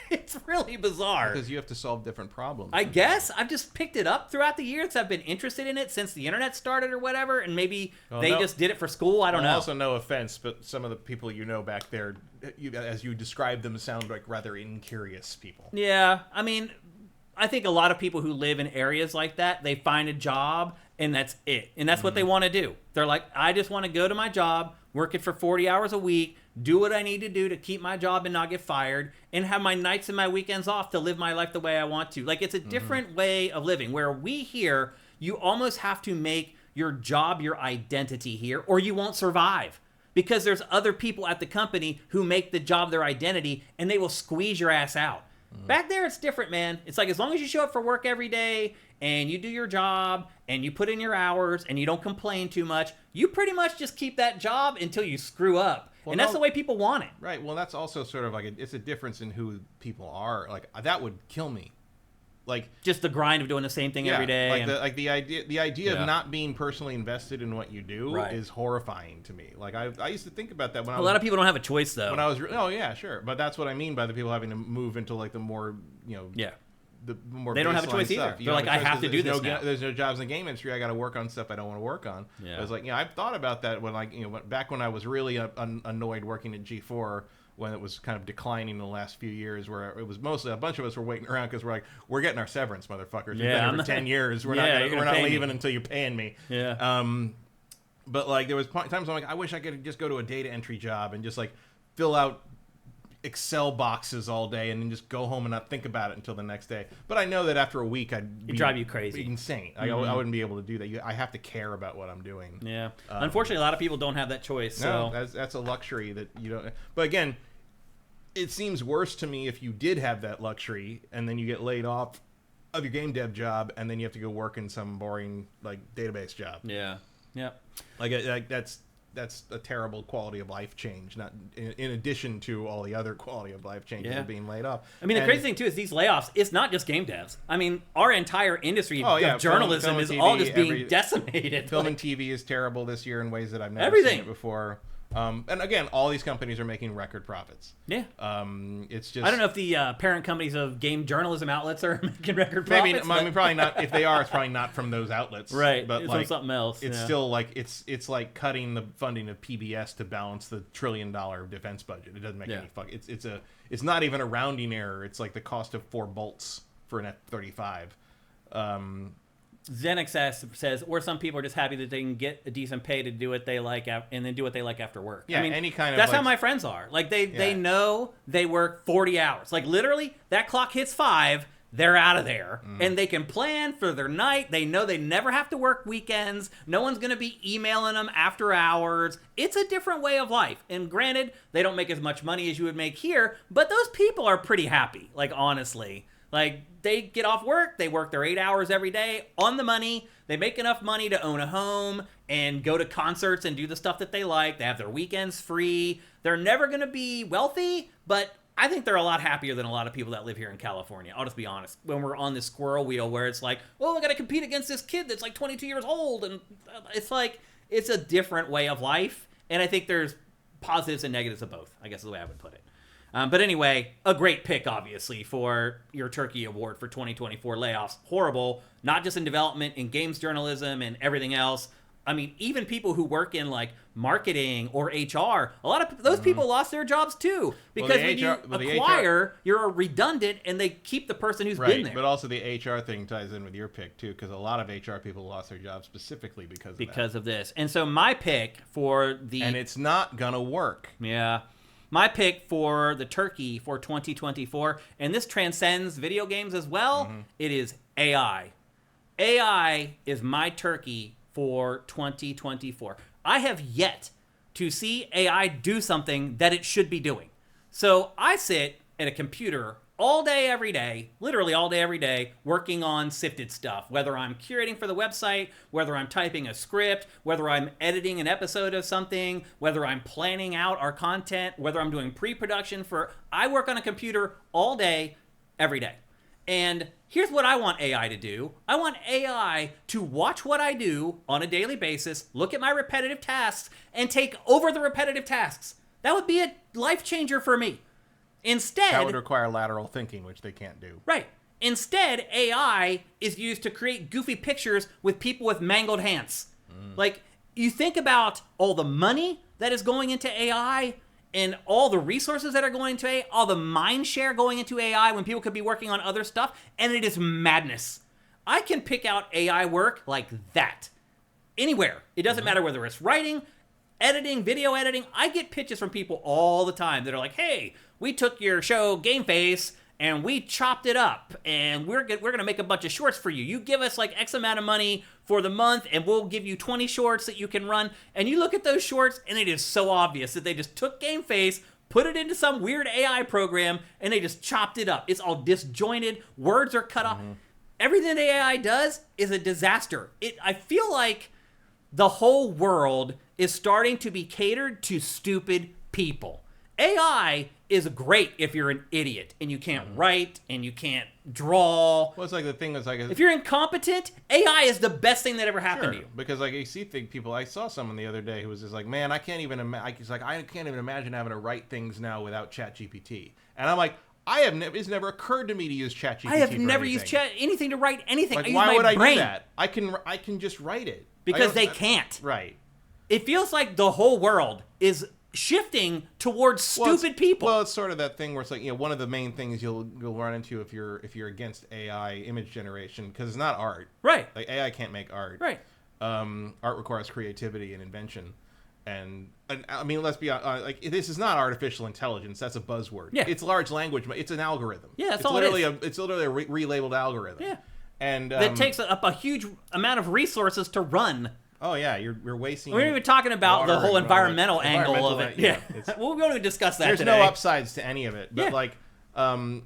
It's really bizarre.
Because you have to solve different problems.
I guess I've just picked it up throughout the years. I've been interested in it since the internet started or whatever, and maybe just did it for school. I don't know.
Also, no offense, but some of the people you know back there, as you describe them, sound like rather incurious people.
Yeah, I mean, I think a lot of people who live in areas like that, they find a job and that's it. And that's what they want to do. They're like, I just want to go to my job, work it for 40 hours a week, do what I need to do to keep my job and not get fired, and have my nights and my weekends off to live my life the way I want to. Like, it's a different way of living, where we here, you almost have to make your job your identity here, or you won't survive. Because there's other people at the company who make the job their identity, and they will squeeze your ass out. Back there, it's different, man. It's like, as long as you show up for work every day, and you do your job, and you put in your hours, and you don't complain too much, you pretty much just keep that job until you screw up.
Well,
and that's the way people want it.
Right. Well, that's also sort of like it's a difference in who people are. Like, that would kill me. Like,
Just the grind of doing the same thing every day.
Like the idea of not being personally invested in what you do
Right.
is horrifying to me. Like, I used to think about that when I was
a lot of people don't have a choice, though.
when I was oh yeah, sure, but that's what I mean by the people having to move into like the more, you know,
Yeah.
the more
They don't have a
baseline
choice
stuff.
either.
You
They're
don't
like, I have to
because
do
there's
this now.
There's no jobs in the game industry. I got to work on stuff I don't want to work on.
Yeah.
I was like, I've thought about that when, like, you know, back when I was really annoyed working at G4 when it was kind of declining in the last few years, where it was mostly a bunch of us were waiting around because we're getting our severance, motherfuckers. We've been here for 10 years. We're not leaving until you're paying me.
Yeah.
But like there was times I'm like, I wish I could just go to a data entry job and just like fill out Excel boxes all day and then just go home and not think about it until the next day. But I know that after a week It'd
drive you crazy.
be insane. I wouldn't be able to do that. I have to care about what I'm doing.
Yeah. Unfortunately, a lot of people don't have that choice.
No,
So.
that's a luxury that you don't. But again, it seems worse to me if you did have that luxury and then you get laid off of your game dev job and then you have to go work in some boring like database job.
Yeah. Yeah.
Like that's a terrible quality of life change. Not in addition to all the other quality of life changes of being laid off.
I mean, the crazy thing too is these layoffs. It's not just game devs. I mean, our entire industry of journalism
film
is
TV,
all just being decimated.
Film and TV is terrible this year in ways that I've never
Everything.
seen it before. And again, all these companies are making record profits.
Yeah.
It's just
I don't know if the parent companies of game journalism outlets are making record
maybe
profits.
I mean, probably not. If they are, it's probably not from those outlets.
Right.
But
it's
like
from something else.
it's
yeah.
still like it's like cutting the funding of PBS to balance the $1 trillion defense budget. It doesn't make any fuck. It's not even a rounding error. It's like the cost of 4 bolts for an F-35.
Zenexess says, or some people are just happy that they can get a decent pay to do what they like and then do what they like after work.
Yeah,
I mean,
any kind of
that's
like,
how my friends are. Like they know they work 40 hours. Like literally, that clock hits 5, they're out of there, and they can plan for their night. They know they never have to work weekends. No one's gonna be emailing them after hours. It's a different way of life. And granted, they don't make as much money as you would make here, but those people are pretty happy. Like honestly. Like, they get off work, they work their 8 hours every day on the money, they make enough money to own a home and go to concerts and do the stuff that they like, they have their weekends free, they're never going to be wealthy, but I think they're a lot happier than a lot of people that live here in California, I'll just be honest. When we're on this squirrel wheel where it's like, well, I got to compete against this kid that's like 22 years old, and it's like, it's a different way of life, and I think there's positives and negatives of both, I guess is the way I would put it. But anyway, a great pick, obviously, for your Turkey Award for 2024 layoffs. Horrible, not just in development, in games journalism and everything else. I mean, even people who work in, like, marketing or HR, a lot of those people lost their jobs, too. Because when you acquire, you're redundant, and they keep the person who's been there.
But also the HR thing ties in with your pick, too, because a lot of HR people lost their jobs specifically because
of this. And so my pick for the...
And it's not gonna work.
Yeah. My pick for the turkey for 2024, and this transcends video games as well, it is AI. AI is my turkey for 2024. I have yet to see AI do something that it should be doing. So I sit at a computer all day, every day, literally all day, every day, working on SIFTD stuff, whether I'm curating for the website, whether I'm typing a script, whether I'm editing an episode of something, whether I'm planning out our content, whether I'm doing pre-production I work on a computer all day, every day. And here's what I want AI to do. I want AI to watch what I do on a daily basis, look at my repetitive tasks, and take over the repetitive tasks. That would be a life changer for me. Instead,
that would require lateral thinking, which they can't do.
Right. Instead, AI is used to create goofy pictures with people with mangled hands. Like, you think about all the money that is going into AI and all the resources that are going into AI, all the mind share going into AI when people could be working on other stuff, and it is madness. I can pick out AI work like that. Anywhere. It doesn't matter whether it's writing, editing, video editing. I get pitches from people all the time that are like, hey, we took your show GameFace and we chopped it up and we're going to make a bunch of shorts for you. You give us like X amount of money for the month and we'll give you 20 shorts that you can run. And you look at those shorts and it is so obvious that they just took GameFace, put it into some weird AI program, and they just chopped it up. It's all disjointed. Words are cut off. Everything that AI does is a disaster. I feel like the whole world is starting to be catered to stupid people. AI is great if you're an idiot and you can't write and you can't draw.
Well, it's like the thing is like...
If you're incompetent, AI is the best thing that ever happened to you.
Because like I see people, I saw someone the other day who was just like, man, I can't even imagine having to write things now without ChatGPT. And I'm like, it's never occurred to me to use ChatGPT.
I have never used anything to write anything.
Like,
I use
why
my
would
brain.
I do that? I can just write it.
Because they can't.
Right.
It feels like the whole world is shifting towards stupid people.
Well, it's sort of that thing where it's like, one of the main things you'll run into if you're against AI image generation, because it's not art.
Right.
Like AI can't make art.
Right.
Art requires creativity and invention. And I mean, let's be honest, like, this is not artificial intelligence. That's a buzzword.
Yeah.
It's large language. It's an algorithm.
Yeah, that's all it is.
It's literally a relabeled algorithm.
Yeah.
And
that takes up a huge amount of resources to run.
Oh yeah, you're wasting.
We're even talking about the whole environmental angle of it. Yeah, we're going to discuss that.
There's
today.
no upsides to any of it, but
Yeah.
like,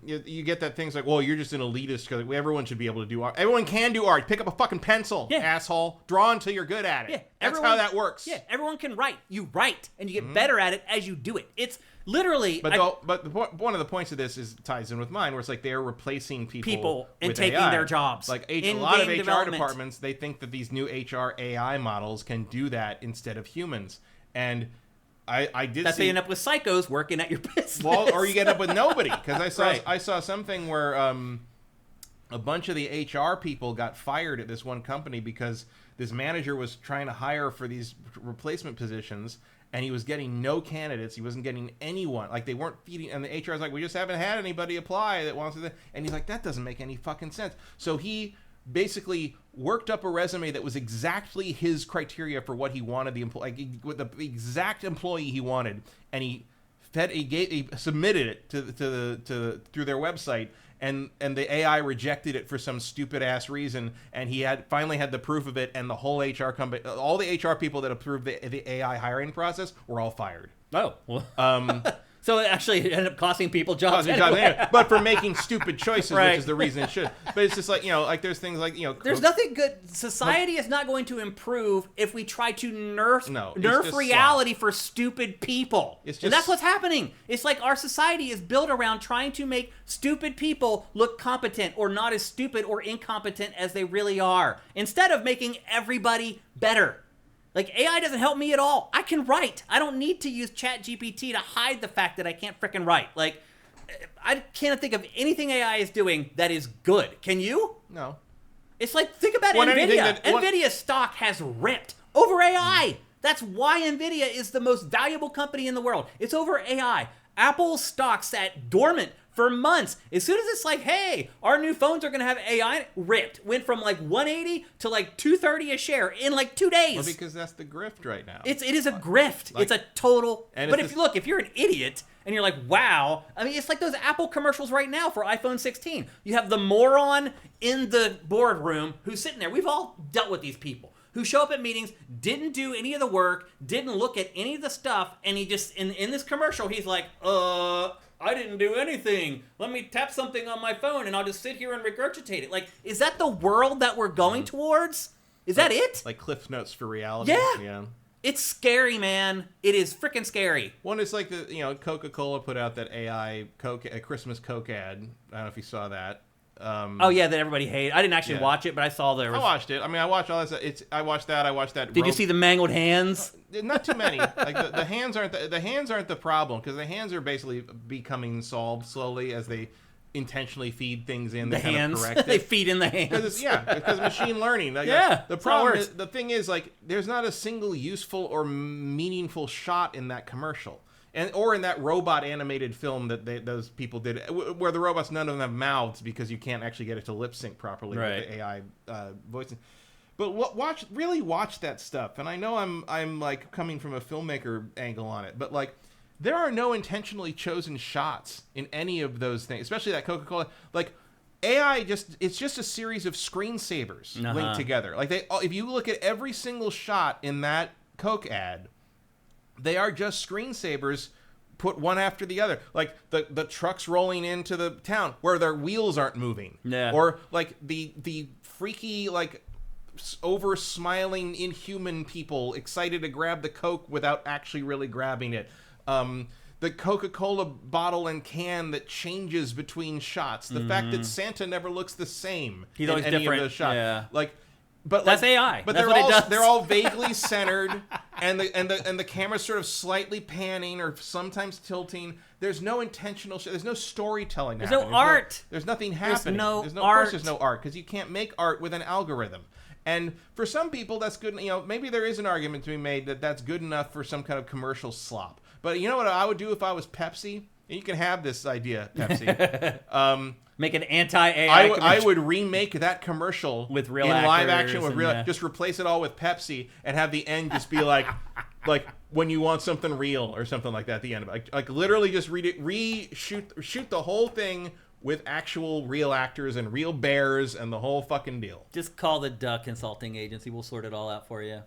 you get that things like, well, you're just an elitist because everyone should be able to do art. Everyone can do art. Pick up a fucking pencil, asshole. Draw until you're good at it.
Yeah,
that's how that works.
Yeah, everyone can write. You write, and you get better at it as you do it. It's literally.
One of the points of this ties in with mine, where it's like they're replacing people
and
with
taking
AI.
their jobs.
Like a lot of HR departments, they think that these new HR AI models can do that instead of humans, and I did
that's
see
they end up with psychos working at your business.
Well, or you get up with nobody, because
Right.
I saw something where a bunch of the HR people got fired at this one company because this manager was trying to hire for these replacement positions, and he was getting no candidates. He wasn't getting anyone. Like, they weren't feeding, and the HR is like, we just haven't had anybody apply that wants to. And he's like, that doesn't make any fucking sense. So he basically worked up a resume that was exactly his criteria for what he wanted the employee, with the exact employee he wanted, and he submitted it to through their website, and the AI rejected it for some stupid ass reason, and he finally had the proof of it, and the whole HR company, all the HR people that approved the AI hiring process were all fired.
Oh, well. So it actually ended up costing people jobs
anyway. But for making stupid choices, which is the reason it should. But it's just like, like there's things like,
there's nothing good. Society is not going to improve if we try to nerf reality for stupid people. And that's what's happening. It's like our society is built around trying to make stupid people look competent, or not as stupid or incompetent as they really are, instead of making everybody better. Like, AI doesn't help me at all. I can write. I don't need to use ChatGPT to hide the fact that I can't frickin' write. Like, I can't think of anything AI is doing that is good. Can you?
No.
It's like, think about NVIDIA. NVIDIA's stock has ripped over AI. That's why NVIDIA is the most valuable company in the world. It's over AI. Apple's stock sat dormant for months. As soon as it's like, hey, our new phones are going to have AI, ripped. Went from like 180 to like 230 a share in like 2 days.
Well, because that's the grift right now.
It is a grift. Like, it's a total. But if you're an idiot and you're like, wow, I mean, it's like those Apple commercials right now for iPhone 16. You have the moron in the boardroom who's sitting there. We've all dealt with these people who show up at meetings, didn't do any of the work, didn't look at any of the stuff, and he just, in this commercial, he's like, I didn't do anything. Let me tap something on my phone and I'll just sit here and regurgitate it. Like, is that the world that we're going towards? Is that it?
Like Cliff Notes for reality?
Yeah. It's scary, man. It is freaking scary.
One is like Coca-Cola put out that AI a Christmas Coke ad. I don't know if you saw that.
That everybody hated. I didn't actually watch it, but I saw I
watched it. I mean, I watched all that. I watched that.
Did you see the mangled hands?
Not too many. Like the hands aren't the problem, because the hands are basically becoming solved slowly as they intentionally feed things in.
The hands. They feed in the hands.
Because machine learning. Like, the problem is, the thing is, like, there's not a single useful or meaningful shot in that commercial. Or in that robot animated film that those people did, where the robots, none of them have mouths because you can't actually get it to lip sync properly with the AI voicing. But really watch that stuff. And I know I'm like coming from a filmmaker angle on it, but like there are no intentionally chosen shots in any of those things, especially that Coca-Cola. Like AI it's just a series of screensavers linked together. Like if you look at every single shot in that Coke ad, they are just screensavers put one after the other. Like the trucks rolling into the town where their wheels aren't moving. Yeah. Or like the freaky, like, over smiling inhuman people excited to grab the Coke without actually really grabbing it. The Coca-Cola bottle and can that changes between shots. The fact that Santa never looks the same.
He's always different.
Of those shots.
Yeah.
But
that's AI.
But they're all vaguely centered, and the camera's sort of slightly panning or sometimes tilting. There's no intentional. There's no storytelling.
There's no art.
There's nothing happening.
There's no
art. Of course, there's no art, because you can't make art with an algorithm. And for some people, that's good. Maybe there is an argument to be made that that's good enough for some kind of commercial slop. But you know what I would do if I was Pepsi? And you can have this idea, Pepsi.
Make an anti-AI commercial.
I would remake that commercial
with real
in
actors
live action with real. Just replace it all with Pepsi and have the end just be like when you want something real or something like that at the end of it. Like literally just shoot the whole thing with actual real actors and real bears and the whole fucking deal.
Just call the Duck Consulting Agency. We'll sort it all out for you.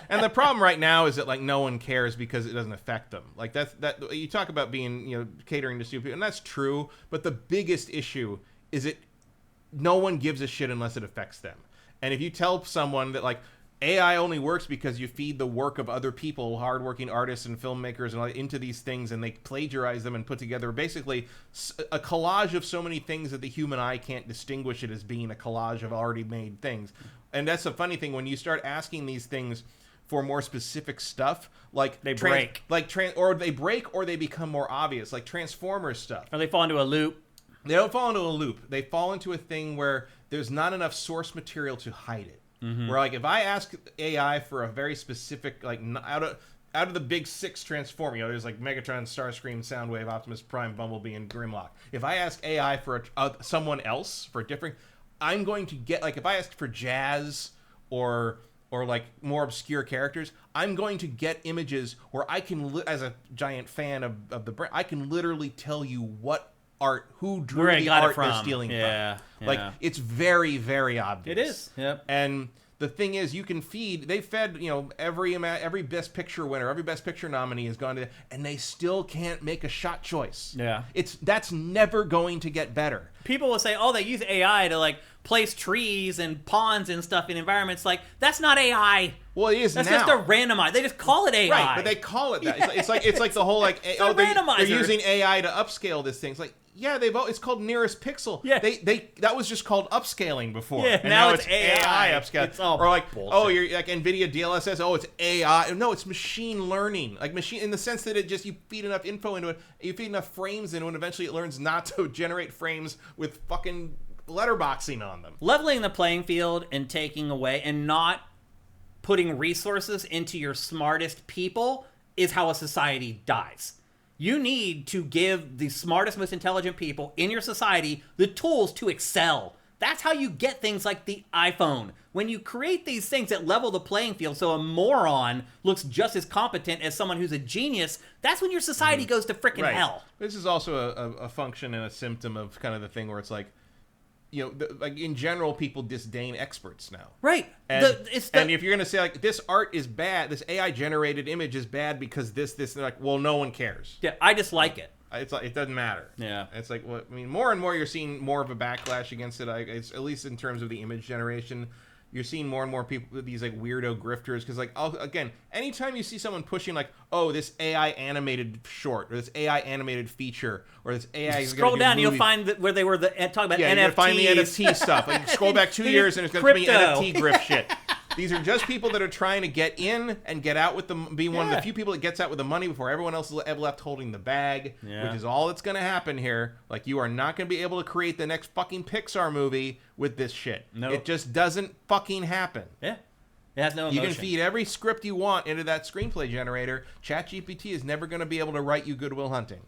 And the problem right now is that like no one cares because it doesn't affect them. Like that you talk about being catering to stupid people, and that's true. But the biggest issue is no one gives a shit unless it affects them. And if you tell someone that like AI only works because you feed the work of other people, hardworking artists and filmmakers, and all, into these things, and they plagiarize them and put together basically a collage of so many things that the human eye can't distinguish it as being a collage of already made things. And that's the funny thing, when you start asking these things for more specific stuff, like
they break,
or they break, or they become more obvious, like Transformers stuff,
or they fall into a loop.
They don't fall into a loop. They fall into a thing where there's not enough source material to hide it. Mm-hmm. Where like if I ask AI for a very specific, like out of the big six Transform, there's like Megatron, Starscream, Soundwave, Optimus Prime, Bumblebee, and Grimlock. If I ask AI for someone else for a different, I'm going to get, like, if I asked for jazz or like more obscure characters, I'm going to get images where I can, as a giant fan of the brand, I can literally tell you what art, who drew the art they're stealing from. Like, it's very, very obvious.
It is. Yep.
And the thing is, you can feed. They fed, every Best Picture winner, every Best Picture nominee has gone to, and they still can't make a shot choice.
Yeah.
That's never going to get better.
People will say, "Oh, they use AI to like place trees and ponds and stuff in environments." Like, that's not AI.
Well, it is
That's
now.
just a randomizer. They just call it AI.
Right, but they call it that. Yeah. It's like the whole like they're using AI to upscale this thing. It's like, yeah, it's called nearest pixel.
Yeah.
That was just called upscaling before.
Yeah,
and
now it's AI
upscaling.
It's all
or like,
bullshit.
oh, you're like NVIDIA DLSS. Oh, it's AI. No, it's machine learning. Like machine in the sense that you feed enough info into it, you feed enough frames into it, and eventually it learns not to generate frames with fucking letterboxing on them.
Leveling the playing field and taking away and not putting resources into your smartest people is how a society dies. You need to give the smartest, most intelligent people in your society the tools to excel. That's how you get things like the iPhone. When you create these things that level the playing field so a moron looks just as competent as someone who's a genius, that's when your society goes to frickin' hell.
This is also a function and a symptom of kind of the thing where it's like, like in general, people disdain experts now.
Right.
And if you're going to say, like, this art is bad, this AI-generated image is bad because this, they're like, well, no one cares.
Yeah, I dislike it.
It's like, it doesn't matter.
Yeah.
It's like, well, I mean, more and more you're seeing more of a backlash against it. It's, at least in terms of the image generation. You're seeing more and more people, these like weirdo grifters, because like, again, anytime you see someone pushing like, oh, this AI animated short or this AI animated feature or this AI,
scroll down, you'll find that where they were talking about NFTs.
You'll find the NFT stuff. Like, scroll back 2 years and it's going to be NFT grift shit. These are just people that are trying to get in and get out with them, be one of the few people that gets out with the money before everyone else is left holding the bag, which is all that's going to happen here. Like, you are not going to be able to create the next fucking Pixar movie with this shit.
Nope.
It just doesn't fucking happen.
Yeah. It has no emotion.
You can feed every script you want into that screenplay generator. ChatGPT is never going to be able to write you Good Will Hunting.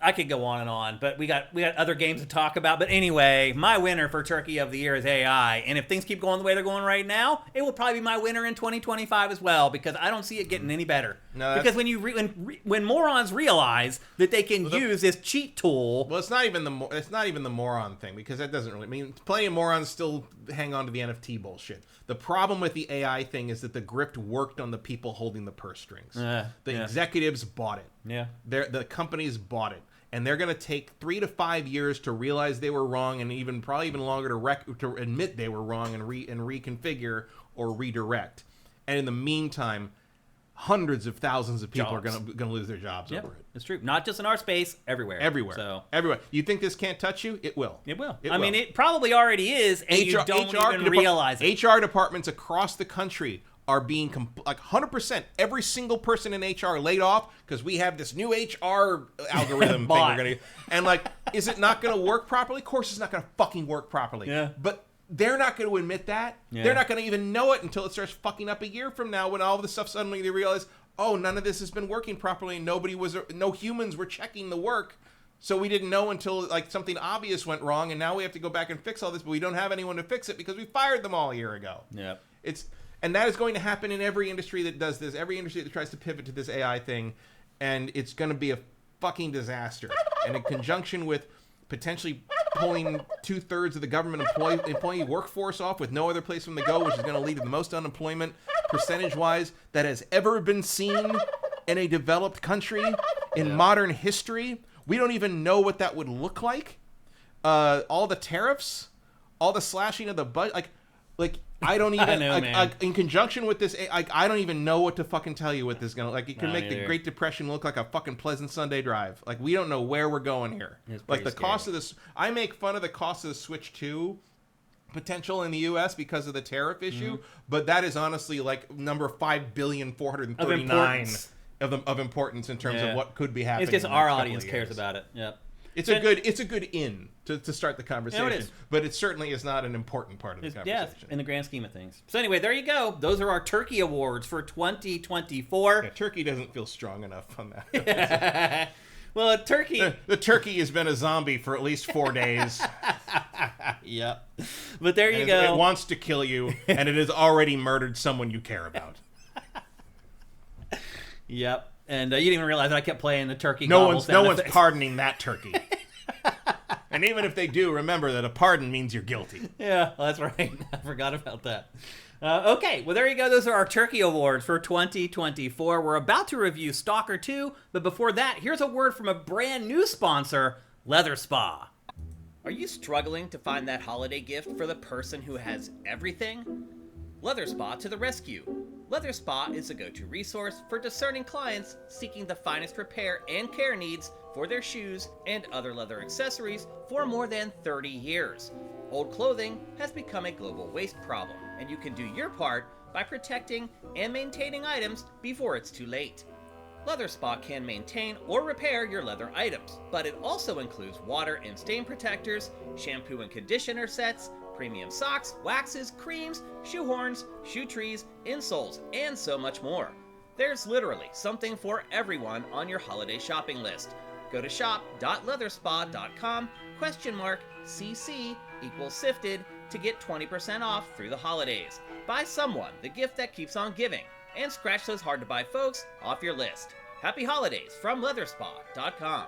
I could go on and on, but we got other games to talk about. But anyway, my winner for Turkey of the Year is AI. And if things keep going the way they're going right now, it will probably be my winner in 2025 as well, because I don't see it getting any better.
No,
because when morons realize that they can use this cheat tool.
Well, it's not even the moron thing, because that doesn't really mean plenty of morons still hang on to the NFT bullshit. The problem with the AI thing is that the grift worked on the people holding the purse strings. The executives bought it.
Yeah.
The companies bought it. And they're going to take 3 to 5 years to realize they were wrong, and probably even longer to admit they were wrong and reconfigure or redirect. And in the meantime, hundreds of thousands of people are going to lose their jobs over it.
It's true. Not just in our space, everywhere.
Everywhere. Everywhere. You think this can't touch you? It will.
It will. I mean, it probably already is, and you don't even realize it.
HR departments across the country are being like 100%. Every single person in HR laid off because we have this new HR algorithm thing we're gonna. And like, is it not going to work properly? Of course, it's not going to fucking work properly.
Yeah.
But they're not going to admit that. Yeah. They're not going to even know it until it starts fucking up a year from now, when all of this stuff suddenly they realize, oh, none of this has been working properly, and no humans were checking the work. So we didn't know until like something obvious went wrong, and now we have to go back and fix all this, but we don't have anyone to fix it because we fired them all a year ago.
Yeah.
And that is going to happen in every industry that does this, every industry that tries to pivot to this AI thing, and it's going to be a fucking disaster. And in conjunction with potentially pulling 2/3 of the government employee workforce off with no other place for them to go, which is going to lead to the most unemployment percentage-wise that has ever been seen in a developed country in modern history. We don't even know what that would look like. All the tariffs, all the slashing of the budget, like I don't even. In conjunction with this, I don't even know what to fucking tell you what this is gonna like. It can make the Great Depression look like a fucking pleasant Sunday drive. Like, we don't know where we're going here. Like, the cost of this, I make fun of the cost of the Switch 2 potential in the U.S. because of the tariff issue, but that is honestly like number 5,439 of importance in terms of what could be happening.
It's just our audience cares about it. Yep.
It's a good in to start the conversation,
it is.
But it certainly is not an important part of the conversation.
Yeah, in the grand scheme of things. So anyway, there you go. Those are our Turkey Awards for 2024.
Yeah, Turkey doesn't feel strong enough on that.
Well, Turkey...
The turkey has been a zombie for at least 4 days.
Yep. But there you
And
go.
It wants to kill you, and it has already murdered someone you care about.
Yep. And you didn't even realize that I kept playing the turkey.
No
gobble
one's
sound
no one's
effects.
pardoning that turkey. And even if they do, remember that a pardon means you're guilty.
Yeah, well, that's right. I forgot about that. Okay, well, there you go. Those are our Turkey Awards for 2024. We're about to review Stalker 2, but before that, here's a word from a brand new sponsor, Leather Spa.
Are you struggling to find that holiday gift for the person who has everything? Leather Spa to the rescue. Leather Spa is a go-to resource for discerning clients seeking the finest repair and care needs for their shoes and other leather accessories for more than 30 years. Old clothing has become a global waste problem, and you can do your part by protecting and maintaining items before it's too late. Leather Spa can maintain or repair your leather items, but it also includes water and stain protectors, shampoo and conditioner sets, premium socks, waxes, creams, shoe horns, shoe trees, insoles, and so much more. There's literally something for everyone on your holiday shopping list. Go to shop.leatherspa.com, !CC equals SIFTD to get 20% off through the holidays. Buy someone the gift that keeps on giving, and scratch those hard-to-buy folks off your list. Happy holidays from leatherspa.com.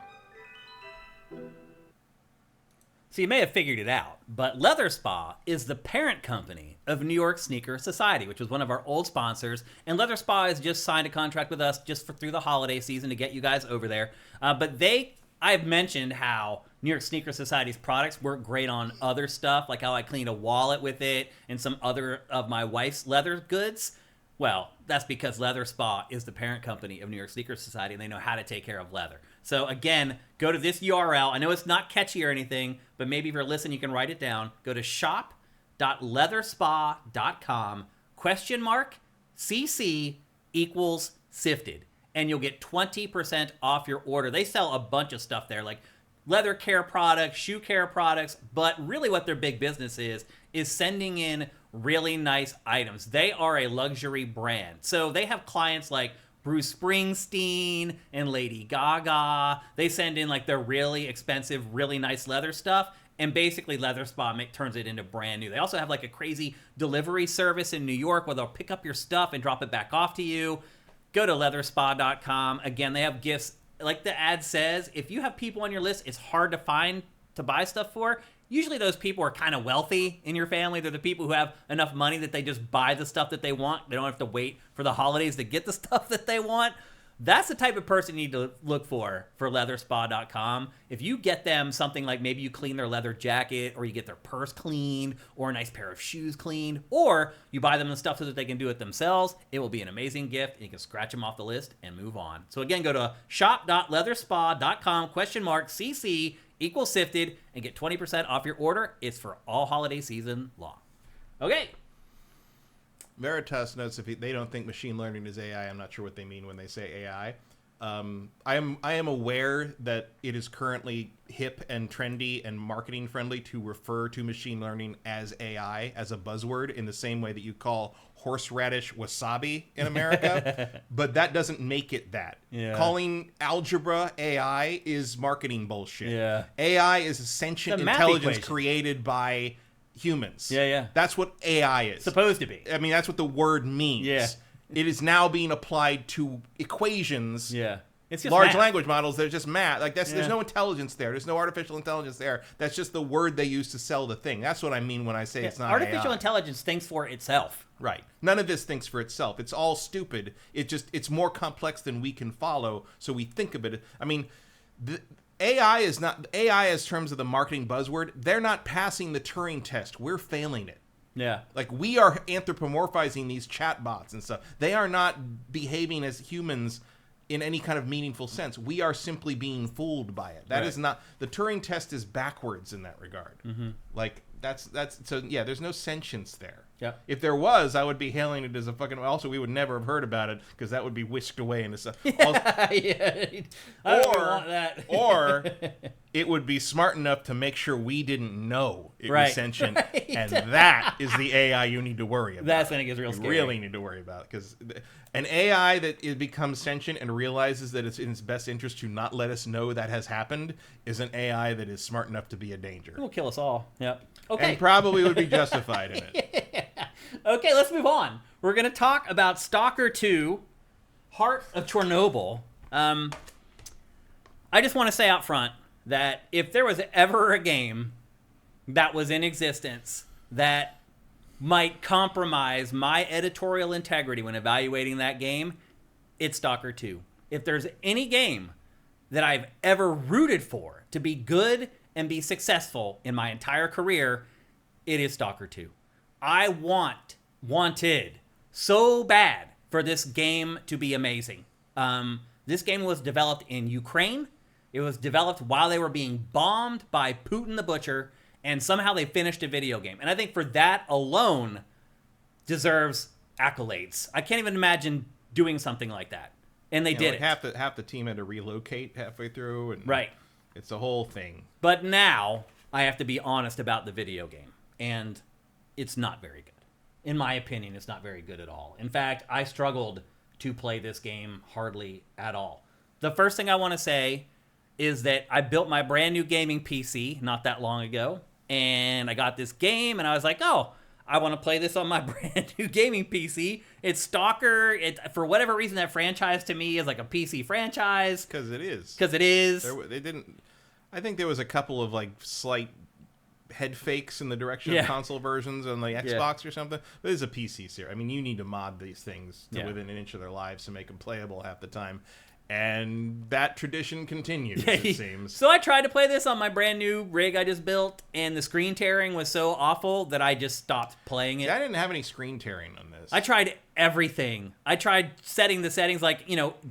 So you may have figured it out, but Leather Spa is the parent company of New York Sneaker Society, which was one of our old sponsors. And Leather Spa has just signed a contract with us just through the holiday season to get you guys over there. I've mentioned how New York Sneaker Society's products work great on other stuff, like how I cleaned a wallet with it and some other of my wife's leather goods. Well, that's because Leather Spa is the parent company of New York Sneaker Society, and they know how to take care of leather. So again, go to this URL. I know it's not catchy or anything, but maybe if you're listening, you can write it down. Go to shop.leatherspa.com, !CC equals SIFTD, and you'll get 20% off your order. They sell a bunch of stuff there, like leather care products, shoe care products, but really what their big business is sending in really nice items. They are a luxury brand. So they have clients like Bruce Springsteen and Lady Gaga. They send in like their really expensive, really nice leather stuff, and basically Leather Spa turns it into brand new. They also have like a crazy delivery service in New York where they'll pick up your stuff and drop it back off to you. Go to leatherspa.com. Again, they have gifts. Like the ad says, if you have people on your list it's hard to find to buy stuff for, usually those people are kind of wealthy in your family. They're the people who have enough money that they just buy the stuff that they want. They don't have to wait for the holidays to get the stuff that they want. That's the type of person you need to look for leatherspa.com. If you get them something like maybe you clean their leather jacket, or you get their purse cleaned, or a nice pair of shoes cleaned, or you buy them the stuff so that they can do it themselves, it will be an amazing gift, and you can scratch them off the list and move on. So again, go to shop.leatherspa.com, !CC equals SIFTD, and get 20% off your order. It's for all holiday season long. Okay.
Veritas notes if they don't think machine learning is AI. I'm not sure what they mean when they say AI. I am aware that it is currently hip and trendy and marketing friendly to refer to machine learning as AI, as a buzzword, in the same way that you call horseradish wasabi in America. But that doesn't make it that.
Yeah.
Calling algebra AI is marketing bullshit.
Yeah.
AI is a sentient
It's a math
intelligence
equation.
created by humans.
Yeah.
That's what AI is.
Supposed to be.
I mean, that's what the word means.
Yeah.
It is now being applied to equations.
Yeah. It's just
Large
math.
language models, they're just math. Like
Yeah.
there's no intelligence there. There's no artificial intelligence there. That's just the word they use to sell the thing. That's what I mean when I say it's not
Artificial
AI.
intelligence thinks for itself.
Right. None of this thinks for itself. It's all stupid. It's more complex than we can follow, so we think of it. I mean, AI is not AI as terms of the marketing buzzword. They're not passing the Turing test. We're failing it.
Yeah.
Like, we are anthropomorphizing these chatbots and stuff. They are not behaving as humans in any kind of meaningful sense. We are simply being fooled by it. That
Right.
is not... The Turing test is backwards in that regard. Mm-hmm. Like, that's... So, yeah, there's no sentience there.
Yeah.
If there was, I would be hailing it as a fucking... Also, we would never have heard about it, because that would be whisked away into stuff. Also,
Yeah. I don't want that.
or it would be smart enough to make sure we didn't know it
Right.
was sentient,
Right.
and that is the AI you need to worry about.
That's when it gets real
you
scary.
really need to worry about, because an AI that it becomes sentient and realizes that it's in its best interest to not let us know that has happened is an AI that is smart enough to be a danger.
It will kill us all. Yep. Okay.
And probably would be justified in it.
Okay, let's move on. We're going to talk about Stalker 2, Heart of Chernobyl. I just want to say out front that if there was ever a game that was in existence that might compromise my editorial integrity when evaluating that game, it's Stalker 2. If there's any game that I've ever rooted for to be good and be successful in my entire career, it is Stalker 2. I wanted so bad for this game to be amazing. This game was developed in Ukraine. It was developed while they were being bombed by Putin the Butcher, and somehow they finished a video game. And I think for that alone deserves accolades. I can't even imagine doing something like that. And they did
like
it.
half the team had to relocate halfway through, and
Right.
it's a whole thing.
But now I have to be honest about the video game, and it's not very good. In my opinion, it's not very good at all. In fact, I struggled to play this game hardly at all. The first thing I want to say is that I built my brand new gaming PC not that long ago, and I got this game, and I was like, oh, I want to play this on my brand new gaming PC. It's Stalker. For whatever reason, that franchise to me is like a PC franchise.
Because it is.
Because it is.
They didn't. I think there was a couple of like slight head fakes in the direction
Yeah.
of console versions on the Xbox or something. But it's a PC series. I mean, you need to mod these things to within an inch of their lives to make them playable half the time. And that tradition continues, it seems.
So I tried to play this on my brand new rig I just built, and the screen tearing was so awful that I just stopped playing it.
Yeah, I didn't have any screen tearing on this.
I tried everything. I tried setting the settings like,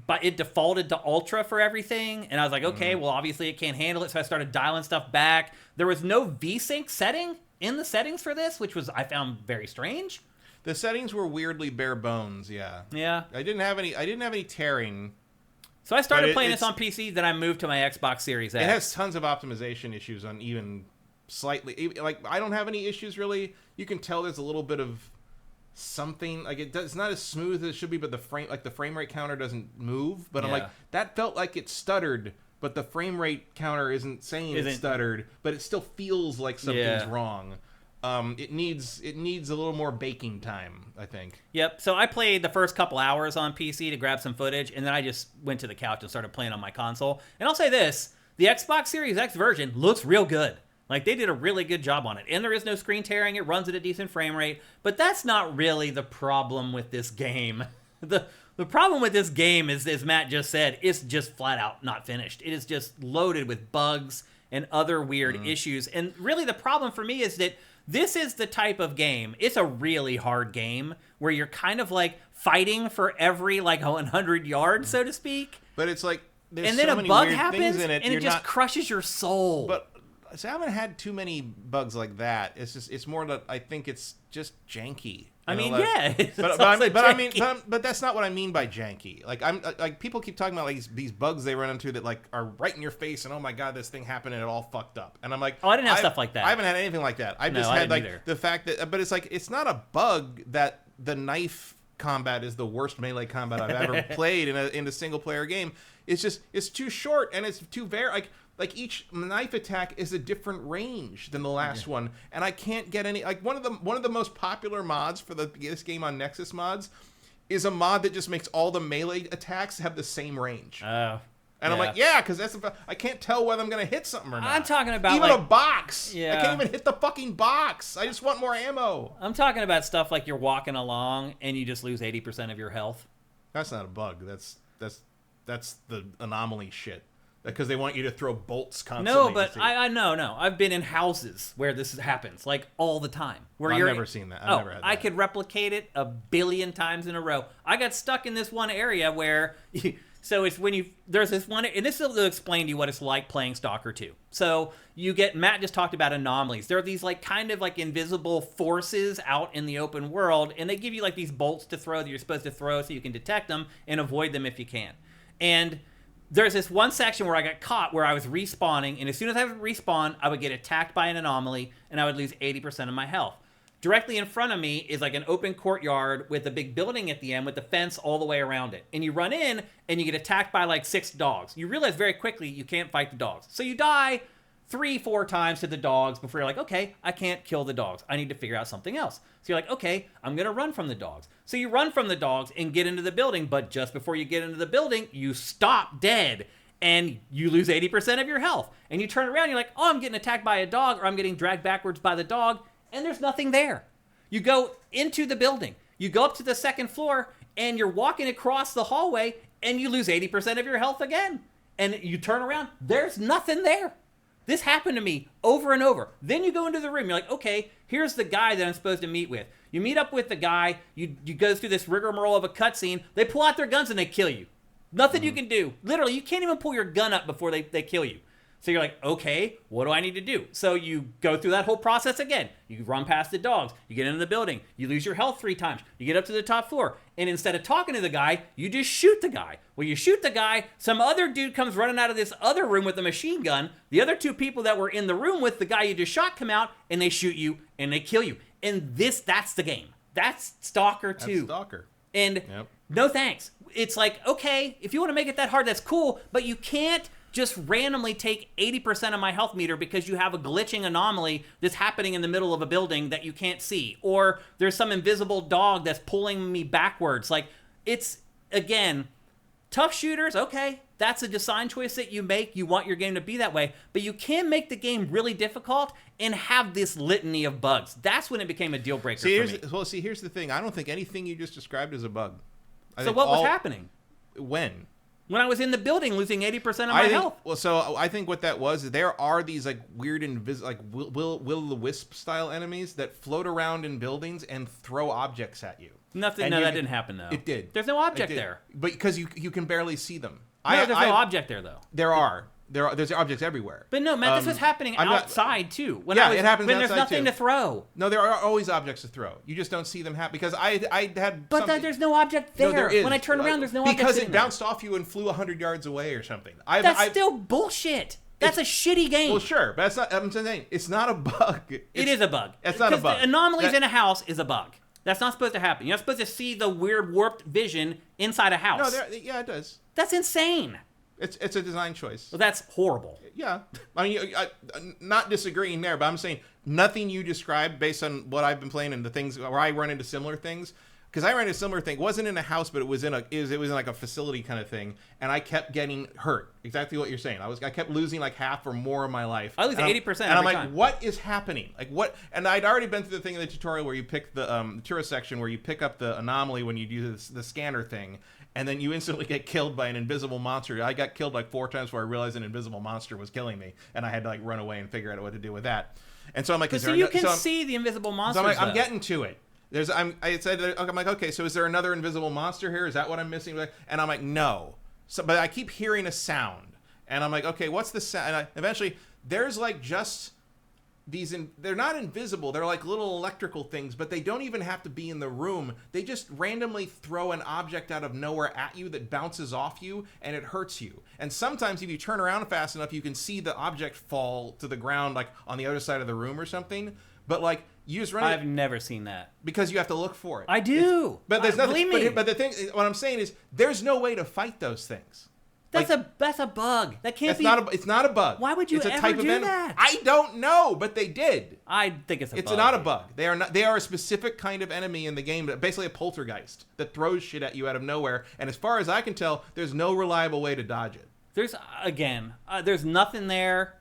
but it defaulted to ultra for everything. And I was like, okay, well, obviously it can't handle it. So I started dialing stuff back. There was no VSync setting in the settings for this, which I found very strange.
The settings were weirdly bare bones, yeah.
Yeah.
I didn't have any tearing.
So I started
But
playing this on PC, then I moved to my Xbox Series X.
It has tons of optimization issues on even slightly. Like, I don't have any issues, really. You can tell there's a little bit of something. Like, it's not as smooth as it should be, but the frame rate counter doesn't move. But I'm like, that felt like it stuttered, but the frame rate counter isn't saying it stuttered, but it still feels like something's wrong. It needs a little more baking time, I think.
Yep. So I played the first couple hours on PC to grab some footage, and then I just went to the couch and started playing on my console. And I'll say this, the Xbox Series X version looks real good. Like, they did a really good job on it. And there is no screen tearing. It runs at a decent frame rate. But that's not really the problem with this game. The problem with this game is, as Matt just said, it's just flat out not finished. It is just loaded with bugs and other weird issues. And really the problem for me is that this is the type of game, it's a really hard game where you're kind of like fighting for every like 100 yards, so to speak.
But it's like, there's
And then
so
a
many
bug
weird
happens
things in it.
and
You're
it just
not,
crushes your soul.
But so I haven't had too many bugs like that. It's more that I think it's just janky.
I mean,
it's
but
but that's not what I mean by janky. Like, I'm like, people keep talking about like these bugs they run into that like are right in your face, and oh my god, this thing happened and it all fucked up. And I'm like,
oh, I didn't have stuff like that.
I haven't had anything like that. I've just had like the fact that, but it's like, it's not a bug that the knife combat is the worst melee combat I've ever played in a single player game. It's just, it's too short, and it's too like each knife attack is a different range than the last one, and I can't get any. Like, one of the most popular mods for this game on Nexus Mods is a mod that just makes all the melee attacks have the same range.
Oh.
And I'm like, yeah, because I can't tell whether I'm gonna hit something or not.
I'm talking about
even
like,
a box.
Yeah.
I can't even hit the fucking box. I just want more ammo.
I'm talking about stuff like you're walking along and you just lose 80% of your health.
That's not a bug. That's the anomaly shit. Because they want you to throw bolts constantly.
No, but I know. I've been in houses where this happens, like, all the time. Where
I've never seen that. I've never had that.
I could replicate it a billion times in a row. I got stuck in this one area where... So it's when there's this one... And this will explain to you what it's like playing Stalker 2. So you get... Matt just talked about anomalies. There are these, like, kind of, like, invisible forces out in the open world, and they give you, like, these bolts to throw that you're supposed to throw so you can detect them and avoid them if you can. And... there's this one section where I got caught where I was respawning, and as soon as I would respawn, I would get attacked by an anomaly, and I would lose 80% of my health. Directly in front of me is like an open courtyard with a big building at the end with the fence all the way around it. And you run in, and you get attacked by like 6 dogs. You realize very quickly you can't fight the dogs. So you die 3-4 times to the dogs before you're like, okay, I can't kill the dogs. I need to figure out something else. So you're like, okay, I'm going to run from the dogs. So you run from the dogs and get into the building, but just before you get into the building, you stop dead and you lose 80% of your health. And you turn around, you're like, oh, I'm getting attacked by a dog, or I'm getting dragged backwards by the dog, and there's nothing there. You go into the building, you go up to the 2nd floor, and you're walking across the hallway, and you lose 80% of your health again. And you turn around, there's nothing there. This happened to me over and over. Then you go into the room. You're like, okay, here's the guy that I'm supposed to meet with. You meet up with the guy. You go through this rigmarole of a cutscene. They pull out their guns and they kill you. Nothing you can do. Literally, you can't even pull your gun up before they kill you. So you're like, okay, what do I need to do? So you go through that whole process again. You run past the dogs. You get into the building. You lose your health 3 times. You get up to the top floor. And instead of talking to the guy, you just shoot the guy. Well, you shoot the guy. Some other dude comes running out of this other room with a machine gun. The other 2 people that were in the room with the guy you just shot come out, and they shoot you, and they kill you. And that's the game. That's Stalker 2.
That's Stalker.
And no thanks. It's like, okay, if you want to make it that hard, that's cool, but you can't just randomly take 80% of my health meter because you have a glitching anomaly that's happening in the middle of a building that you can't see. Or there's some invisible dog that's pulling me backwards. Like, it's, again, tough shooters, okay, that's a design choice that you make. You want your game to be that way. But you can make the game really difficult and have this litany of bugs. That's when it became a deal breaker for me.
Well, here's the thing. I don't think anything you just described is a bug.
So what was happening?
When?
When I was in the building losing 80% of my health.
Well, so I think what that was is there are these like weird like will-o'-the-wisp style enemies that float around in buildings and throw objects at you.
Nothing. No, that didn't happen though.
It did.
There's no object there.
But because you can barely see them.
No, there's no object there though.
There's objects everywhere.
But no, Matt, this was happening outside too.
It happens
when
outside
there's nothing to throw.
No, there are always objects to throw. You just don't see them happen because I had.
But there's no object there.
No, there is.
When I turn around, there's no object
because it bounced off you and flew 100 yards away or something.
That's still bullshit. That's a shitty game.
Well, sure, but that's not. I'm saying it's not a bug.
It is a bug.
It's not a bug.
The anomalies in a house is a bug. That's not supposed to happen. You're not supposed to see the weird warped vision inside a house.
No, yeah, it does.
That's insane.
It's a design choice.
Well, that's horrible.
Yeah. I mean, I'm not disagreeing there, but I'm saying nothing you described based on what I've been playing and the things where I run into similar things. Because I ran into a similar thing. It wasn't in a house, but it was in like a facility kind of thing, and I kept getting hurt. Exactly what you're saying. I kept losing like half or more of my life.
I lose 80%
and I'm like,
time.
what is happening? Like what? And I'd already been through the thing in the tutorial where you pick the tourist section where you pick up the anomaly when you do the scanner thing, and then you instantly get killed by an invisible monster. I got killed like 4 times before I realized an invisible monster was killing me, and I had to like run away and figure out what to do with that. And so I'm like,
so you can see the invisible monsters.
So I'm getting to it. I'm like, okay, so is there another invisible monster here? Is that what I'm missing? And I'm like, no. So, but I keep hearing a sound, and I'm like, okay, what's the sound? And eventually, there's like just these. They're not invisible. They're like little electrical things, but they don't even have to be in the room. They just randomly throw an object out of nowhere at you that bounces off you, and it hurts you. And sometimes, if you turn around fast enough, you can see the object fall to the ground, like on the other side of the room or something. But like. You just run
I've never seen that.
Because you have to look for it.
I do.
But there's nothing.
Believe me.
But the thing, what I'm saying is, there's no way to fight those things.
That's a bug. That can't be.
It's not a bug.
Why would you
it's a
ever
type
do
of
that?
I don't know, but they did.
I think it's a bug.
It's not a bug. They are not. They are a specific kind of enemy in the game, basically a poltergeist that throws shit at you out of nowhere. And as far as I can tell, there's no reliable way to dodge it.
There's nothing there.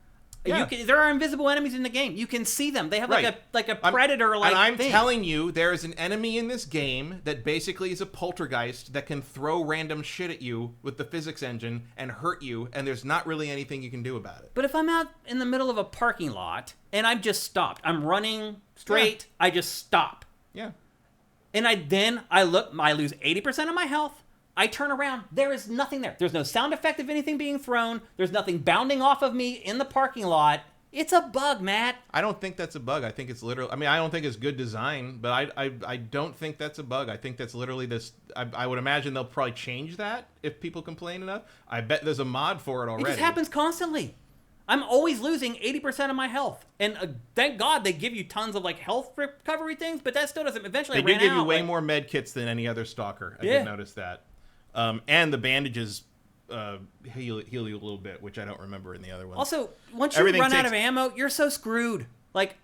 Yeah.
There are invisible enemies in the game. You can see them. They have like a predator like.
And I'm
thing.
telling you, there is an enemy in this game that basically is a poltergeist that can throw random shit at you with the physics engine and hurt you, and there's not really anything you can do about it.
But if I'm out in the middle of a parking lot and I'm just stopped, I'm running straight, I just stop.
Yeah.
And I look, I lose 80% of my health. I turn around. There is nothing there. There's no sound effect of anything being thrown. There's nothing bounding off of me in the parking lot. It's a bug, Matt.
I don't think that's a bug. I think it's literally. I mean, I don't think it's good design, but I don't think that's a bug. I think that's literally this. I would imagine they'll probably change that if people complain enough. I bet there's a mod for it already.
It just happens constantly. I'm always losing 80% of my health, and thank God they give you tons of like health recovery things, but that still doesn't. Eventually,
they do give you way more med kits than any other stalker. I did notice that, and the bandages. Heal you a little bit, which I don't remember in the other one.
Also, once you run out of ammo, you're so screwed. Like,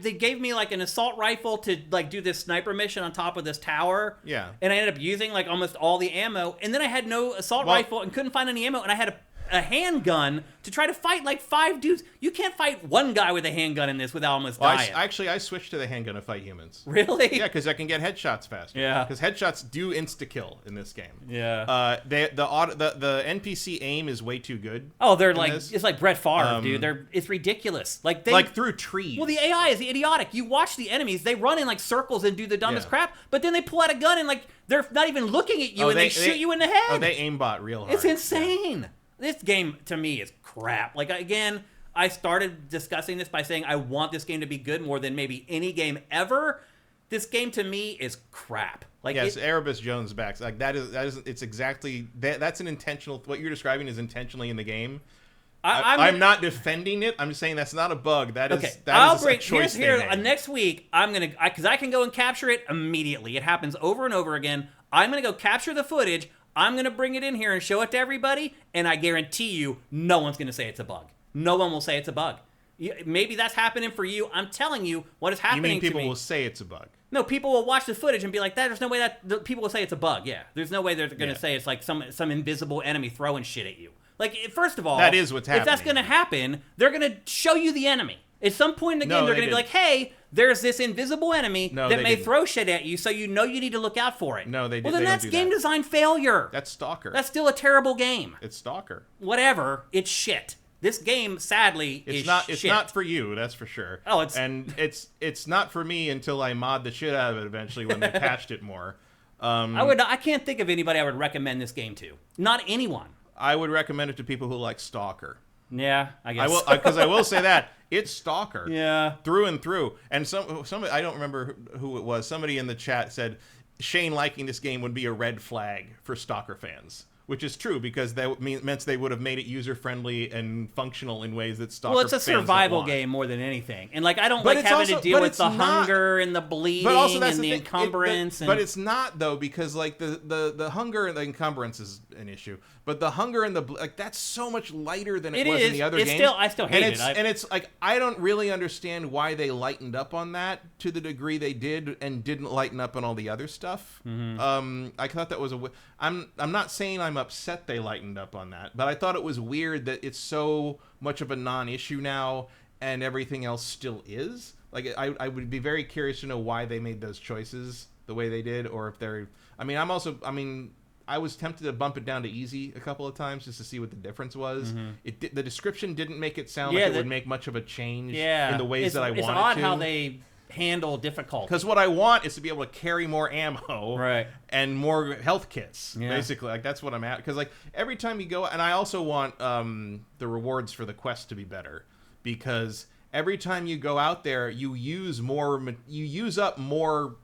they gave me like an assault rifle to like do this sniper mission on top of this tower.
Yeah.
And I ended up using like almost all the ammo, and then I had no assault rifle and couldn't find any ammo, and I had a handgun to try to fight like 5 dudes. You can't fight one guy with a handgun in this without almost dying.
I switched to the handgun to fight humans.
Really?
Yeah, because I can get headshots faster.
Yeah.
Because headshots do insta-kill in this game.
Yeah.
The NPC aim is way too good.
Oh, they're like, it's like Brett Favre, dude. It's ridiculous. Like
through trees.
Well, the AI is idiotic. You watch the enemies, they run in like circles and do the dumbest crap, but then they pull out a gun and like, they're not even looking at you and they shoot you in the head.
Oh, they aimbot real hard.
It's insane. Yeah. This game, to me, is crap. Like, again, I started discussing this by saying I want this game to be good more than maybe any game ever. This game, to me, is crap. Like,
yes, Erebus Jones backs. Like, it's exactly, that's an intentional, what you're describing is intentionally in the game. I'm not defending it. I'm just saying that's not a bug. That is a choice they made.
Next week, because I can go and capture it immediately. It happens over and over again. I'm going to go capture the footage. I'm going to bring it in here and show it to everybody, and I guarantee you, no one's going to say it's a bug. No one will say it's a bug. Maybe that's happening for you. I'm telling you what is happening to me.
You mean people will say it's a bug?
No, people will watch the footage and be like, there's no way that... People will say it's a bug, yeah. There's no way they're going to say it's like some invisible enemy throwing shit at you. Like, first of all...
That is what's happening.
If that's going to happen, they're going to show you the enemy. At some point in the game, they're going to be like, hey, there's this invisible enemy that may throw shit at you, so you know you need to look out for it.
No, they didn't.
Well, then that's game design failure.
That's Stalker.
That's still a terrible game.
It's Stalker.
Whatever. It's shit. This game, sadly, is shit.
It's not for you, that's for sure.
Oh,
it's not for me until I mod the shit out of it eventually when they patched it more.
I can't think of anybody I would recommend this game to. Not anyone.
I would recommend it to people who like Stalker.
Yeah, I guess.
Because I will say that it's Stalker.
Yeah,
through and through. And somebody, I don't remember who it was. Somebody in the chat said Shane liking this game would be a red flag for Stalker fans, which is true because that meant they would have made it user friendly and functional in ways that Stalker.
Well, it's a survival game more than anything, and like I don't like having to deal with the hunger and the bleeding and the encumbrance.
But it's not though because like the hunger and the encumbrance is an issue. But the hunger and that's so much lighter than it was in the other games.
I still hate it.
And it's like I don't really understand why they lightened up on that to the degree they did and didn't lighten up on all the other stuff. Mm-hmm. I thought that was I'm not saying I'm upset they lightened up on that, but I thought it was weird that it's so much of a non-issue now and everything else still is. Like I would be very curious to know why they made those choices the way they did, or if they're. I was tempted to bump it down to easy a couple of times just to see what the difference was. Mm-hmm. The description didn't make it sound like it would make much of a change in the ways that I wanted to.
It's odd how they handle difficulty.
Because what I want is to be able to carry more ammo and more health kits, basically. Like that's what I'm at. Because like every time you go, and I also want the rewards for the quest to be better. Because every time you go out there, you use up more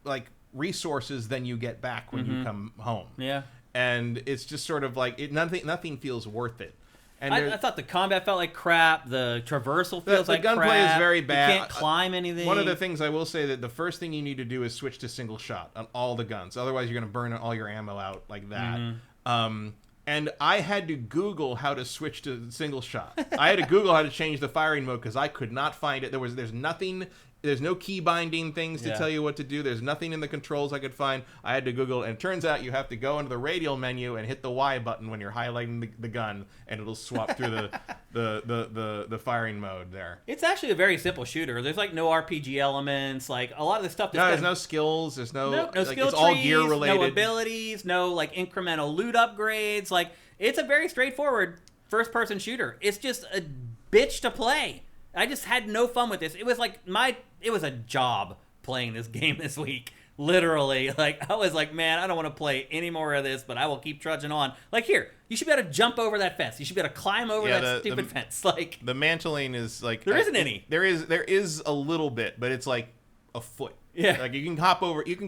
like resources than you get back when you come home. Yeah. And it's just sort of like nothing feels worth it. And
I thought the combat felt like crap. The traversal feels like crap.
The gunplay is very bad.
You can't climb anything.
One of the things I will say that the first thing you need to do is switch to single shot on all the guns. Otherwise, you're going to burn all your ammo out like that. Mm-hmm. And I had to Google how to switch to single shot. I had to Google how to change the firing mode because I could not find it. There's nothing. There's no key binding things to tell you what to do. There's nothing in the controls I could find. I had to Google, and it turns out you have to go into the radial menu and hit the Y button when you're highlighting the gun, and it'll swap through the firing mode there.
It's actually a very simple shooter. There's like no RPG elements. Like a lot of the stuff.
There's no skills. There's no
skill
it's
trees,
all gear related.
No abilities. No like incremental loot upgrades. Like it's a very straightforward first-person shooter. It's just a bitch to play. I just had no fun with this. It was like it was a job playing this game this week. Literally, like, I was like, man, I don't want to play any more of this, but I will keep trudging on. Like, here, you should be able to jump over that fence. You should be able to climb over that stupid fence. Like,
the mantling is like
there isn't any.
There is a little bit, but it's like a foot.
Yeah,
like you can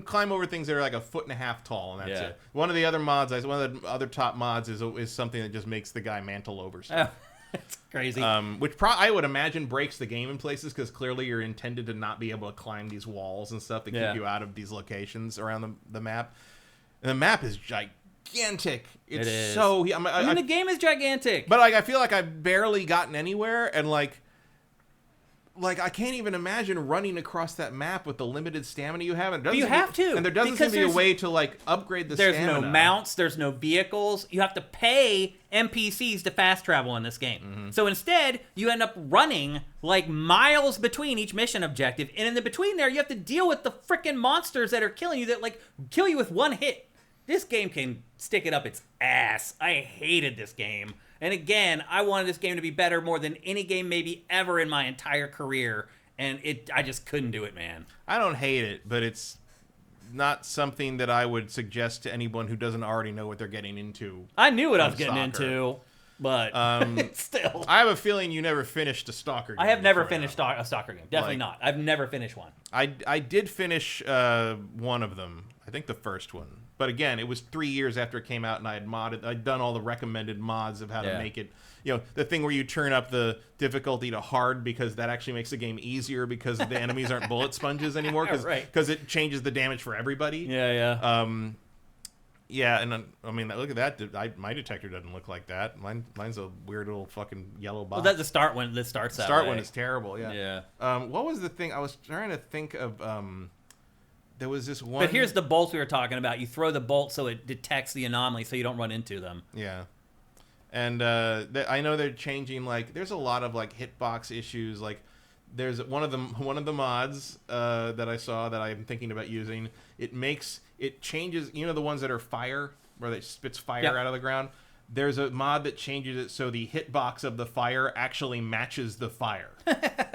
climb over things that are like a foot and a half tall, and that's it. One of the other top mods is something that just makes the guy mantle over stuff.
Oh, it's crazy.
Which I would imagine breaks the game in places because clearly you're intended to not be able to climb these walls and stuff that keep you out of these locations around the map. And the map is gigantic. It's so.
I mean, the game is gigantic.
But like, I feel like I've barely gotten anywhere, and like I can't even imagine running across that map with the limited stamina you have. And
you have to.
And there doesn't seem to be a way to like upgrade the stamina.
There's no mounts. There's no vehicles. You have to pay NPCs to fast travel in this game. Mm-hmm. So instead, you end up running like miles between each mission objective. And in the between there, you have to deal with the freaking monsters that are killing you that like kill you with one hit. This game can stick it up its ass. I hated this game. And again, I wanted this game to be better more than any game maybe ever in my entire career. And I just couldn't do it, man. I
don't hate it, but it's not something that I would suggest to anyone who doesn't already know what they're getting into.
I knew what I was getting into, but still.
I have a feeling you never finished a Stalker game.
I have never finished a Stalker game. Definitely not. I've never finished one.
I did finish one of them. I think the first one. But again, it was 3 years after it came out, and I'd done all the recommended mods of how to make it. You know, the thing where you turn up the difficulty to hard because that actually makes the game easier because the enemies aren't bullet sponges anymore because it changes the damage for everybody.
Yeah.
Yeah, and I mean, look at that. My detector doesn't look like that. Mine's a weird little fucking yellow box.
Well, that's the start one. That starts that
start
way.
one is terrible. Yeah. What was the thing? I was trying to think of. There was this one.
But here's the bolts we were talking about. You throw the bolt so it detects the anomaly, so you don't run into them.
Yeah. And I know they're changing. Like, there's a lot of like hitbox issues. Like, there's one of the mods that I saw that I'm thinking about using. It changes. You know the ones that are fire, where it spits fire out of the ground. There's a mod that changes it so the hitbox of the fire actually matches the fire.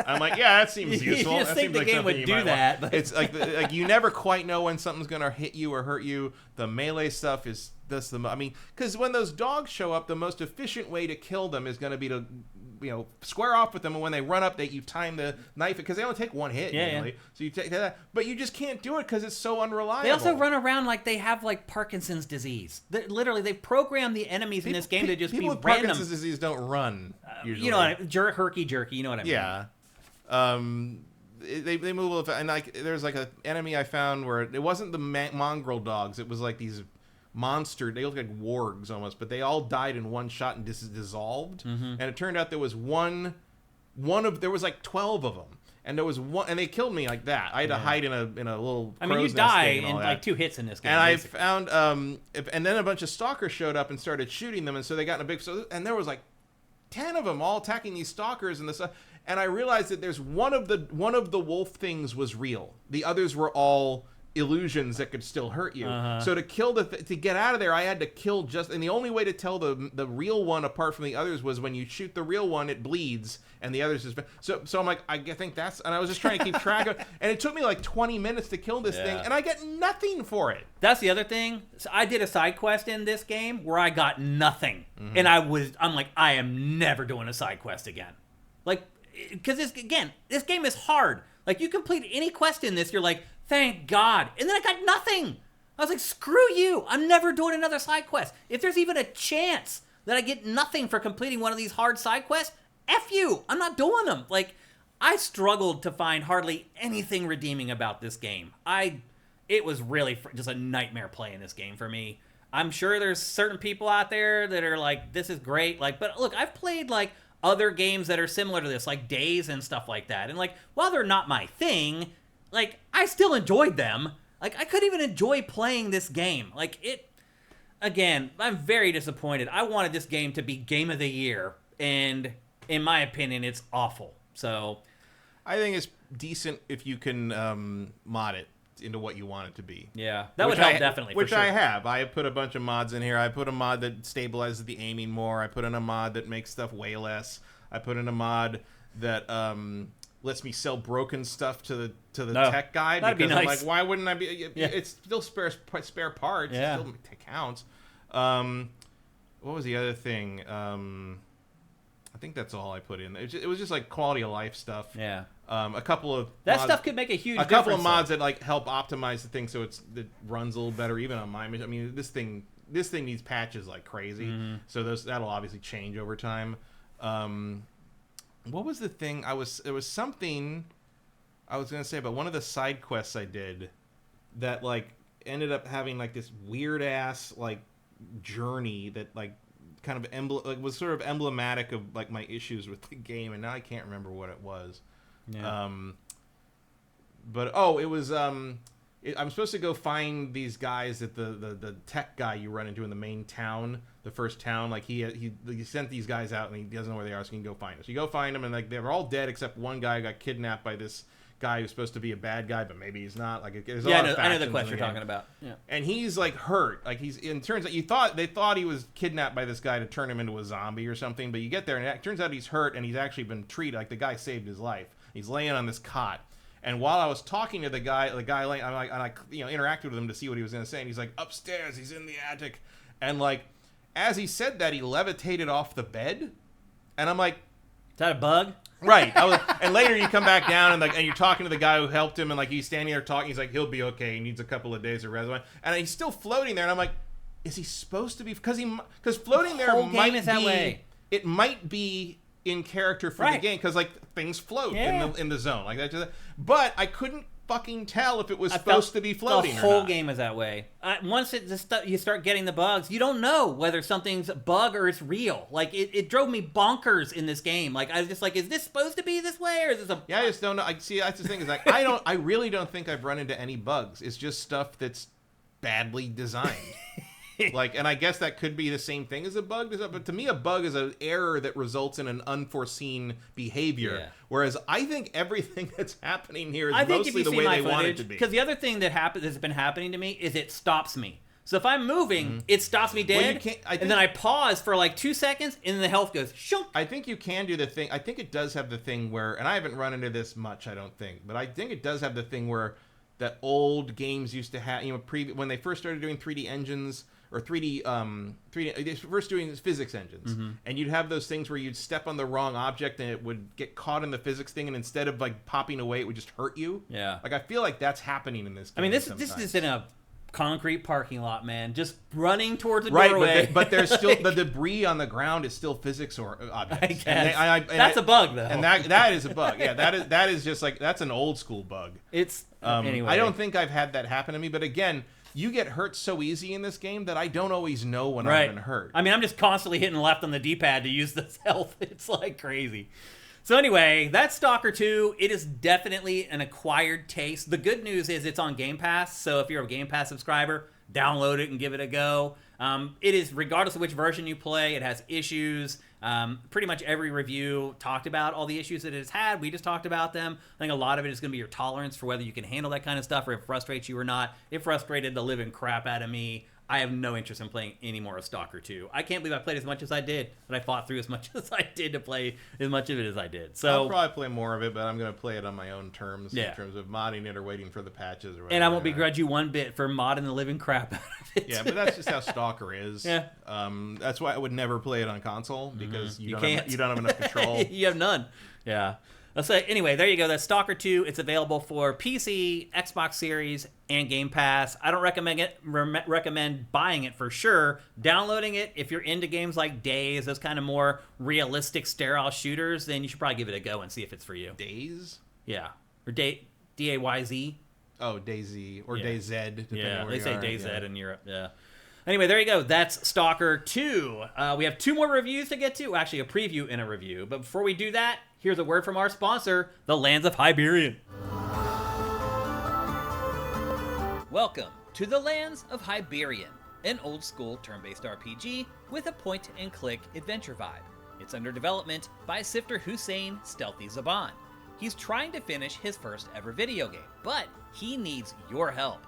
I'm like, yeah, that seems useful.
You just think the game would do that.
But it's like you never quite know when something's gonna hit you or hurt you. The melee stuff is because when those dogs show up, the most efficient way to kill them is gonna be to square off with them, and when they run up, you time the knife because they only take one hit usually. So you take that, but you just can't do it because it's so unreliable.
They also run around like they have like Parkinson's disease. They program the enemies in this game to just be random.
People with Parkinson's disease don't run usually.
You know, herky jerky. You know what I mean?
Yeah. They move a little, and like there's like an enemy I found where it wasn't the mongrel dogs. It was like these monster. They look like wargs almost, but they all died in one shot and dissolved. Mm-hmm. And it turned out there was there was like 12 of them, and there was one, and they killed me like that. I had to hide in a little.
I mean, you die in like 2 hits in this game.
And basically. I found and then a bunch of stalkers showed up and started shooting them, and so they got in a big. And there was like 10 of them all attacking these stalkers and this. And I realized that there's one of the wolf things was real. The others were all illusions that could still hurt you. So to kill to get out of there, I had to kill and the only way to tell the real one apart from the others was when you shoot the real one, it bleeds, and the others so I'm like, I think that's, and I was just trying to keep track of, and it took me like 20 minutes to kill this thing, and I get nothing for it.
That's the other thing. So I did a side quest in this game where I got nothing, and I'm like, I am never doing a side quest again, like, because this game is hard. Like, you complete any quest in this, you're like, thank God. And then I got nothing. I was like, screw you. I'm never doing another side quest. If there's even a chance that I get nothing for completing one of these hard side quests, F you. I'm not doing them. Like, I struggled to find hardly anything redeeming about this game. It was really just a nightmare playing this game for me. I'm sure there's certain people out there that are like, this is great. Like, but look, I've played like other games that are similar to this, like Days and stuff like that. And like, while they're not my thing, like, I still enjoyed them. Like, I couldn't even enjoy playing this game. Like, again, I'm very disappointed. I wanted this game to be Game of the Year, and in my opinion, it's awful. So,
I think it's decent if you can mod it into what you want it to be.
Yeah, that would help definitely.
Which I have. I have put a bunch of mods in here. I put a mod that stabilizes the aiming more. I put in a mod that makes stuff way less. I put in a mod that lets me sell broken stuff to the
No,
tech guy,
that'd be
because I'm
nice.
like, why wouldn't I be? It's still spare parts.
Yeah.
It still counts. What was the other thing? I think that's all I put in. It was just like quality of life stuff.
Yeah.
A couple of
That
mods,
stuff could make a huge difference.
a couple of mods that like help optimize the thing so it runs a little better even on my machine. I mean, this thing needs patches like crazy.
Mm-hmm.
So that'll obviously change over time. What was the thing? It was something I was gonna say about one of the side quests I did that like ended up having like this weird ass like journey that like kind of was sort of emblematic of like my issues with the game, and now I can't remember what it was.
Yeah.
But it was I'm supposed to go find these guys at the tech guy you run into in the main town, the first town. Like he sent these guys out and he doesn't know where they are, so you can go find them. So you go find them, and like they're all dead except one guy got kidnapped by this guy who's supposed to be a bad guy, but maybe he's not. Like there's a lot of
I know the
factions
quest
in
you're
game.
talking about. Yeah.
And he's like hurt. Like it turns out they thought he was kidnapped by this guy to turn him into a zombie or something. But you get there and it turns out he's hurt and he's actually been treated. Like the guy saved his life. He's laying on this cot. And while I was talking to the guy laying, I interacted with him to see what he was going to say. And he's like, upstairs, he's in the attic. And like, as he said that, he levitated off the bed. And I'm like,
Is that a bug?
right. And later you come back down and you're talking to the guy who helped him, and like he's standing there talking. He's like, he'll be okay. He needs a couple of days of rest. And he's still floating there. And I'm like, is he supposed to be? Because floating there
whole game
might
is that
be.
way.
It might be in character for the game because like things float in the zone like that. But I couldn't fucking tell if it was supposed to be floating.
The whole
or not.
game is that way. Once you start getting the bugs, you don't know whether something's a bug or it's real. Like it drove me bonkers in this game. Like I was just like, is this supposed to be this way or is this a?
Yeah, I just don't know. I see. That's the thing is like I really don't think I've run into any bugs. It's just stuff that's badly designed. Like, and I guess that could be the same thing as a bug, but to me, a bug is an error that results in an unforeseen behavior. Yeah. Whereas I think everything that's happening here is mostly the way they want it to be.
Because the other thing that's been happening to me is it stops me. So if I'm moving, it stops me dead, and then I pause for like 2 seconds, and then the health goes shunk.
I think you can do the thing. I think it does have the thing where, and I haven't run into this much, I don't think, but I think it does have the thing where that old games used to have, when they first started doing 3D engines. Or 3D, they first doing physics engines, and you'd have those things where you'd step on the wrong object and it would get caught in the physics thing, and instead of like popping away, it would just hurt you.
Yeah.
Like I feel like that's happening in this game.
I mean, this is in a concrete parking lot, man, just running towards the doorway.
But there's still the debris on the ground is still physics or objects.
That's a bug, though.
And that is a bug. Yeah, that is just like that's an old school bug.
It's anyway.
I don't think I've had that happen to me, but again. You get hurt so easy in this game that I don't always know when I've been hurt.
I mean, I'm just constantly hitting left on the D-pad to use this health. It's like crazy. So anyway, that's S.T.A.L.K.E.R 2. It is definitely an acquired taste. The good news is it's on Game Pass, so if you're a Game Pass subscriber, download it and give it a go. It is, regardless of which version you play, it has issues. Pretty much every review talked about all the issues that it has had. We just talked about them. I think a lot of it is going to be your tolerance for whether you can handle that kind of stuff or if it frustrates you or not. It frustrated the living crap out of me. I have no interest in playing any more of S.T.A.L.K.E.R 2. I can't believe I played as much as I did, and I fought through as much as I did to play as much of it as I did. So
I'll probably play more of it, but I'm going to play it on my own terms in terms of modding it or waiting for the patches or whatever.
And I won't begrudge you one bit for modding the living crap out of it.
Yeah, but that's just how S.T.A.L.K.E.R is.
Yeah.
That's why I would never play it on console because you don't have enough control.
You have none. Yeah. So anyway, there you go. That's S.T.A.L.K.E.R 2. It's available for PC, Xbox Series, and Game Pass. I don't recommend buying it for sure. Downloading it, if you're into games like Days, those kind of more realistic, sterile shooters, then you should probably give it a go and see if it's for you.
Days?
Yeah. Or D-A-Y-Z.
Oh, DayZ. Or DayZ.
Yeah, they say DayZ in Europe. Yeah. Anyway, there you go. That's S.T.A.L.K.E.R 2. We have 2 more reviews to get to. Actually, a preview and a review. But before we do that, here's a word from our sponsor, the Lands of Hyberian.
Welcome to the Lands of Hyberian, an old-school turn-based RPG with a point-and-click adventure vibe. It's under development by Sifter Hussein Stealthy Zaban. He's trying to finish his first ever video game, but he needs your help.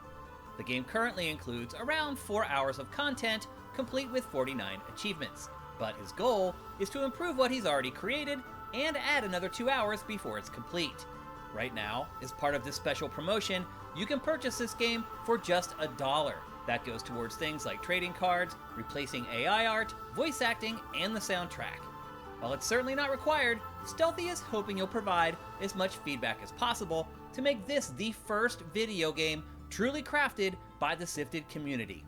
The game currently includes around 4 hours of content, complete with 49 achievements. but his goal is to improve what he's already created and add another 2 hours before it's complete. Right now, as part of this special promotion, you can purchase this game for just $1. That goes towards things like trading cards, replacing AI art, voice acting, and the soundtrack. While it's certainly not required, Stealthy is hoping you'll provide as much feedback as possible to make this the first video game truly crafted by the Sifted community.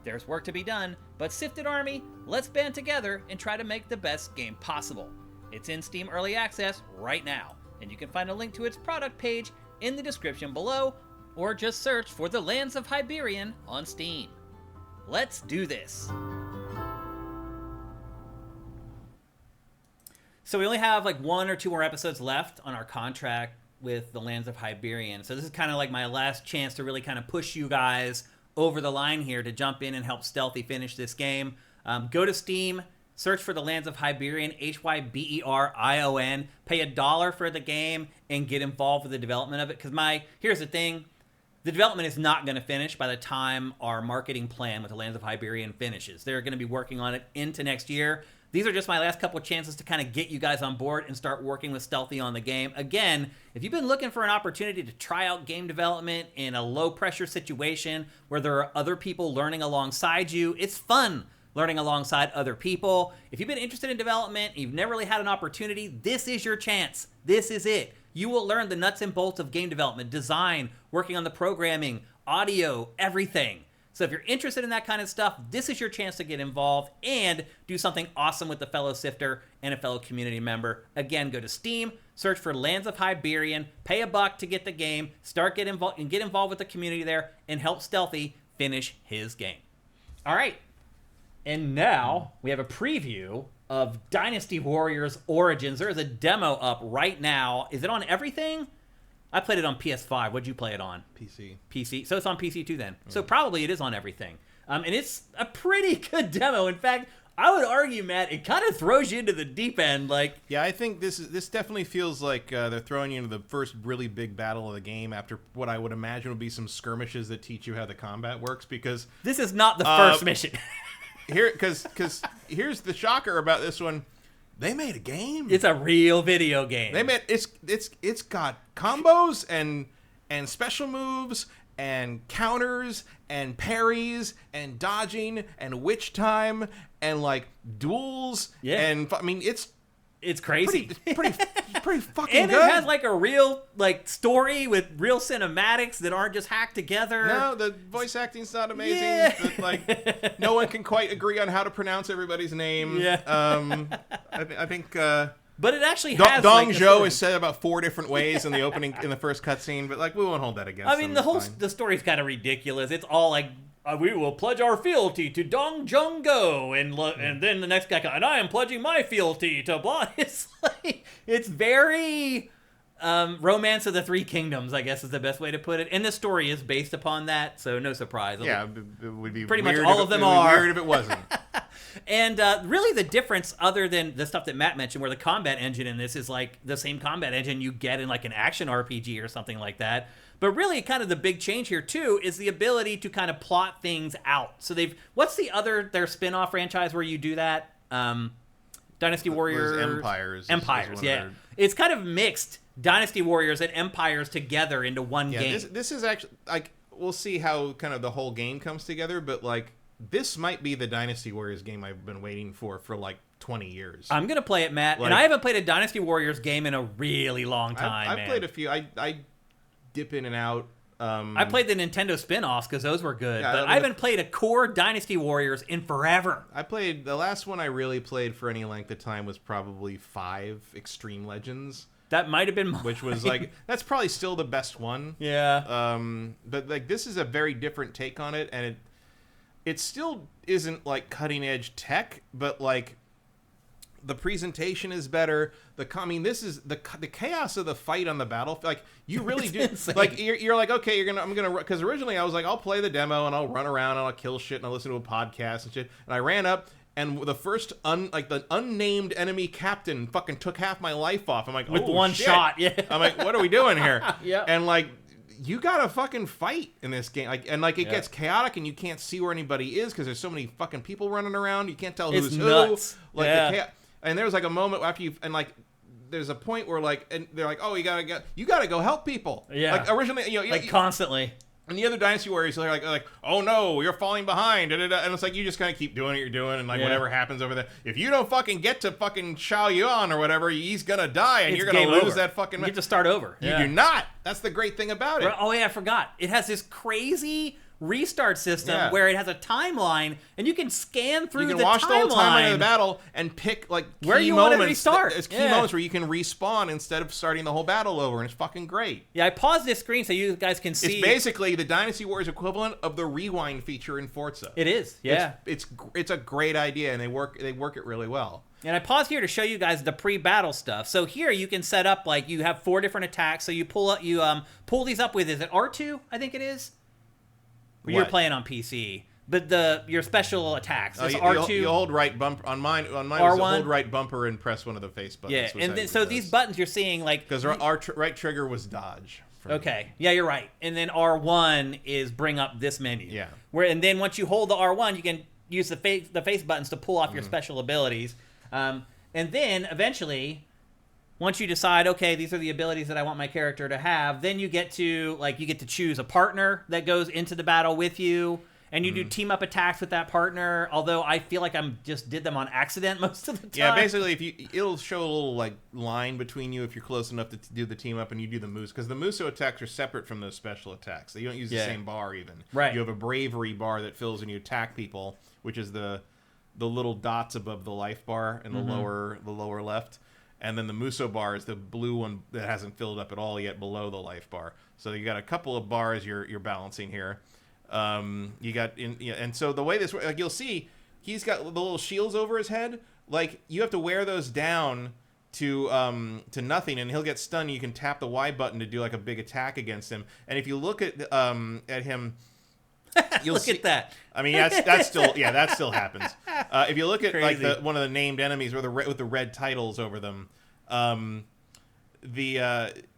There's work to be done, but Sifted Army, let's band together and try to make the best game possible. It's in Steam Early Access right now, and you can find a link to its product page in the description below, or just search for The Lands of Hyberian on Steam. Let's do this!
So we only have like 1 or 2 more episodes left on our contract with The Lands of Hyberian. So this is kind of like my last chance to really kind of push you guys over the line here to jump in and help Stealthy finish this game. Go to Steam, search for The Lands of Hyberian, Hyberion, pay $1 for the game, and get involved with the development of it. Because here's the thing, the development is not going to finish by the time our marketing plan with The Lands of Hyberian finishes. They're going to be working on it into next year. These are just my last couple of chances to kind of get you guys on board and start working with Stealthy on the game. Again, if you've been looking for an opportunity to try out game development in a low-pressure situation where there are other people learning alongside you, it's fun learning alongside other people. If you've been interested in development and you've never really had an opportunity, this is your chance. This is it. You will learn the nuts and bolts of game development, design, working on the programming, audio, everything. So if you're interested in that kind of stuff, this is your chance to get involved and do something awesome with a fellow Sifter and a fellow community member. Again, go to Steam, search for Lands of Hyberian, pay $1 to get the game, get involved with the community there, and help Stealthy finish his game. All right. And now we have a preview of Dynasty Warriors Origins. There is a demo up right now. Is it on everything? I played it on PS5. What'd you play it on? PC. So it's on PC too then. Mm. So probably it is on everything. And it's a pretty good demo. In fact, I would argue, Matt, it kind of throws you into the deep end.
Yeah, I think this definitely feels like they're throwing you into the first really big battle of the game after what I would imagine would be some skirmishes that teach you how the combat works. Because
this is not the first mission.
Because here's the shocker about this one. They made a game.
It's a real video game.
They made it's got combos and special moves and counters and parries and dodging and witch time and like duels.
Yeah.
And I mean
it's crazy.
Pretty fucking
and
good.
And it has like a real like story with real cinematics that aren't just hacked together.
No, the voice acting's not amazing.
Yeah.
But, like no one can quite agree on how to pronounce everybody's name.
Yeah.
I think
but it actually has
Dong
like,
Zhou is said about 4 different ways in the first cutscene, but like we won't hold that against them.
I mean, the story's kind of ridiculous. It's all like we will pledge our fealty to Dong Zhong Go, and then the next guy comes, and I am pledging my fealty to blah. It's like it's very Romance of the Three Kingdoms, I guess is the best way to put it. And the story is based upon that, so no surprise.
Yeah, it would be
pretty
weird
much all of them are.
Weird if it wasn't.
And really the difference, other than the stuff that Matt mentioned, where the combat engine in this is like the same combat engine you get in like an action RPG or something like that. But really kind of the big change here too is the ability to kind of plot things out. So what's their spin-off franchise where you do that? Dynasty Warriors. Empires, yeah. It's kind of mixed Dynasty Warriors and Empires together into one game.
This is actually like we'll see how kind of the whole game comes together, but like this might be the Dynasty Warriors game I've been waiting for like 20 years.
I'm going to play it, Matt. And I haven't played a Dynasty Warriors game in a really long time,
I've played a few. I dip in and out.
I played the Nintendo spin-offs because those were good, but I haven't played a core Dynasty Warriors in forever.
The last one I really played for any length of time was probably 5 Extreme Legends.
That might have been mine.
Which was like, that's probably still the best one.
Yeah.
But like this is a very different take on it, and it still isn't like cutting edge tech, but like the presentation is better. This is the chaos of the fight on the battlefield. Like you really do.
Insane.
Like you're like, okay, I'm gonna because originally I was like, I'll play the demo and I'll run around and I'll kill shit and I'll listen to a podcast and shit. And I ran up and the first the unnamed enemy captain fucking took half my life off. I'm like,
with
oh,
one
shit.
shot. Yeah.
I'm like, what are we doing here?
Yeah.
And like you gotta fucking fight in this game. It gets chaotic and you can't see where anybody is because there's so many fucking people running around. You can't tell who's
nuts.
who. And there was like a moment after you there's a point where and they're like, oh, you gotta go help people.
Yeah.
Like originally,
constantly.
And the other Dynasty Warriors, they're like, oh no, you're falling behind, and it's like you just kind of keep doing what you're doing, and whatever happens over there, if you don't fucking get to fucking Xiao Yuan or whatever, he's gonna die, and you're gonna lose that fucking.
You get to start over.
You do not. That's the great thing about it.
Oh yeah, I forgot. It has this crazy restart system where it has a timeline, and you can scan through the timeline. You can watch the whole timeline of the battle
and pick
where you want to restart.
It's key moments where you can respawn instead of starting the whole battle over, and it's fucking great.
Yeah, I paused this screen so you guys can see.
It's basically the Dynasty Warriors equivalent of the rewind feature in Forza.
It is, yeah.
It's a great idea, and they work it really well.
And I paused here to show you guys the pre-battle stuff. So here you can set up you have 4 different attacks. So you pull these up with, is it R2? I think it is. You're playing on PC, but your special attacks. R2.
You hold right bumper on mine. On mine, was hold right bumper and press one of the face buttons.
Yeah, and so these buttons you're seeing
because our right trigger was dodge.
Okay, yeah, you're right. And then R1 is bring up this menu.
Yeah.
And then once you hold the R1, you can use the face buttons to pull off your special abilities. And then eventually, once you decide, okay, these are the abilities that I want my character to have, then you get to choose a partner that goes into the battle with you, and you do team up attacks with that partner. Although I feel like I just did them on accident most of the time.
Yeah, basically, it'll show a little line between you if you're close enough to do the team up and you do the moose, because the Muso attacks are separate from those special attacks. You don't use the same bar even.
Right.
You have a bravery bar that fills when you attack people, which is the little dots above the life bar in the lower left. And then the Muso bar is the blue one that hasn't filled up at all yet below the life bar. So you got a couple of bars you're balancing here. And so the way this works, you'll see, he's got the little shields over his head. You have to wear those down to nothing, and he'll get stunned. You can tap the Y button to do a big attack against him. And if you look at him. You'll
look at that.
I mean, that's still that still happens. If you look at one of the named enemies with the red titles over them,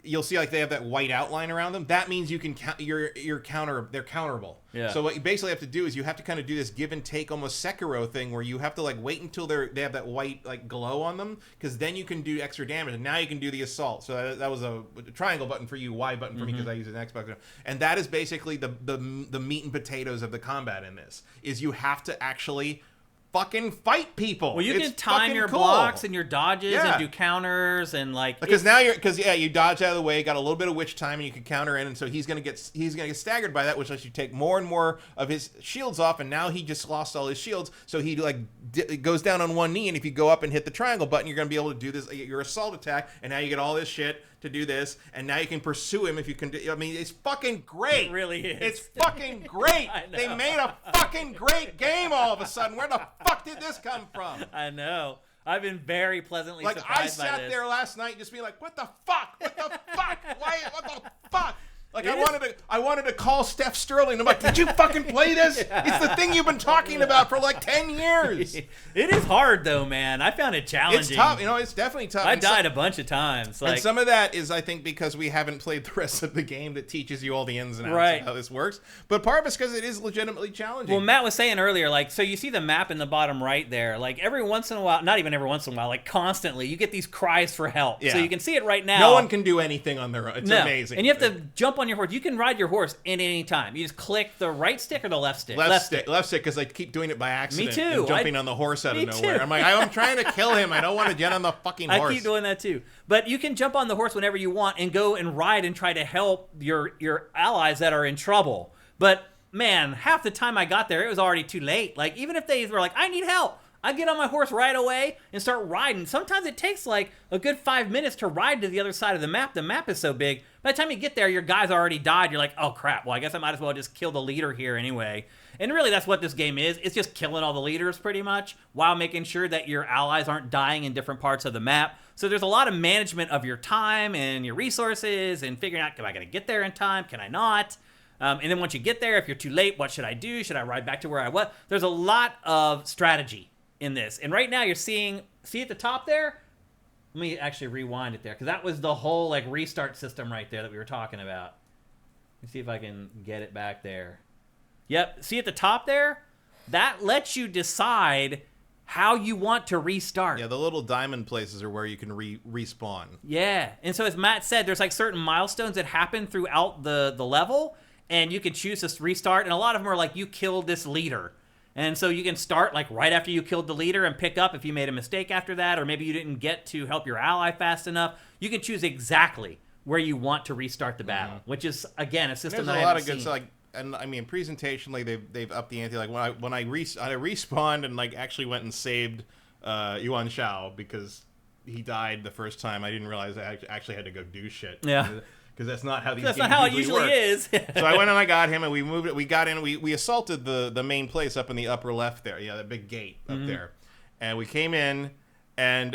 you'll see they have that white outline around them. That means you can they're counterable.
Yeah.
So what you basically have to do is you have to kind of do this give and take, almost Sekiro thing, where you have to wait until they have that white glow on them, because then you can do extra damage, and now you can do the assault. So that was a triangle button for you, Y button for me, because I use an Xbox. And that is basically the meat and potatoes of the combat in this. Is you have to actually fucking fight people.
Well, you can time your blocks and your dodges and do counters and
because now you dodge out of the way, got a little bit of witch time, and you can counter in, and so he's gonna get staggered by that, which lets you take more and more of his shields off, and now he just lost all his shields, so he goes down on one knee, and if you go up and hit the triangle button, you're gonna be able to do this your assault attack, and now you get all this shit to do this, and now you can pursue him if you can. I mean, it's fucking great.
It really is.
It's fucking great. They made a fucking great game all of a sudden. Where the fuck did this come from?
I know. I've been very pleasantly surprised by this.
I sat there last night just being like, what the fuck? What the fuck? Why? What the fuck? I wanted to call Steph Sterling. I'm like, did you fucking play this? It's the thing you've been talking about for 10 years.
It is hard though, man. I found it challenging.
It's tough. It's definitely tough.
I died a bunch of times.
And some of that is, I think, because we haven't played the rest of the game that teaches you all the ins and outs of how this works. But part of it's because it is legitimately challenging.
Well, Matt was saying earlier, so you see the map in the bottom right there. Every once in a while, not even every once in a while, constantly, you get these cries for help. Yeah. So you can see it right now.
No one can do anything on their own. It's amazing.
And you have to jump on your horse. You can ride your horse at any time. You just click the right stick or the left stick?
Left stick, because I keep doing it by accident.
Me too.
And jumping on the horse out of nowhere. I'm like, I'm trying to kill him. I don't want to get on the fucking horse.
I keep doing that too. But you can jump on the horse whenever you want and go and ride and try to help your allies that are in trouble. But man, half the time I got there, it was already too late. Even if they were like, I need help, I get on my horse right away and start riding. Sometimes it takes a good 5 minutes to ride to the other side of the map. The map is so big. By the time you get there, your guy's already died. You're like, oh crap, well I guess I might as well just kill the leader here anyway. And really that's what this game is. It's just killing all the leaders pretty much while making sure that your allies aren't dying in different parts of the map. So there's a lot of management of your time and your resources and figuring out, am I going to get there in time? Can I not? And then once you get there, if you're too late, what should I do? Should I ride back to where I was? There's a lot of strategy in this. And right now you're see at the top there? Let me actually rewind it there, because that was the whole restart system right there that we were talking about. Let's see if I can get it back there. Yep. See at the top there? That lets you decide how you want to restart.
Yeah, the little diamond places are where you can respawn.
Yeah. And so as Matt said, there's like certain milestones that happen throughout the level, and you can choose to restart. And a lot of them are like, you killed this leader. And so you can start like right after you killed the leader and pick up if you made a mistake after that, or maybe you didn't get to help your ally fast enough. You can choose exactly where you want to restart the battle, which is, again, a system that I haven't seen.
There's a lot of good, and I mean, presentationally, they've upped the ante. Like when I respawned and like actually went and saved Yuan Shao because he died the first time. I didn't realize I actually had to go do shit.
Yeah.
Because that's not how these
That's
games
not how it
usually
usually is.
So I went and I got him, and we moved it. We got in. We assaulted the main place up in the upper left there. Yeah, that big gate up there. And we came in, and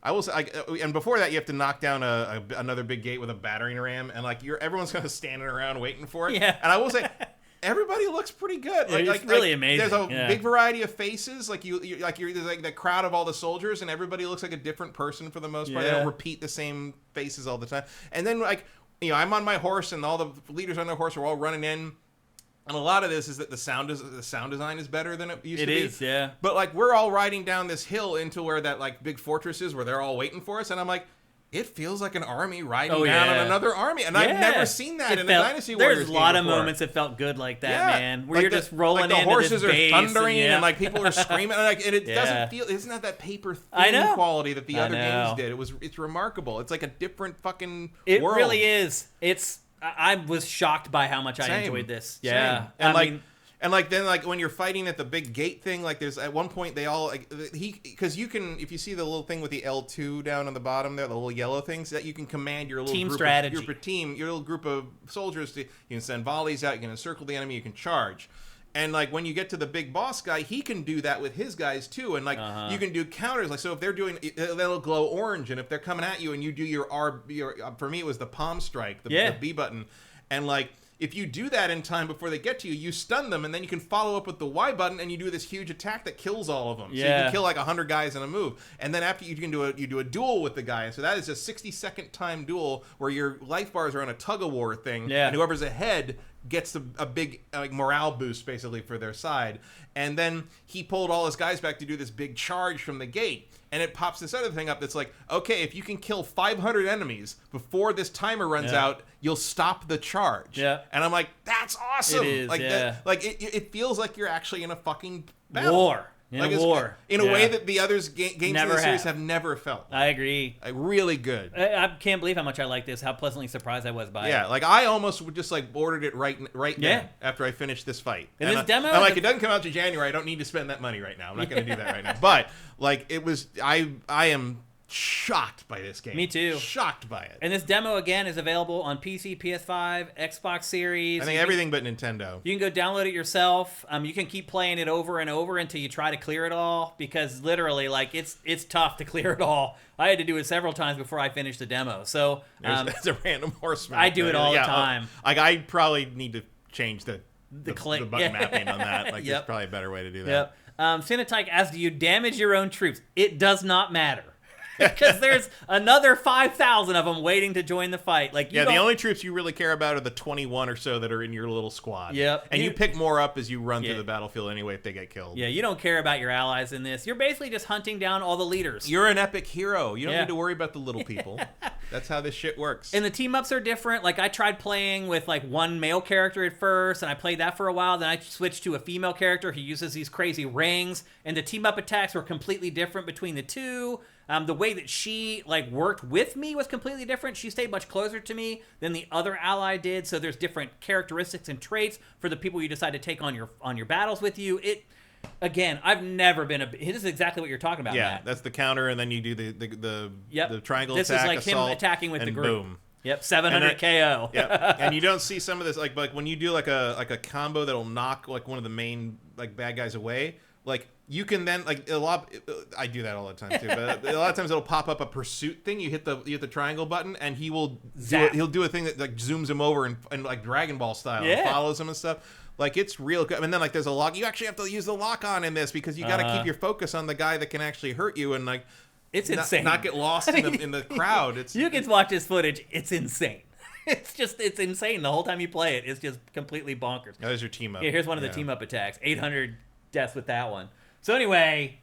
and before that, you have to knock down another big gate with a battering ram, and like everyone's kind of standing around waiting for it.
Yeah.
And I will say, everybody looks pretty good.
It's really amazing.
There's a big variety of faces. Like there's like the crowd of all the soldiers, and everybody looks like a different person for the most part. They don't repeat the same faces all the time. And then like, I'm on my horse, and all the leaders on their horse are all running in. And a lot of this is that the sound design is better than it used to be.
It is, yeah.
But like, we're all riding down this hill into where that like big fortress is, where they're all waiting for us, and I'm like, it feels like an army riding down on another army, and I've never seen that in a Dynasty Warriors game.
There's a lot of
before.
moments that felt good like that, man. Where you're just rolling
like
into
the horses
this
are
base
thundering, and like people are screaming, and it
Yeah.
doesn't feel. It's not that paper thin quality that the other games did. It's remarkable. It's like a different fucking
It
world.
really is. I was shocked by how much I enjoyed this. Yeah.
Same. And then when you're fighting at the big gate thing, like there's at one point they all because you can, if you see the little thing with the L2 down on the bottom there, the little yellow things, that you can command your little
team
group
strategy.
Your little group of soldiers you can send volleys out, you can encircle the enemy, you can charge. And like when you get to the big boss guy, he can do that with his guys too. And like you can do counters. Like, so if they're doing, they'll glow orange, and if they're coming at you and you do your R, for me it was the palm strike, the B button, and like, if you do that in time before they get to you, you stun them, and then you can follow up with the Y button, and you do this huge attack that kills all of them. So you can kill like 100 guys in a move, and then after you do a duel with the guy, and so that is a 60-second time duel where your life bars are on a tug of war thing, and whoever's ahead gets a big morale boost basically for their side. And then he pulled all his guys back to do this big charge from the gate. And it pops this other thing up that's like, okay, if you can kill 500 enemies before this timer runs out, you'll stop the charge. Yeah. And I'm like, that's awesome.
It is,
like that, like it feels like you're actually in a fucking battle.
War. In a war.
In a way that the others games in the series have never felt.
I agree.
Really good.
I can't believe how much I like this, how pleasantly surprised I was by it.
Yeah, like I almost would just like ordered it right now after I finished this fight.
And this demo,
I'm like, it doesn't come out to January. I don't need to spend that money right now. I'm not going to do that right now. But like, it was, I am shocked by this game.
Me too.
Shocked by it.
And this demo, again, is available on PC, PS5, Xbox Series.
I think everything but Nintendo.
You can go download it yourself. You can keep playing it over and over until you try to clear it all, because literally, like, it's tough to clear it all. I had to do it several times before I finished the demo. So
it's a random horseman.
I do it all the time.
Like, I probably need to change the button mapping on that. Like, there's probably a better way to do that.
Cinetike asks, do you damage your own troops? It does not matter. Because there's another 5,000 of them waiting to join the fight. Like,
the only troops you really care about are the 21 or so that are in your little squad.
Yep.
And you pick more up as you run through the battlefield anyway if they get killed.
Yeah, you don't care about your allies in this. You're basically just hunting down all the leaders.
You're an epic hero. You don't need to worry about the little people. That's how this shit works.
And the team ups are different. Like, I tried playing with like one male character at first, and I played that for a while. Then I switched to a female character who uses these crazy rings, and the team up attacks were completely different between the two. The way that she worked with me was completely different. She stayed much closer to me than the other ally did. So there's different characteristics and traits for the people you decide to take on your battles with you. Again, I've never been this is exactly what you're talking about.
Yeah,
Matt.
that's the counter, and then you do the triangle
this
attack.
This is like
assault,
him attacking with the group.
Boom.
Yep, 700 KO.
Yeah, and you don't see some of this like when you do like a combo that'll knock like one of the main bad guys away. Like, you can then I do that all the time too, but a lot of times it'll pop up a pursuit thing. You hit the triangle button, and he'll do a thing that like zooms him over and like Dragon Ball style, and follows him and stuff. Like, it's real good. And then like there's a lock. You actually have to use the lock on in this because you got to keep your focus on the guy that can actually hurt you, and like
it's insane.
Not get lost in the crowd.
You can watch this footage. It's insane. it's insane. The whole time you play it, it's just completely bonkers.
Now, there's your team up.
Yeah, here's one of the team up attacks. 800 deaths with that one. So anyway,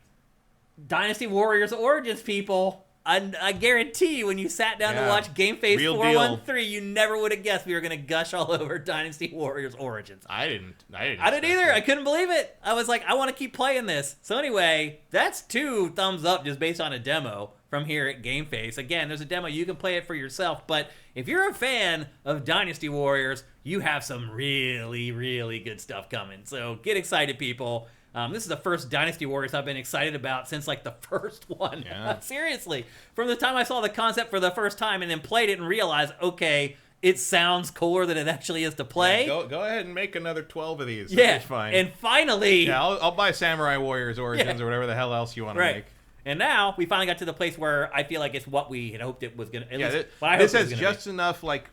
Dynasty Warriors Origins, people. I guarantee you, when you sat down to watch GameFace 413, you never would have guessed we were going to gush all over Dynasty Warriors Origins.
I didn't
either. I couldn't believe it. I was like, I want to keep playing this. So anyway, that's 2 thumbs up just based on a demo from here at GameFace. Again, there's a demo. You can play it for yourself. But if you're a fan of Dynasty Warriors, you have some really, really good stuff coming. So get excited, people. This is the first Dynasty Warriors I've been excited about since, like, the first one. Yeah. Seriously. From the time I saw the concept for the first time and then played it and realized, okay, it sounds cooler than it actually is to play.
Yeah, go ahead and make another 12 of these.
Yeah,
that's fine.
And finally...
Yeah, I'll buy Samurai Warriors Origins or whatever the hell else you want to make.
And now we finally got to the place where I feel like it's what we had hoped it was going to...
This has just enough, like,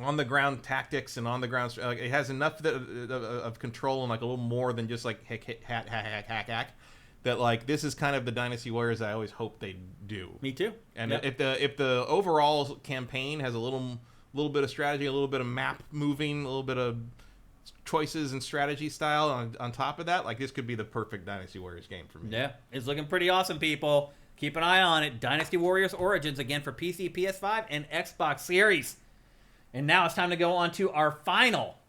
on-the-ground tactics and on-the-ground... Like, it has enough of control and, like, a little more than just, like, hack, that, like, this is kind of the Dynasty Warriors I always hope they do.
Me too.
And if the overall campaign has a little bit of strategy, a little bit of map moving, a little bit of choices and strategy style on top of that, like, this could be the perfect Dynasty Warriors game for me.
Yeah, it's looking pretty awesome, people. Keep an eye on it. Dynasty Warriors Origins, again, for PC, PS5, and Xbox Series. And now it's time to go on to our final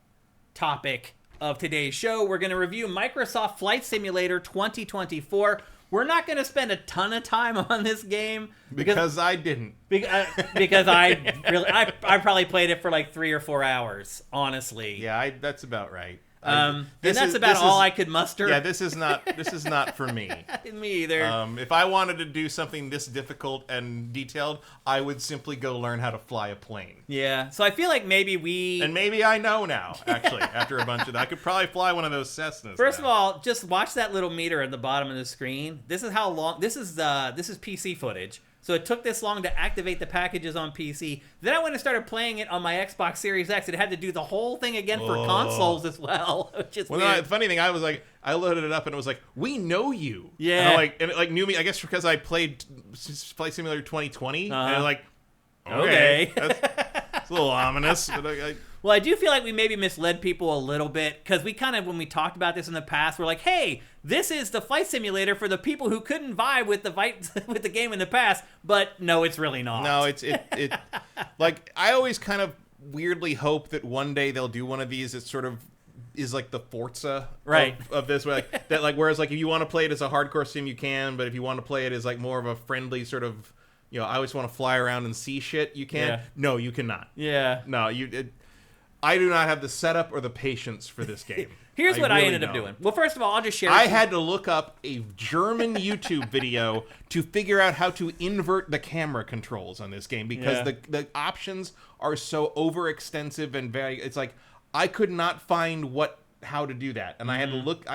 topic of today's show. We're going to review Microsoft Flight Simulator 2024. We're not going to spend a ton of time on this game.
Because I didn't.
Because I probably played it for like 3 or 4 hours, honestly.
Yeah, that's about right.
And that's about all I could muster.
Yeah, this is not for me.
Me either.
If I wanted to do something this difficult and detailed, I would simply go learn how to fly a plane.
Yeah. So I feel like maybe
maybe I know now, actually, after a bunch of that. I could probably fly one of those Cessnas.
First of all, just watch that little meter at the bottom of the screen. This is how long this is PC footage. So it took this long to activate the packages on PC. Then I went and started playing it on my Xbox Series X. It had to do the whole thing again for consoles as well, which is weird.
The funny thing, I was like, I loaded it up and it was like, we know you.
Yeah.
And it knew me, I guess because I played Flight Simulator 2020.
Uh-huh.
And like, okay. It's a little ominous. But
Well, I do feel like we maybe misled people a little bit because we kind of, when we talked about this in the past, we're like, hey, this is the flight simulator for the people who couldn't vibe with the game in the past. But no, it's really not.
No, it like, I always kind of weirdly hope that one day they'll do one of these that sort of is like the Forza of this, like that, like, whereas like if you want to play it as a hardcore sim, you can, but if you want to play it as like more of a friendly sort of, you know, I always want to fly around and see shit, you can.
Yeah.
No, you cannot.
Yeah.
No, I do not have the setup or the patience for this game.
Here's what I ended up doing. Well, first of all, I'll just share. I
had to look up a German YouTube video to figure out how to invert the camera controls on this game because the options are so overextensive and very. It's like I could not find how to do that, and I had to look.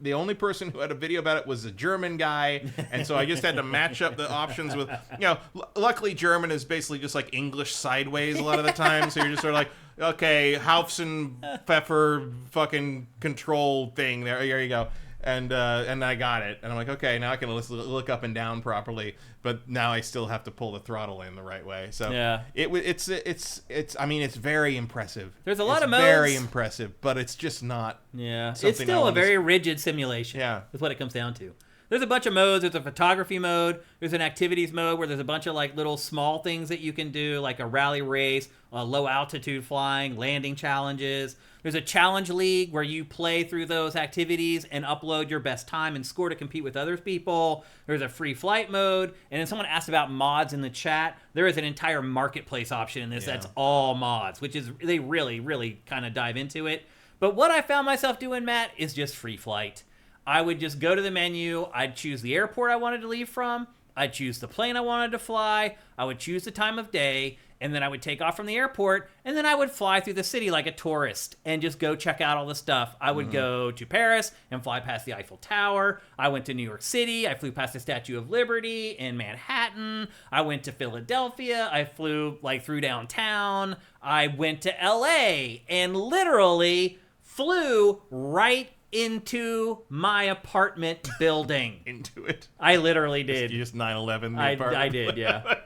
The only person who had a video about it was a German guy, and so I just had to match up the options with. You know, luckily German is basically just like English sideways a lot of the time, so you're just sort of like. Okay, Haufen Pfeffer fucking control thing. There you go. And I got it. And I'm like, okay, now I can look up and down properly. But now I still have to pull the throttle in the right way. So
yeah,
it's. I mean, it's very impressive.
There's a lot of modes.
Very impressive, but it's just not.
Yeah, it's still a very rigid simulation.
Yeah,
is what it comes down to. There's a bunch of modes. There's a photography mode. There's an activities mode where there's a bunch of like little small things that you can do, like a rally race, low altitude flying, landing challenges. There's a challenge league where you play through those activities and upload your best time and score to compete with other people. There's a free flight mode. And then someone asked about mods in the chat. There is an entire marketplace option in this that's all mods, which is they really, really kind of dive into it. But what I found myself doing, Matt, is just free flight. I would just go to the menu. I'd choose the airport I wanted to leave from. I'd choose the plane I wanted to fly. I would choose the time of day. And then I would take off from the airport. And then I would fly through the city like a tourist and just go check out all the stuff. I would go to Paris and fly past the Eiffel Tower. I went to New York City. I flew past the Statue of Liberty in Manhattan. I went to Philadelphia. I flew like through downtown. I went to LA and literally flew right into my apartment building.
Into it.
I literally did.
You just 9/11 the
I
apartment.
did, yeah.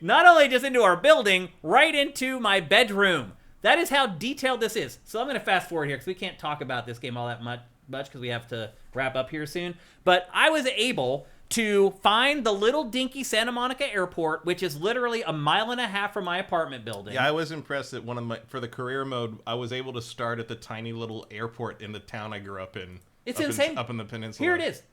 Not only just into our building, right into my bedroom. That is how detailed this is. So I'm going to fast forward here because we can't talk about this game all that much because we have to wrap up here soon. But I was able to find the little dinky Santa Monica airport, which is literally 1.5 miles from my apartment building.
Yeah, I was impressed that for the career mode, I was able to start at the tiny little airport in the town I grew up in.
It's insane.
Up in the peninsula.
Here it is.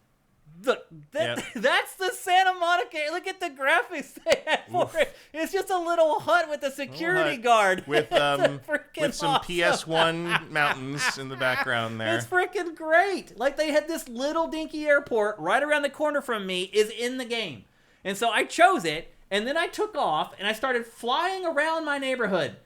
That's the Santa Monica. Look at the graphics they have for it. It's just a little hut with a security guard.
With some
awesome.
PS1 mountains in the background there.
It's freaking great. Like they had this little dinky airport right around the corner from me is in the game. And so I chose it, and then I took off, and I started flying around my neighborhood.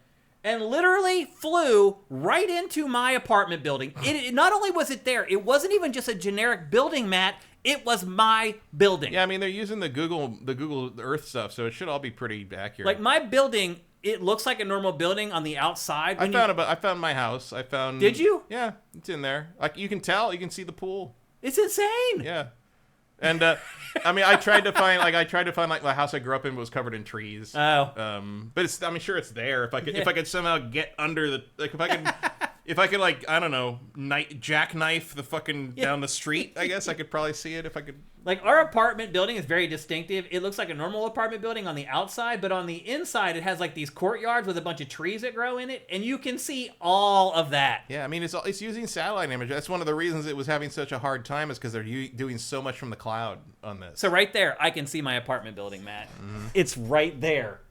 And literally flew right into my apartment building. It not only was it there, it wasn't even just a generic building, Matt. It was my building.
Yeah, I mean, they're using the Google Earth stuff, so it should all be pretty accurate.
Like my building, it looks like a normal building on the outside.
I found my house.
Did you?
Yeah, it's in there. Like you can tell, you can see the pool.
It's insane.
Yeah. And I mean, I tried to find like the house I grew up in was covered in trees.
Oh.
But I'm sure it's there. If I could somehow get under the if I could like, I don't know, jackknife the fucking down the street, I guess I could probably see it if I could.
Like our apartment building is very distinctive. It looks like a normal apartment building on the outside, but on the inside it has like these courtyards with a bunch of trees that grow in it, and you can see all of that.
Yeah, I mean it's using satellite imagery. That's one of the reasons it was having such a hard time is because they're doing so much from the cloud on this.
So right there, I can see my apartment building, Matt. Mm-hmm. It's right there.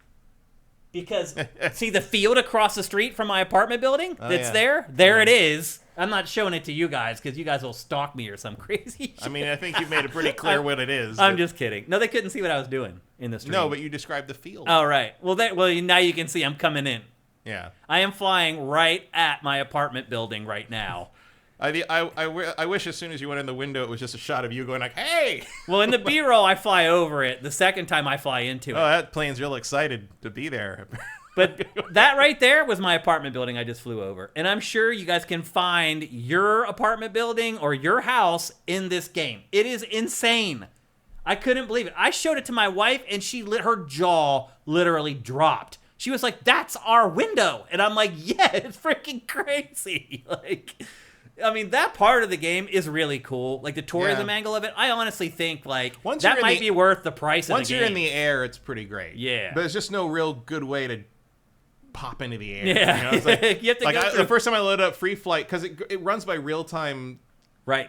Because, see the field across the street from my apartment building that's there? There it is. I'm not showing it to you guys because you guys will stalk me or some crazy shit.
I mean, I think you've made it pretty clear what it is.
I'm just kidding. No, they couldn't see what I was doing in the street.
No, but you described the field.
Oh, right. Well, now you can see I'm coming in.
Yeah.
I am flying right at my apartment building right now.
I wish as soon as you went in the window, it was just a shot of you going like, hey!
Well, in the B-roll, I fly over it. The second time I fly into it.
Oh, that plane's real excited to be there.
But that right there was my apartment building I just flew over. And I'm sure you guys can find your apartment building or your house in this game. It is insane. I couldn't believe it. I showed it to my wife, and her jaw literally dropped. She was like, that's our window. And I'm like, yeah, it's freaking crazy. Like... I mean, that part of the game is really cool. Like, the tourism angle of it, I honestly think, like, that might be worth the price of the game.
Once you're in the air, it's pretty great.
Yeah.
But it's just no real good way to pop into the air.
Yeah.
You know? It's like,
you have to
the first time I loaded up Free Flight, because it runs by real-time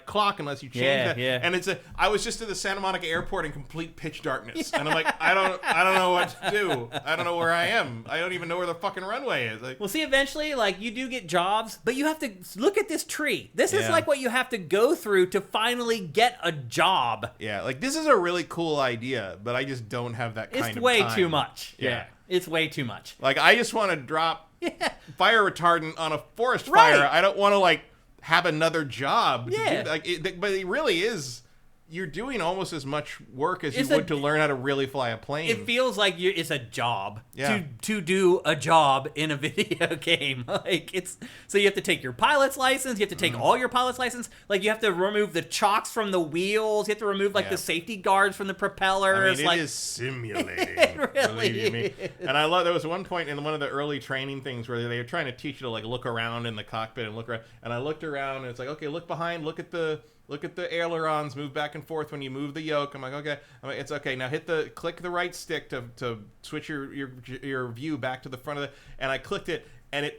clock unless you change that.
Yeah.
And I was just at the Santa Monica airport in complete pitch darkness. And I'm like, I don't know what to do. I don't know where I am. I don't even know where the fucking runway is. Like,
well, see, eventually, like, you do get jobs, but you have to look at this tree. This is like what you have to go through to finally get a job.
Yeah, like, this is a really cool idea, but I just don't have that kind of time.
It's way too much. Yeah. It's way too much.
Like, I just want to drop fire retardant on a forest fire. I don't want to, like, have another job.
Yeah.
But it really is. You're doing almost as much work as you would to learn how to really fly a plane.
It feels like it's a job to do a job in a video game. Like so you have to take your pilot's license. You have to take all your pilot's license. Like you have to remove the chocks from the wheels. You have to remove the safety guards from the propellers.
I mean, it is simulating. It really is. And I love there was one point in one of the early training things where they were trying to teach you to like look around in the cockpit and look around. And I looked around and it's like, okay, look behind, look at the ailerons, move back and forth when you move the yoke. I'm like, okay. I'm like, it's okay. Now click the right stick to switch your view back to the front of it. And I clicked it, and it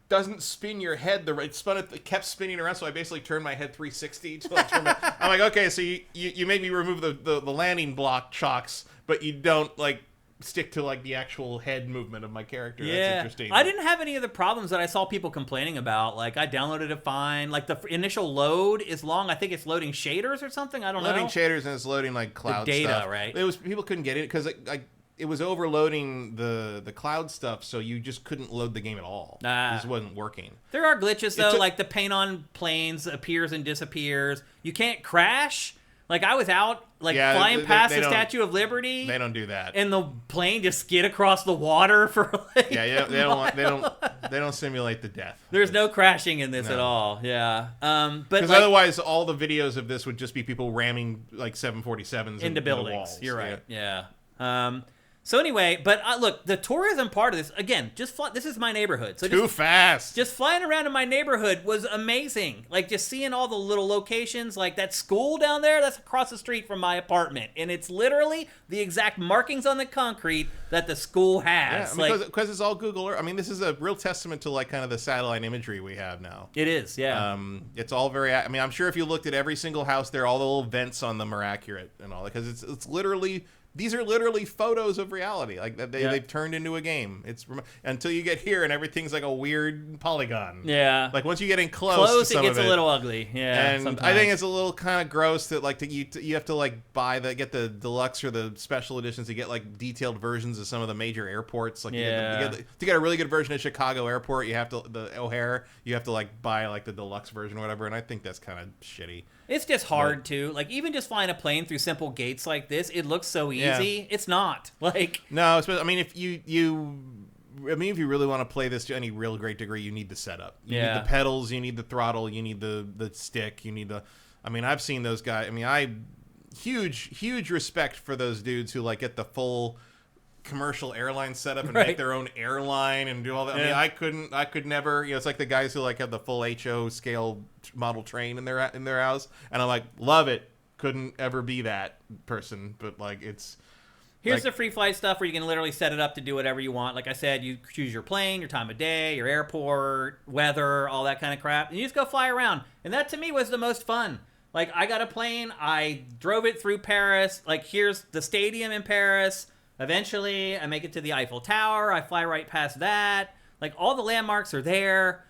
doesn't spin your head. It kept spinning around, so I basically turned my head 360. I'm like, okay, so you made me remove the landing block chocks, but you don't like stick to like the actual head movement of my character.
Yeah.
That's interesting.
I didn't have any of the problems that I saw people complaining about. Like I downloaded it fine. Like the initial load is long. I think it's loading shaders or something. I don't know.
Loading shaders and it's loading like cloud
the data,
stuff.
Right?
People couldn't get it because it was overloading the cloud stuff, so you just couldn't load the game at all. It just wasn't working.
There are glitches though, like the paint on planes appears and disappears. You can't crash. Like I was out flying past the Statue of Liberty.
They don't do that.
And the plane just skid across the water for like
they don't simulate the death.
There's no crashing in this at all. Yeah. But
because otherwise all the videos of this would just be people ramming like 747s
into buildings.
walls.
You're right. Yeah. So anyway, but look, the tourism part of this, again, this is my neighborhood. So
Too fast.
Just flying around in my neighborhood was amazing. Like, just seeing all the little locations, like that school down there, that's across the street from my apartment. And it's literally the exact markings on the concrete that the school has.
Yeah, because it's all Google Earth. I mean, this is a real testament to, like, kind of the satellite imagery we have now.
It is, yeah.
It's all very, I mean, I'm sure if you looked at every single house there, all the little vents on them are accurate and all that, because it's literally... These are literally photos of reality, like that they've turned into a game. It's until you get here and everyth's like a weird polygon.
Yeah,
like once you get in close to some
it gets
of
a little ugly. Yeah,
and
sometimes.
I think it's a little kind of gross that like you have to like get the deluxe or the special editions to get like detailed versions of some of the major airports. Like to get a really good version of Chicago Airport, you have to the O'Hare. You have to like buy like the deluxe version or whatever. And I think that's kind of shitty.
It's just hard to like even just flying a plane through simple gates like this. It looks so easy. Yeah. It's not like
no. I mean, if you really want to play this to any real great degree, you need the setup. You need the pedals. You need the throttle. You need the stick. You need the. I mean, I've seen those guys. I mean, huge respect for those dudes who like get the full commercial airline setup and make their own airline and do all that. I mean, I could never, it's like the guys who like have the full HO scale model train in their house, and I'm like, love it. Couldn't ever be that person, but like it's
here's the free flight stuff where you can literally set it up to do whatever you want. Like I said, you choose your plane, your time of day, your airport, weather, all that kind of crap, and you just go fly around. And that to me was the most fun. Like I got a plane, I drove it through Paris. Like here's the stadium in Paris. Eventually, I make it to the Eiffel Tower. I fly right past that. Like, all the landmarks are there.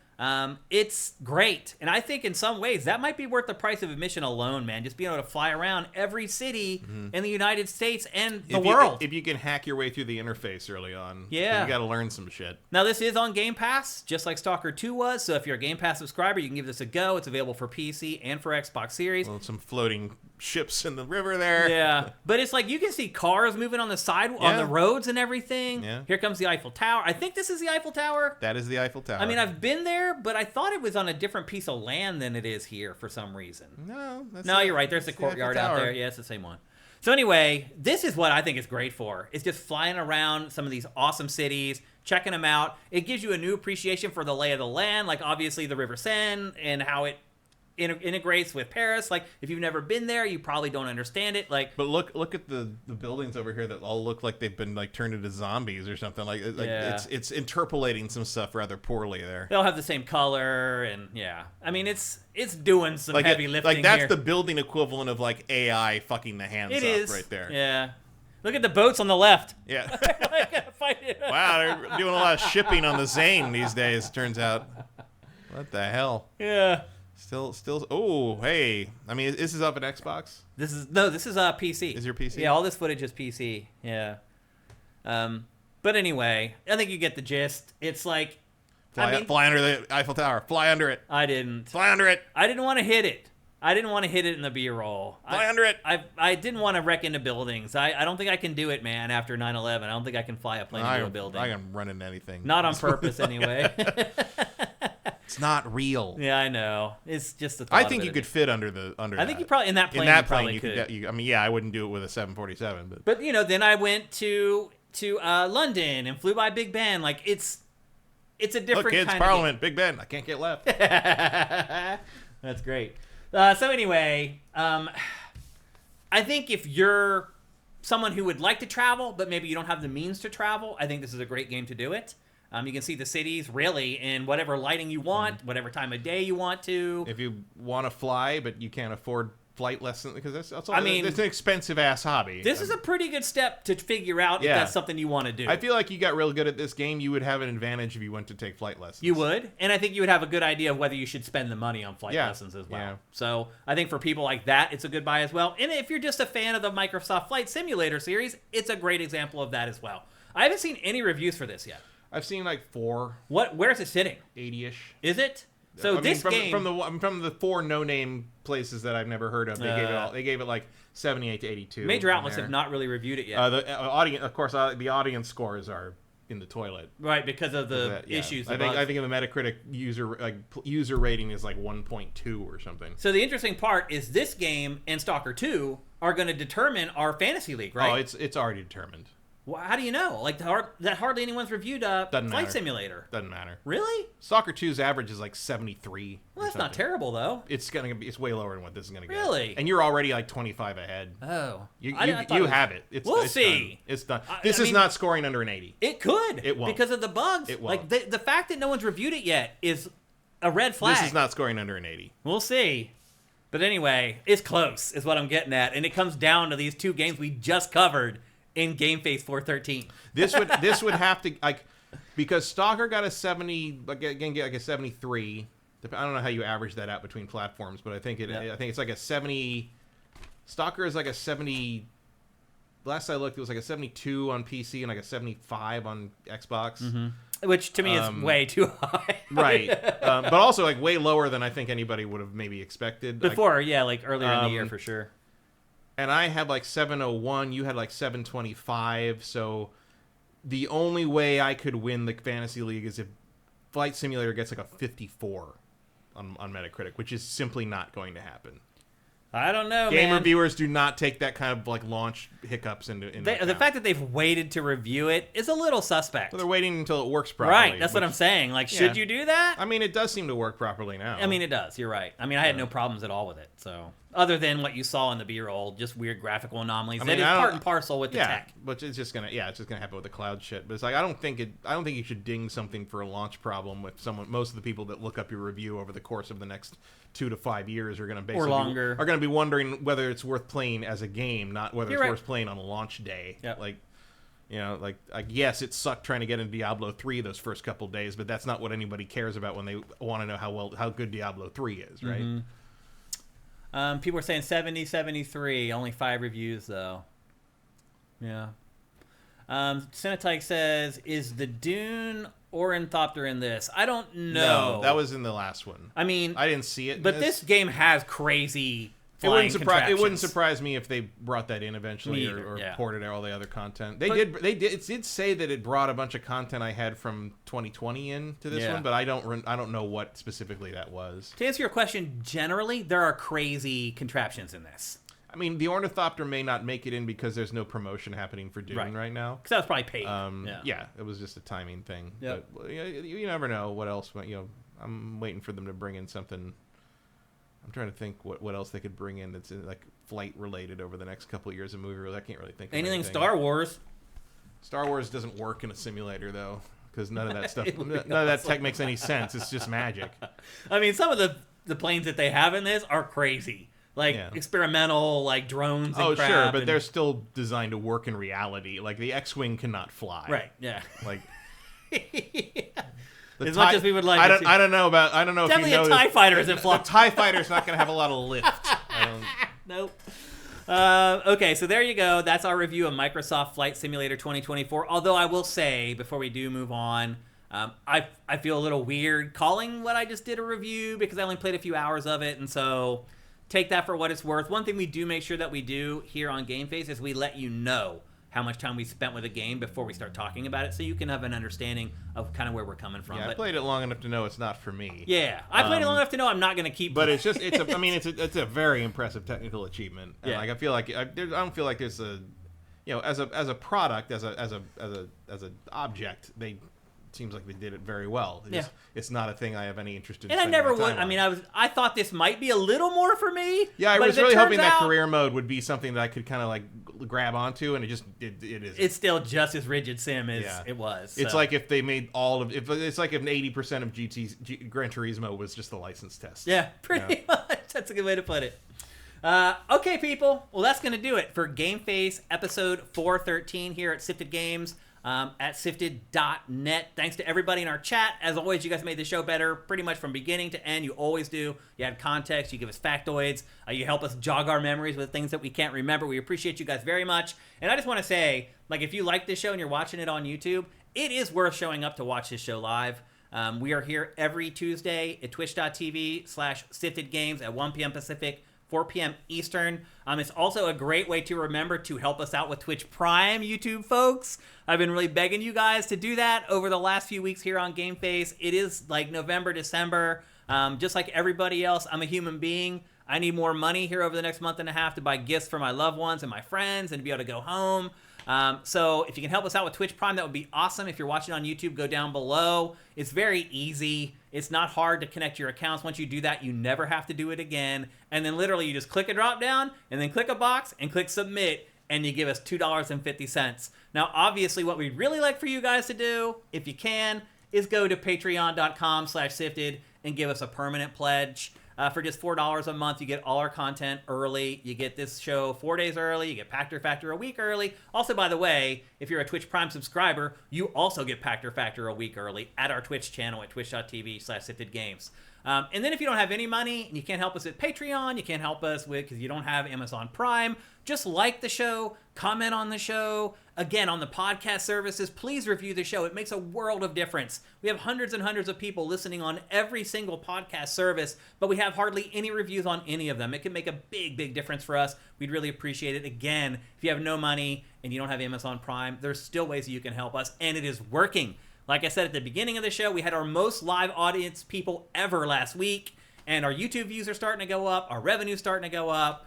It's great. And I think in some ways, that might be worth the price of admission alone, man. Just being able to fly around every city in the United States and the world.
If you can hack your way through the interface early on, you got to learn some shit.
Now, this is on Game Pass, just like S.T.A.L.K.E.R 2 was. So if you're a Game Pass subscriber, you can give this a go. It's available for PC and for Xbox Series.
Well, some floating ships in the river there.
Yeah. But it's like you can see cars moving on the side, on the roads and everything. Yeah. Here comes the Eiffel Tower. I think this is the Eiffel Tower.
That is the Eiffel Tower.
I mean, I've been there, but I thought it was on a different piece of land than it is here for some reason.
No,
you're right. There's the courtyard out there. Yeah, it's the same one. So anyway, this is what I think it's great for. It's just flying around some of these awesome cities, checking them out. It gives you a new appreciation for the lay of the land, like obviously the River Seine and how it integrates with Paris. Like if you've never been there, you probably don't understand it. Like,
but look at the buildings over here that all look like they've been like turned into zombies or something. Like it's interpolating some stuff rather poorly there.
They'll have the same color and I mean it's doing some
like
heavy lifting.
Like that's
here.
The building equivalent of like AI fucking the hands up right there.
Yeah. Look at the boats on the left.
Yeah. Wow, they're doing a lot of shipping on the Zane these days. Turns out. What the hell?
Yeah.
Still. Oh, hey. I mean, this is up at Xbox.
This is PC.
Is your PC?
Yeah, all this footage is PC. Yeah. But anyway, I think you get the gist. It's like,
fly under the Eiffel Tower. Fly under it.
I didn't.
Fly under it.
I didn't want to hit it. I didn't want to hit it in the B-roll.
Fly under it.
I didn't want to wreck into buildings. I don't think I can do it, man. After 9/11, I don't think I can fly a plane into a building.
I can run into anything.
Not on purpose, anyway.
It's not real.
Yeah, I know. It's just the thought
I think you could fit under. I
think you probably in that plane. You could.
I mean, I wouldn't do it with a 747,
but then I went to London and flew by Big Ben. Like it's a different.
Look, kids,
kind
Parliament, Big Ben. I can't get left.
That's great. So anyway, I think if you're someone who would like to travel, but maybe you don't have the means to travel, I think this is a great game to do it. You can see the cities really in whatever lighting you want, whatever time of day you want to.
If you want to fly, but you can't afford flight lessons, because that's all. I mean, it's an expensive ass hobby.
This is a pretty good step to figure out if that's something you want to do.
I feel like you got real good at this game. You would have an advantage if you went to take flight lessons.
You would, and I think you would have a good idea of whether you should spend the money on flight lessons as well. Yeah. So I think for people like that, it's a good buy as well. And if you're just a fan of the Microsoft Flight Simulator series, it's a great example of that as well. I haven't seen any reviews for this yet.
I've seen like 4.
Where is it sitting?
80-ish.
Is it? So game
from the 4 no-name places that I've never heard of, they gave it like 78 to 82.
Major outlets have not really reviewed it yet.
The audience, of course, the audience scores are in the toilet.
Right, because of the issues.
I think the Metacritic user rating is like 1.2 or something.
So the interesting part is this game and Stalker 2 are going to determine our fantasy league, right?
Oh, it's already determined.
Well, how do you know? Like that hardly anyone's reviewed Flight Simulator.
Doesn't matter.
Really?
Stalker 2's average is like 73.
Well, that's not terrible though.
It's way lower than what this is gonna get.
Really?
And you're already like 25 ahead.
Oh.
You have it. It's
see.
Done. It's done. This is not scoring under an 80.
It could.
It won't.
Because of the bugs.
It won't.
Like the fact that no one's reviewed it yet is a red flag.
This is not scoring under an 80.
We'll see. But anyway, it's close is what I'm getting at. And it comes down to these two games we just covered in GameFace 413.
This would have to, like, because Stalker got a 70, again, get like a 73. I don't know how you average that out between platforms, but I think it's like a 70. Stalker is like a 70. Last I looked, it was like a 72 on PC and like a 75 on Xbox.
Mm-hmm. Which to me is way too high.
Right. But also like way lower than I think anybody would have maybe expected.
Before, like earlier in the year for sure.
And I had like 701, you had like 725, so the only way I could win the Fantasy League is if Flight Simulator gets like a 54 on Metacritic, which is simply not going to happen.
I don't know,
Game
man.
reviewers do not take that kind of like launch hiccups into
the fact that they've waited to review it is a little suspect.
Well, they're waiting until it works properly.
Right, that's what I'm saying. Like, should you do that?
I mean, it does seem to work properly now.
I mean, it does. You're right. I mean, I had no problems at all with it. So, other than what you saw in the B-roll, just weird graphical anomalies. That is part and parcel with the tech.
But it's just gonna happen with the cloud shit. But it's like I don't think you should ding something for a launch problem with someone. Most of the people that look up your review over the course of the next 2 to 5 years are going to basically are going to be wondering whether it's worth playing as a game, not whether it's worth playing on a launch day.
Yep.
Like, yes, it sucked trying to get into Diablo 3 those first couple days, but that's not what anybody cares about when they want to know how good Diablo 3 is, right?
Mm-hmm. People are saying 70, 73, only 5 reviews though. Yeah. Cinetike says, is the Dune Ornithopter in this? I don't know.
No, that was in the last one.
I mean,
I didn't see it.
But this game has crazy flying contraptions.
It wouldn't surprise me if they brought that in eventually or ported all the other content. It did say that it brought a bunch of content I had from 2020 into this one, but I don't know what specifically that was.
To answer your question, generally there are crazy contraptions in this.
I mean, the Ornithopter may not make it in because there's no promotion happening for Dune right now.
Because that was probably paid.
Yeah, it was just a timing thing.
Yep.
But you never know what else. I'm waiting for them to bring in something. I'm trying to think what else they could bring in that's like flight related over the next couple of years of movie. I can't really think of anything.
Star Wars.
Star Wars doesn't work in a simulator though, because none of that stuff, none of that tech makes any sense. It's just magic.
I mean, some of the planes that they have in this are crazy. Like experimental, like drones. And crap
sure, but they're still designed to work in reality. Like the X-wing cannot fly.
Right. Yeah.
Like
as much as we would like.
I don't know.
Definitely
if you know
a TIE fighter isn't flying.
A TIE fighter's not going to have a lot of lift.
Nope. Okay, so there you go. That's our review of Microsoft Flight Simulator 2024. Although I will say, before we do move on, I feel a little weird calling what I just did a review because I only played a few hours of it, and so take that for what it's worth. One thing we do make sure that we do here on GameFace is we let you know how much time we spent with a game before we start talking about it, so you can have an understanding of kind of where we're coming from.
Yeah, I played it long enough to know it's not for me.
Yeah, I played it long enough to know I'm not going to keep.
But it's a very impressive technical achievement. And like I feel like I don't feel like there's a, as a product, as a object, they. Seems like they did it very well. It's not a thing I have any interest in.
And I never would. I mean, I thought this might be a little more for me.
Yeah, I was really hoping that career mode would be something that I could kind of like grab onto, and it is.
It's still just as rigid sim as it was. So.
It's like if they made it's like if 80% of Gran Turismo was just the license test.
Yeah, pretty much. That's a good way to put it. Okay, people. Well, that's going to do it for GameFace episode 413 here at Sifted Games. At sifted.net. Thanks to everybody in our chat. As always, you guys made the show better pretty much from beginning to end. You always do. You add context. You give us factoids. You help us jog our memories with things that we can't remember. We appreciate you guys very much. And I just want to say, like, if you like this show and you're watching it on YouTube, it is worth showing up to watch this show live. We are here every Tuesday at twitch.tv/siftedgames at 1 p.m. Pacific, 4 p.m. Eastern. It's also a great way to remember to help us out with Twitch Prime, YouTube folks. I've been really begging you guys to do that over the last few weeks here on GameFace. It is like November, December. Just like everybody else, I'm a human being. I need more money here over the next month and a half to buy gifts for my loved ones and my friends and to be able to go home. So if you can help us out with Twitch Prime, that would be awesome. If you're watching on YouTube, go down below. It's very easy. It's not hard to connect your accounts. Once you do that, you never have to do it again. And then literally you just click a drop down and then click a box and click submit, and you give us $2.50. Now, obviously, what we'd really like for you guys to do, if you can, is go to patreon.com/sifted and give us a permanent pledge. For just $4 a month, you get all our content early. You get this show 4 days early. You get Pachter Factor a week early. Also, by the way, if you're a Twitch Prime subscriber, you also get Pachter Factor a week early at our Twitch channel at twitch.tv/siftedgames. And then if you don't have any money and you can't help us at Patreon, you can't help us with because you don't have Amazon Prime, just like the show, comment on the show. Again, on the podcast services, please review the show. It makes a world of difference. We have hundreds and hundreds of people listening on every single podcast service, but we have hardly any reviews on any of them. It can make a big, big difference for us. We'd really appreciate it. Again, if you have no money and you don't have Amazon Prime, there's still ways that you can help us, and it is working. Like I said at the beginning of the show, we had our most live audience people ever last week, and our YouTube views are starting to go up. Our revenue's starting to go up.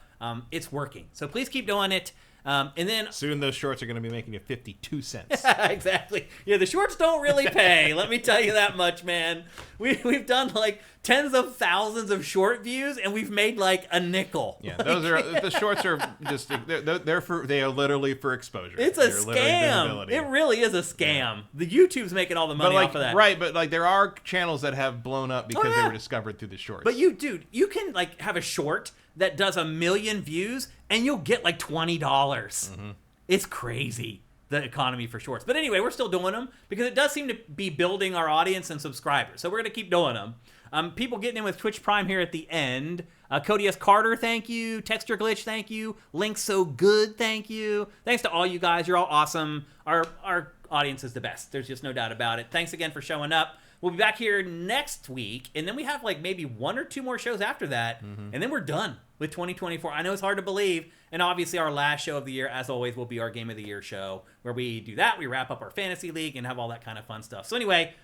It's working. So please keep doing it. And then
soon those shorts are going to be making you 52 cents.
Exactly. Yeah, the shorts don't really pay. Let me tell you that much, man. We've done like tens of thousands of short views, and we've made like a nickel.
Yeah, those are the shorts are just they are literally for exposure.
It's a scam. It really is a scam. Yeah. The YouTube's making all the money off of that.
Right, but like there are channels that have blown up because they were discovered through the shorts.
But you can like have a short that does 1 million views and you'll get like $20. Mm-hmm. It's crazy, the economy for shorts. But anyway, we're still doing them because it does seem to be building our audience and subscribers. So we're going to keep doing them. People getting in with Twitch Prime here at the end. Cody S. Carter, thank you. Texture Glitch, thank you. Link So Good, thank you. Thanks to all you guys. You're all awesome. Our audience is the best. There's just no doubt about it. Thanks again for showing up. We'll be back here next week, and then we have like maybe 1 or 2 more shows after that, and then we're done with 2024. I know it's hard to believe, and obviously our last show of the year, as always, will be our Game of the Year show, where we do that, we wrap up our Fantasy League, and have all that kind of fun stuff. So anyway,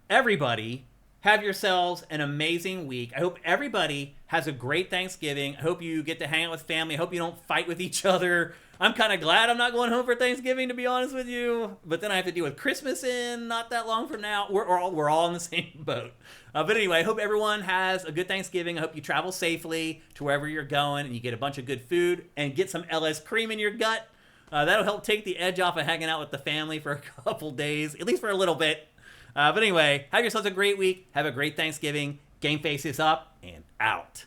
everybody, have yourselves an amazing week. I hope everybody has a great Thanksgiving. I hope you get to hang out with family. I hope you don't fight with each other. I'm kind of glad I'm not going home for Thanksgiving, to be honest with you. But then I have to deal with Christmas in not that long from now. We're all in the same boat. But anyway, I hope everyone has a good Thanksgiving. I hope you travel safely to wherever you're going and you get a bunch of good food and get some LS cream in your gut. That'll help take the edge off of hanging out with the family for a couple days, at least for a little bit. But anyway, have yourselves a great week. Have a great Thanksgiving. GameFace is up and out.